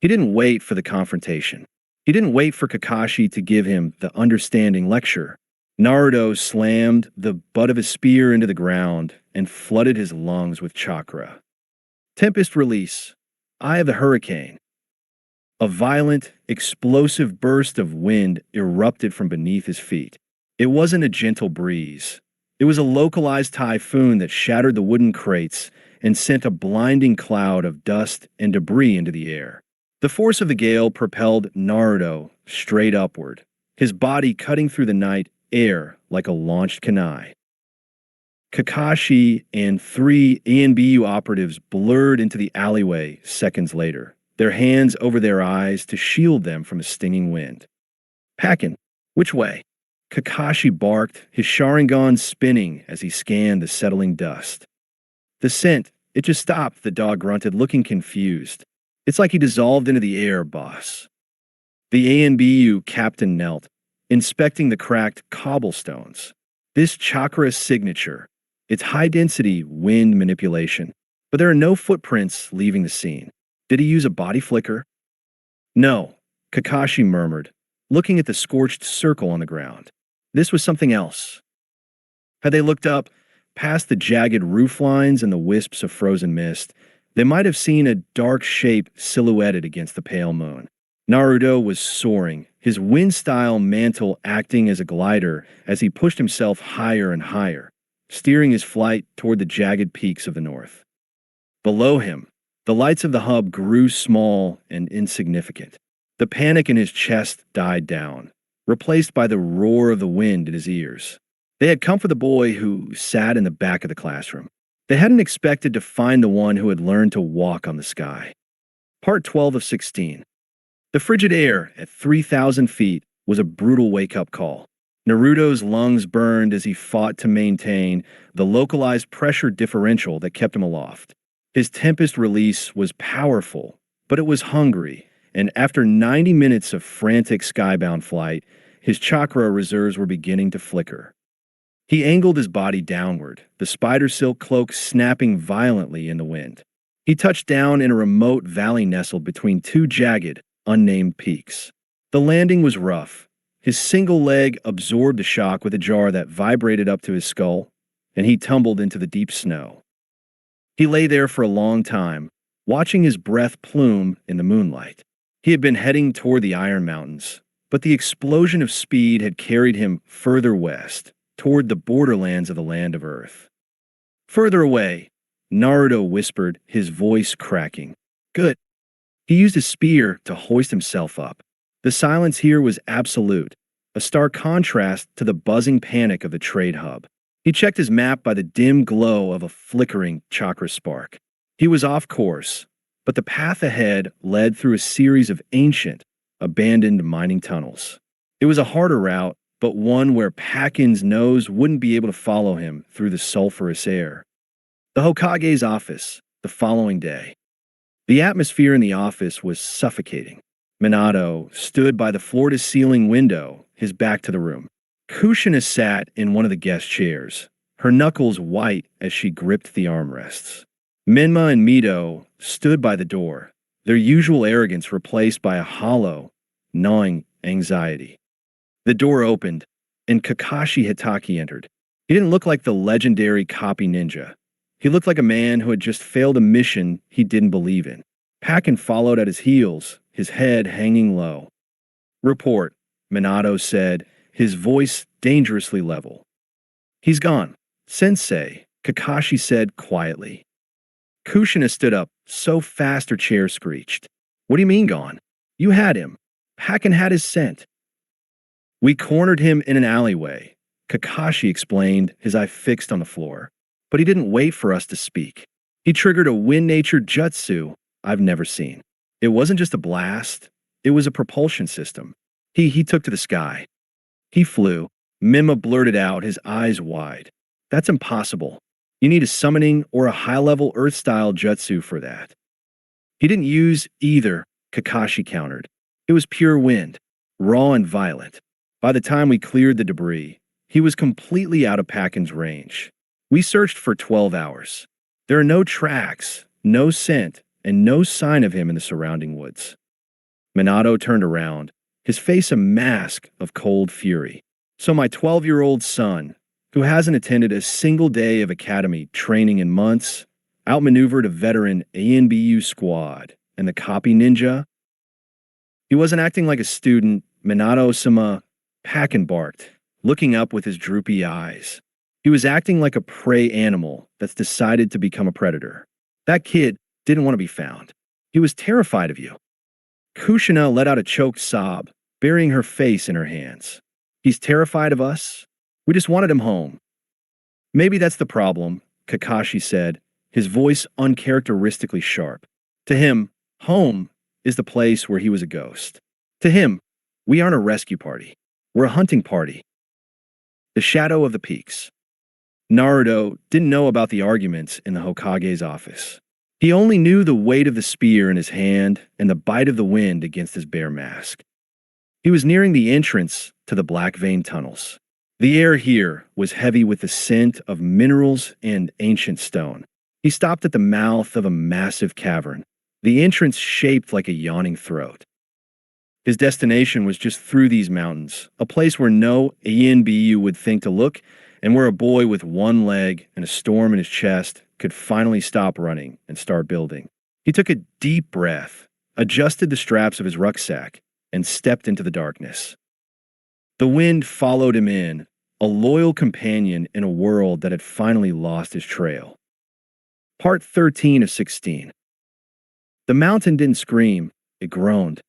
Speaker 1: He didn't wait for the confrontation. He didn't wait for Kakashi to give him the understanding lecture. Naruto slammed the butt of his spear into the ground and flooded his lungs with chakra. Tempest release. Eye of the hurricane. A violent, explosive burst of wind erupted from beneath his feet. It wasn't a gentle breeze. It was a localized typhoon that shattered the wooden crates and sent a blinding cloud of dust and debris into the air. The force of the gale propelled Naruto straight upward, his body cutting through the night air like a launched kunai. Kakashi and 3 ANBU operatives blurred into the alleyway seconds later, their hands over their eyes to shield them from a stinging wind. "Packin', which way?" Kakashi barked, his Sharingan spinning as he scanned the settling dust. "The scent, it just stopped," the dog grunted, looking confused. "It's like he dissolved into the air, boss." The ANBU captain knelt, inspecting the cracked cobblestones. This chakra signature, its high-density wind manipulation, but there are no footprints leaving the scene. Did he use a body flicker? "No," Kakashi murmured, looking at the scorched circle on the ground. This was something else. Had they looked up, past the jagged roof lines and the wisps of frozen mist, They might have seen a dark shape silhouetted against the pale moon. Naruto was soaring, his wind-style mantle acting as a glider as he pushed himself higher and higher, steering his flight toward the jagged peaks of the north. Below him, the lights of the hub grew small and insignificant. The panic in his chest died down, replaced by the roar of the wind in his ears. They had come for the boy who sat in the back of the classroom. They hadn't expected to find the one who had learned to walk on the sky. Part 12 of 16. The frigid air at 3,000 feet was a brutal wake-up call. Naruto's lungs burned as he fought to maintain the localized pressure differential that kept him aloft. His tempest release was powerful, but it was hungry, and after 90 minutes of frantic skybound flight, his chakra reserves were beginning to flicker. He angled his body downward, the spider silk cloak snapping violently in the wind. He touched down in a remote valley nestled between two jagged, unnamed peaks. The landing was rough. His single leg absorbed the shock with a jar that vibrated up to his skull, and he tumbled into the deep snow. He lay there for a long time, watching his breath plume in the moonlight. He had been heading toward the Iron Mountains, but the explosion of speed had carried him further west, toward the borderlands of the land of Earth. Further away, Naruto whispered, his voice cracking. Good. He used his spear to hoist himself up. The silence here was absolute, a stark contrast to the buzzing panic of the trade hub. He checked his map by the dim glow of a flickering chakra spark. He was off course, but the path ahead led through a series of ancient, abandoned mining tunnels. It was a harder route, but one where Pakin's nose wouldn't be able to follow him through the sulfurous air. The Hokage's office, the following day. The atmosphere in the office was suffocating. Minato stood by the floor-to-ceiling window, his back to the room. Kushina sat in one of the guest chairs, her knuckles white as she gripped the armrests. Minma and Mito stood by the door, their usual arrogance replaced by a hollow, gnawing anxiety. The door opened, and Kakashi Hitaki entered. He didn't look like the legendary copy ninja. He looked like a man who had just failed a mission he didn't believe in. Pakin followed at his heels, his head hanging low. Report, Minato said, his voice dangerously level. He's gone. Sensei, Kakashi said quietly. Kushina stood up, so fast her chair screeched. What do you mean gone? You had him. Pakin had his scent. We cornered him in an alleyway, Kakashi explained, his eye fixed on the floor. But he didn't wait for us to speak. He triggered a wind-natured jutsu I've never seen. It wasn't just a blast, it was a propulsion system. He took to the sky. He flew. Mima blurted out, his eyes wide. That's impossible. You need a summoning or a high-level Earth-style jutsu for that. He didn't use either, Kakashi countered. It was pure wind, raw and violent. By the time we cleared the debris, he was completely out of Pakin's range. We searched for 12 hours. There are no tracks, no scent, and no sign of him in the surrounding woods. Minato turned around, his face a mask of cold fury. So my 12-year-old son, who hasn't attended a single day of academy training in months, outmaneuvered a veteran ANBU squad and the copy ninja? He wasn't acting like a student, Minato-sama, Pakin barked, looking up with his droopy eyes. He was acting like a prey animal that's decided to become a predator. That kid didn't want to be found. He was terrified of you. Kushina let out a choked sob, burying her face in her hands. He's terrified of us? We just wanted him home. Maybe that's the problem, Kakashi said, his voice uncharacteristically sharp. To him, home is the place where he was a ghost. To him, we aren't a rescue party. We're a hunting party. The shadow of the peaks. Naruto didn't know about the arguments in the Hokage's office. He only knew the weight of the spear in his hand and the bite of the wind against his bare mask. He was nearing the entrance to the Black Vein tunnels. The air here was heavy with the scent of minerals and ancient stone. He stopped at the mouth of a massive cavern, the entrance shaped like a yawning throat. His destination was just through these mountains, a place where no ANBU would think to look, and where a boy with one leg and a storm in his chest could finally stop running and start building. He took a deep breath, adjusted the straps of his rucksack, and stepped into the darkness. The wind followed him in, a loyal companion in a world that had finally lost his trail. Part 13 of 16. The mountain didn't scream, it groaned.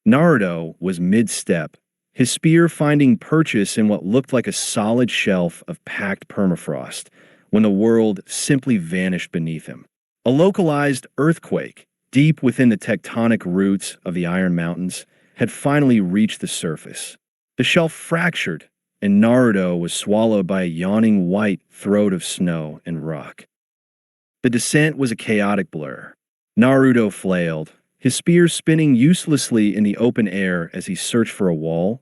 Speaker 1: Naruto was mid-step, his spear finding purchase in what looked like a solid shelf of packed permafrost, when the world simply vanished beneath him. A localized earthquake, deep within the tectonic roots of the Iron Mountains, had finally reached the surface. The shelf fractured, and Naruto was swallowed by a yawning white throat of snow and rock. The descent was a chaotic blur. Naruto flailed, his spear spinning uselessly in the open air as he searched for a wall,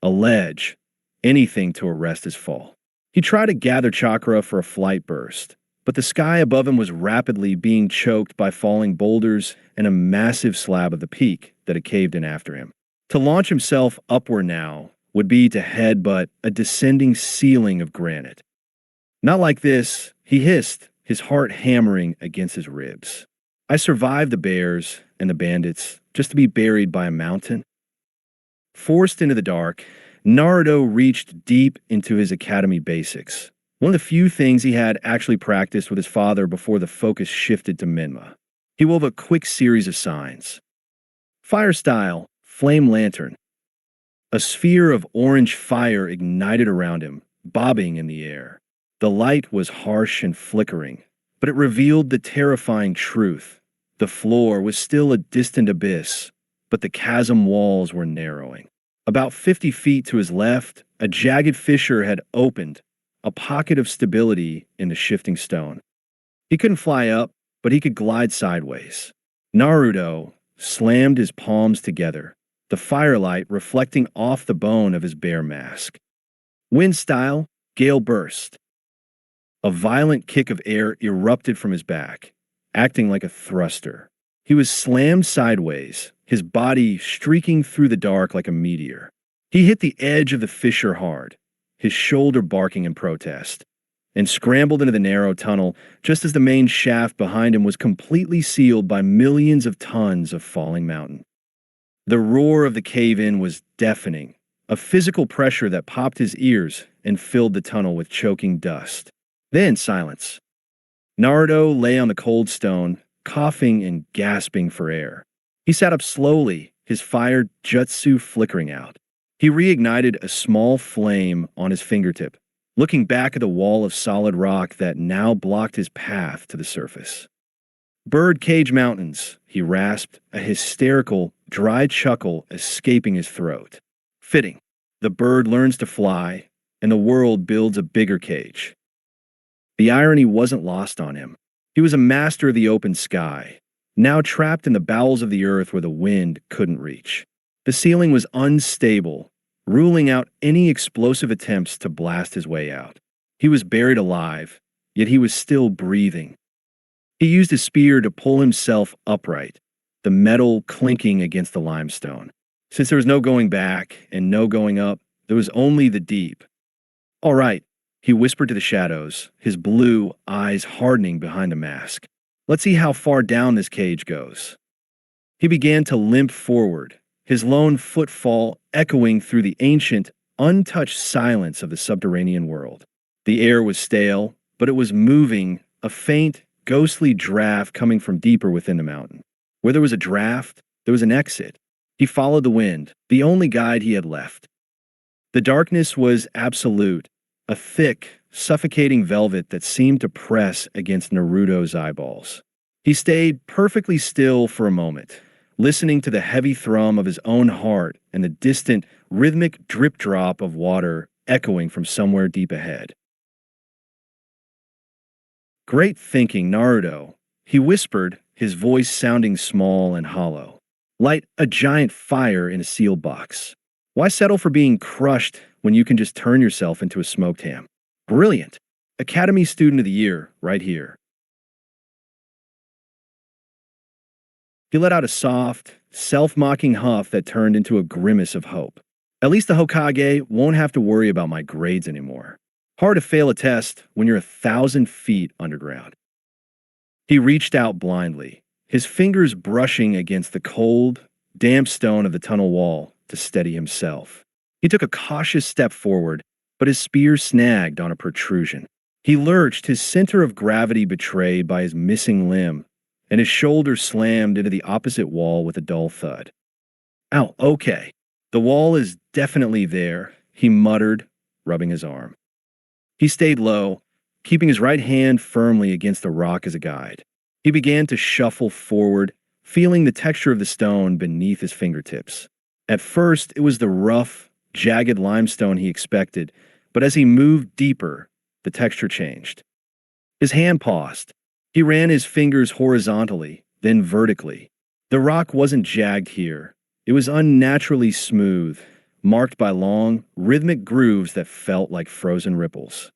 Speaker 1: a ledge, anything to arrest his fall. He tried to gather chakra for a flight burst, but the sky above him was rapidly being choked by falling boulders and a massive slab of the peak that had caved in after him. To launch himself upward now would be to headbutt a descending ceiling of granite. Not like this, he hissed, his heart hammering against his ribs. I survived the bears and the bandits just to be buried by a mountain. Forced into the dark, Naruto reached deep into his academy basics, one of the few things he had actually practiced with his father before the focus shifted to Menma. He wove a quick series of signs. Fire style, flame lantern. A sphere of orange fire ignited around him, bobbing in the air. The light was harsh and flickering, but it revealed the terrifying truth. The floor was still a distant abyss, but the chasm walls were narrowing. About 50 feet to his left, a jagged fissure had opened, a pocket of stability in the shifting stone. He couldn't fly up, but he could glide sideways. Naruto slammed his palms together, the firelight reflecting off the bone of his bare mask. Wind style, gale burst. A violent kick of air erupted from his back, acting like a thruster. He was slammed sideways, his body streaking through the dark like a meteor. He hit the edge of the fissure hard, his shoulder barking in protest, and scrambled into the narrow tunnel just as the main shaft behind him was completely sealed by millions of tons of falling mountain. The roar of the cave-in was deafening, a physical pressure that popped his ears and filled the tunnel with choking dust. Then silence. Naruto lay on the cold stone, coughing and gasping for air. He sat up slowly, his fire jutsu flickering out. He reignited a small flame on his fingertip, looking back at the wall of solid rock that now blocked his path to the surface. Birdcage Mountains, he rasped, a hysterical, dry chuckle escaping his throat. Fitting. The bird learns to fly, and the world builds a bigger cage. The irony wasn't lost on him. He was a master of the open sky, now trapped in the bowels of the earth where the wind couldn't reach. The ceiling was unstable, ruling out any explosive attempts to blast his way out. He was buried alive, yet he was still breathing. He used his spear to pull himself upright, the metal clinking against the limestone. Since there was no going back and no going up, there was only the deep. "All right," he whispered to the shadows, his blue eyes hardening behind the mask. "Let's see how far down this cage goes." He began to limp forward, his lone footfall echoing through the ancient, untouched silence of the subterranean world. The air was stale, but it was moving, a faint, ghostly draft coming from deeper within the mountain. Where there was a draft, there was an exit. He followed the wind, the only guide he had left. The darkness was absolute, a thick, suffocating velvet that seemed to press against Naruto's eyeballs. He stayed perfectly still for a moment, listening to the heavy thrum of his own heart and the distant, rhythmic drip-drop of water echoing from somewhere deep ahead. "Great thinking, Naruto," he whispered, his voice sounding small and hollow. "Light a giant fire in a sealed box. Why settle for being crushed when you can just turn yourself into a smoked ham? Brilliant. Academy Student of the Year, right here." He let out a soft, self-mocking huff that turned into a grimace of hope. "At least the Hokage won't have to worry about my grades anymore. Hard to fail a test when you're 1,000 feet underground." He reached out blindly, his fingers brushing against the cold, damp stone of the tunnel wall to steady himself. He took a cautious step forward, but his spear snagged on a protrusion. He lurched, his center of gravity betrayed by his missing limb, and his shoulder slammed into the opposite wall with a dull thud. Ow, okay. The wall is definitely there, he muttered, rubbing his arm. He stayed low, keeping his right hand firmly against the rock as a guide. He began to shuffle forward, feeling the texture of the stone beneath his fingertips. At first, it was the rough, jagged limestone he expected, but as he moved deeper, the texture changed. His hand paused. He ran his fingers horizontally, then vertically. The rock wasn't jagged here. It was unnaturally smooth, marked by long, rhythmic grooves that felt like frozen ripples.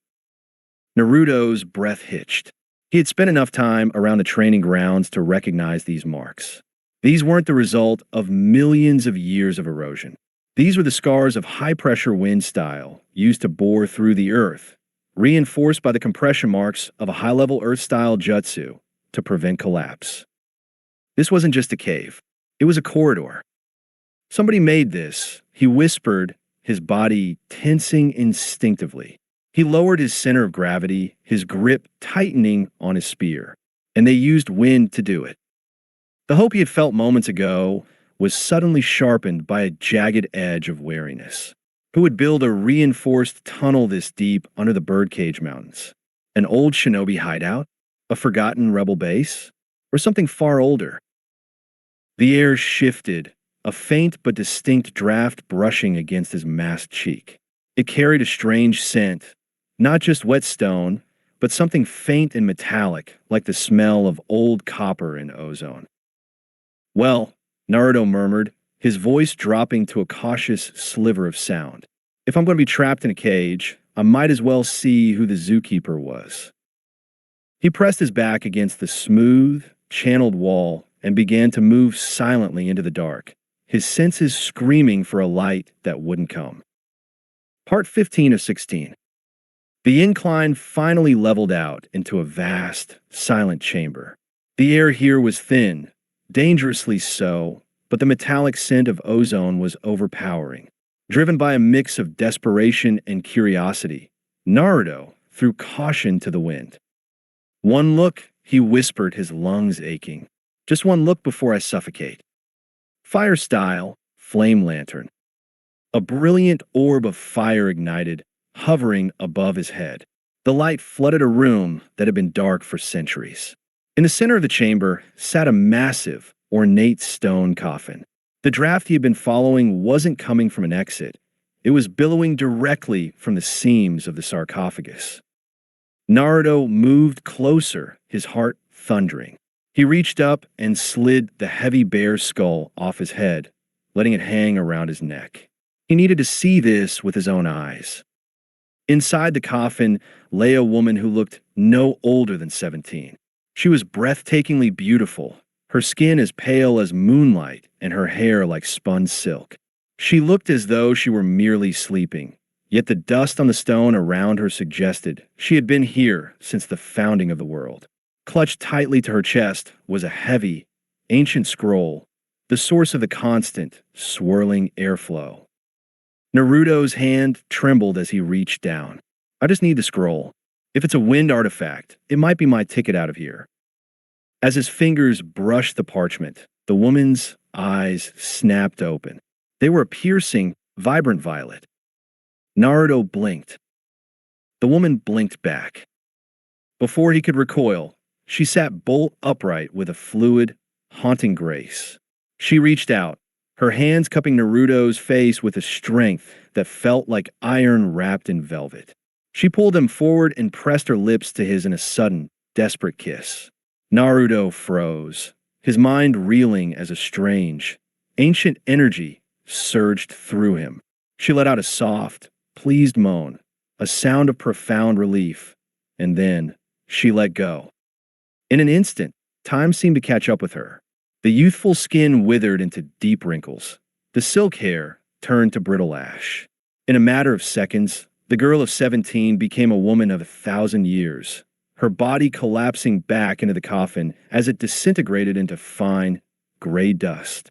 Speaker 1: Naruto's breath hitched. He had spent enough time around the training grounds to recognize these marks. These weren't the result of millions of years of erosion. These were the scars of high-pressure wind style used to bore through the earth, reinforced by the compression marks of a high-level earth-style jutsu to prevent collapse. This wasn't just a cave. It was a corridor. Somebody made this, he whispered, his body tensing instinctively. He lowered his center of gravity, his grip tightening on his spear, and they used wind to do it. The hope he had felt moments ago was suddenly sharpened by a jagged edge of wariness. Who would build a reinforced tunnel this deep under the Birdcage Mountains? An old shinobi hideout? A forgotten rebel base? Or something far older? The air shifted, a faint but distinct draft brushing against his masked cheek. It carried a strange scent, not just wet stone, but something faint and metallic, like the smell of old copper in ozone. Well, Naruto murmured, his voice dropping to a cautious sliver of sound. If I'm going to be trapped in a cage, I might as well see who the zookeeper was. He pressed his back against the smooth, channeled wall and began to move silently into the dark, his senses screaming for a light that wouldn't come. Part 15 of 16. The incline finally leveled out into a vast, silent chamber. The air here was thin, dangerously so, but the metallic scent of ozone was overpowering. Driven by a mix of desperation and curiosity, Naruto threw caution to the wind. One look, he whispered, his lungs aching. Just one look before I suffocate. Fire style, flame lantern. A brilliant orb of fire ignited, hovering above his head. The light flooded a room that had been dark for centuries. In the center of the chamber sat a massive, ornate stone coffin. The draft he had been following wasn't coming from an exit. It was billowing directly from the seams of the sarcophagus. Naruto moved closer, his heart thundering. He reached up and slid the heavy bear skull off his head, letting it hang around his neck. He needed to see this with his own eyes. Inside the coffin lay a woman who looked no older than 17. She was breathtakingly beautiful, her skin as pale as moonlight and her hair like spun silk. She looked as though she were merely sleeping, yet the dust on the stone around her suggested she had been here since the founding of the world. Clutched tightly to her chest was a heavy, ancient scroll, the source of the constant, swirling airflow. Naruto's hand trembled as he reached down. I just need the scroll. If it's a wind artifact, it might be my ticket out of here. As his fingers brushed the parchment, the woman's eyes snapped open. They were a piercing, vibrant violet. Naruto blinked. The woman blinked back. Before he could recoil, she sat bolt upright with a fluid, haunting grace. She reached out, her hands cupping Naruto's face with a strength that felt like iron wrapped in velvet. She pulled him forward and pressed her lips to his in a sudden, desperate kiss. Naruto froze, his mind reeling as a strange, ancient energy surged through him. She let out a soft, pleased moan, a sound of profound relief, and then she let go. In an instant, time seemed to catch up with her. The youthful skin withered into deep wrinkles. The silk hair turned to brittle ash. In a matter of seconds, the girl of 17 became a woman of 1,000 years, her body collapsing back into the coffin as it disintegrated into fine, gray dust.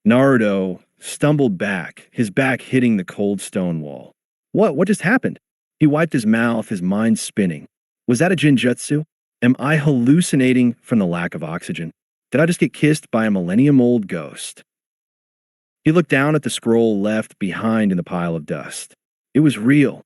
Speaker 1: Naruto stumbled back, his back hitting the cold stone wall. What just happened? He wiped his mouth, his mind spinning. Was that a Jinjutsu? Am I hallucinating from the lack of oxygen? Did I just get kissed by a millennium-old ghost? He looked down at the scroll left behind in the pile of dust. It was real.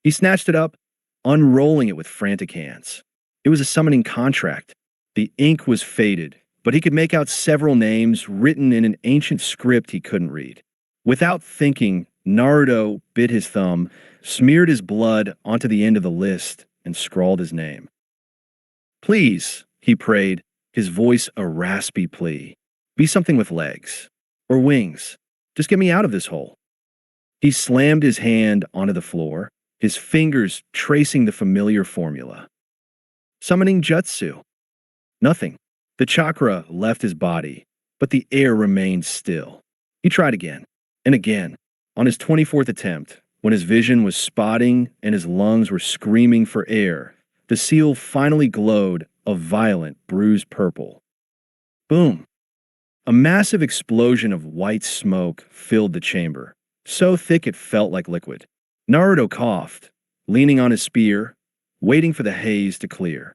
Speaker 1: He snatched it up, unrolling it with frantic hands. It was a summoning contract. The ink was faded, but he could make out several names written in an ancient script he couldn't read. Without thinking, Naruto bit his thumb, smeared his blood onto the end of the list, and scrawled his name. "Please," he prayed, his voice a raspy plea. "Be something with legs. Or wings. Just get me out of this hole." He slammed his hand onto the floor, his fingers tracing the familiar formula. Summoning jutsu. Nothing. The chakra left his body, but the air remained still. He tried again, and again. On his 24th attempt, when his vision was spotting and his lungs were screaming for air, the seal finally glowed a violent, bruised purple. Boom! A massive explosion of white smoke filled the chamber, so thick it felt like liquid. Naruto coughed, leaning on his spear, waiting for the haze to clear.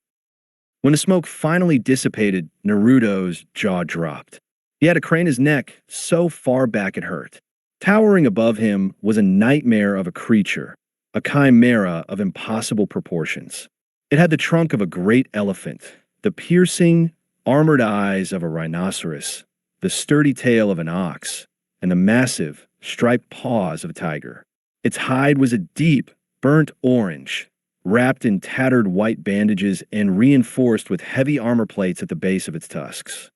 Speaker 1: When the smoke finally dissipated, Naruto's jaw dropped. He had to crane his neck so far back it hurt. Towering above him was a nightmare of a creature, a chimera of impossible proportions. It had the trunk of a great elephant, the piercing, armored eyes of a rhinoceros, the sturdy tail of an ox, and the massive, striped paws of a tiger. Its hide was a deep, burnt orange, wrapped in tattered white bandages and reinforced with heavy armor plates at the base of its tusks.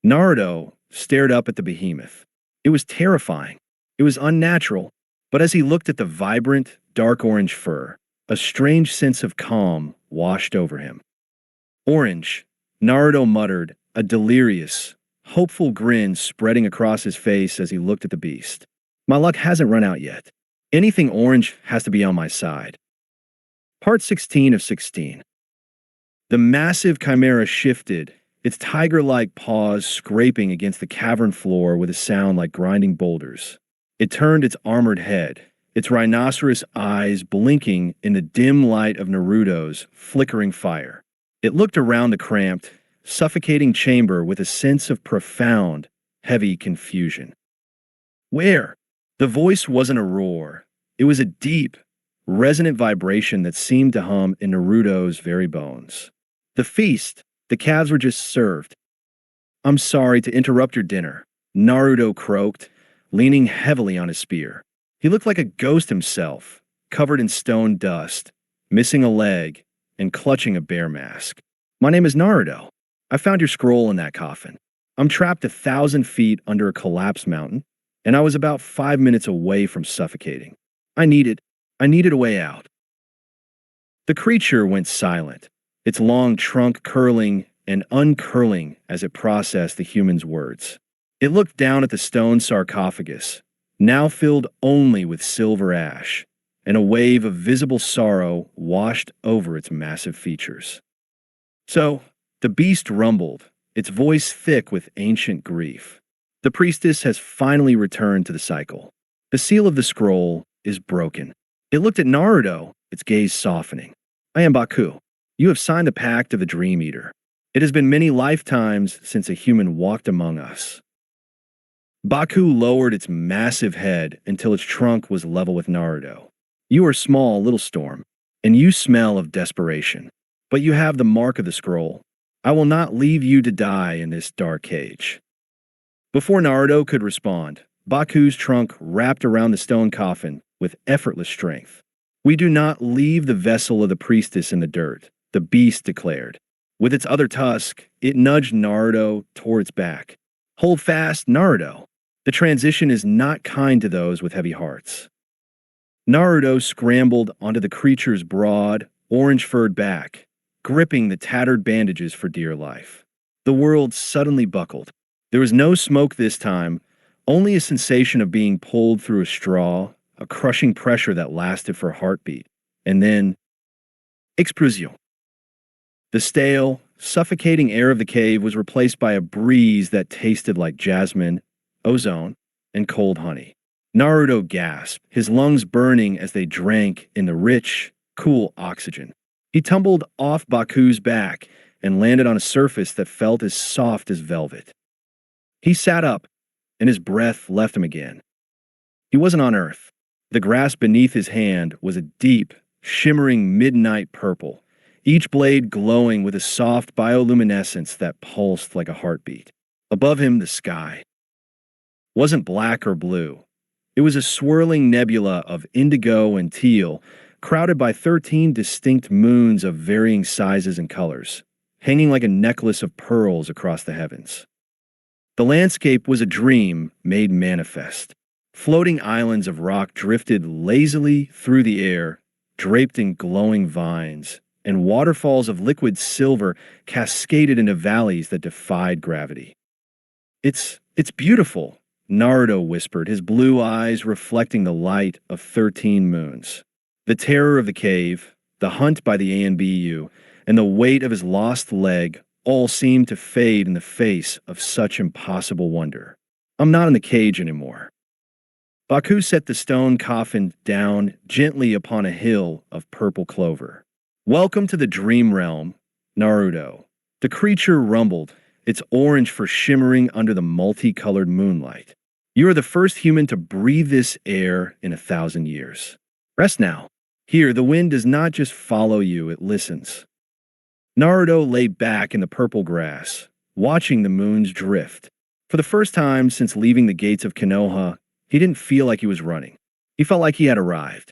Speaker 1: Naruto stared up at the behemoth. It was terrifying. It was unnatural, but as he looked at the vibrant, dark orange fur, a strange sense of calm washed over him. "Orange," Naruto muttered, a delirious, hopeful grin spreading across his face as he looked at the beast. "My luck hasn't run out yet. Anything orange has to be on my side." Part 16 of 16. The massive chimera shifted, its tiger-like paws scraping against the cavern floor with a sound like grinding boulders. It turned its armored head, its rhinoceros eyes blinking in the dim light of Naruto's flickering fire. It looked around the cramped, suffocating chamber with a sense of profound, heavy confusion. Where? The voice wasn't a roar. It was a deep, resonant vibration that seemed to hum in Naruto's very bones. The feast, the calves were just served. "I'm sorry to interrupt your dinner," Naruto croaked, leaning heavily on his spear. He looked like a ghost himself, covered in stone dust, missing a leg, and clutching a bear mask. "My name is Naruto. I found your scroll in that coffin. I'm trapped 1,000 feet under a collapsed mountain, and I was about 5 minutes away from suffocating. I needed a way out." The creature went silent, its long trunk curling and uncurling as it processed the human's words. It looked down at the stone sarcophagus, now filled only with silver ash, and a wave of visible sorrow washed over its massive features. "So, the beast rumbled, its voice thick with ancient grief. The priestess has finally returned to the cycle. The seal of the scroll is broken." It looked at Naruto, its gaze softening. "I am Baku. You have signed the pact of the Dream Eater. It has been many lifetimes since a human walked among us." Baku lowered its massive head until its trunk was level with Naruto. "You are small, little storm, and you smell of desperation. But you have the mark of the scroll. I will not leave you to die in this dark cage." Before Naruto could respond, Baku's trunk wrapped around the stone coffin with effortless strength. "We do not leave the vessel of the priestess in the dirt," the beast declared. With its other tusk, it nudged Naruto toward its back. "Hold fast, Naruto. The transition is not kind to those with heavy hearts." Naruto scrambled onto the creature's broad, orange-furred back, gripping the tattered bandages for dear life. The world suddenly buckled. There was no smoke this time, only a sensation of being pulled through a straw, a crushing pressure that lasted for a heartbeat. And then, Explosion. The stale, suffocating air of the cave was replaced by a breeze that tasted like jasmine, ozone, and cold honey. Naruto gasped, his lungs burning as they drank in the rich, cool oxygen. He tumbled off Baku's back and landed on a surface that felt as soft as velvet. He sat up, and his breath left him again. He wasn't on Earth. The grass beneath his hand was a deep, shimmering midnight purple, each blade glowing with a soft bioluminescence that pulsed like a heartbeat. Above him, the sky wasn't black or blue. It was a swirling nebula of indigo and teal, crowded by 13 distinct moons of varying sizes and colors, hanging like a necklace of pearls across the heavens. The landscape was a dream made manifest. Floating islands of rock drifted lazily through the air, draped in glowing vines, and waterfalls of liquid silver cascaded into valleys that defied gravity. It's beautiful," Naruto whispered, his blue eyes reflecting the light of 13 moons. The terror of the cave, the hunt by the ANBU, and the weight of his lost leg all seemed to fade in the face of such impossible wonder. "I'm not in the cage anymore." Baku set the stone coffin down gently upon a hill of purple clover. "Welcome to the dream realm, Naruto." The creature rumbled, its orange fur shimmering under the multicolored moonlight. "You are the first human to breathe this air in 1,000 years. Rest now. Here, the wind does not just follow you, it listens." Naruto lay back in the purple grass, watching the moons drift. For the first time since leaving the gates of Konoha, he didn't feel like he was running. He felt like he had arrived.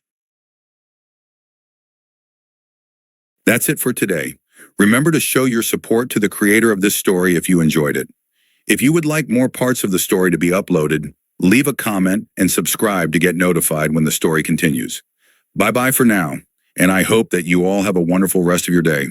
Speaker 2: That's it for today. Remember to show your support to the creator of this story if you enjoyed it. If you would like more parts of the story to be uploaded, leave a comment and subscribe to get notified when the story continues. Bye-bye for now, and I hope that you all have a wonderful rest of your day.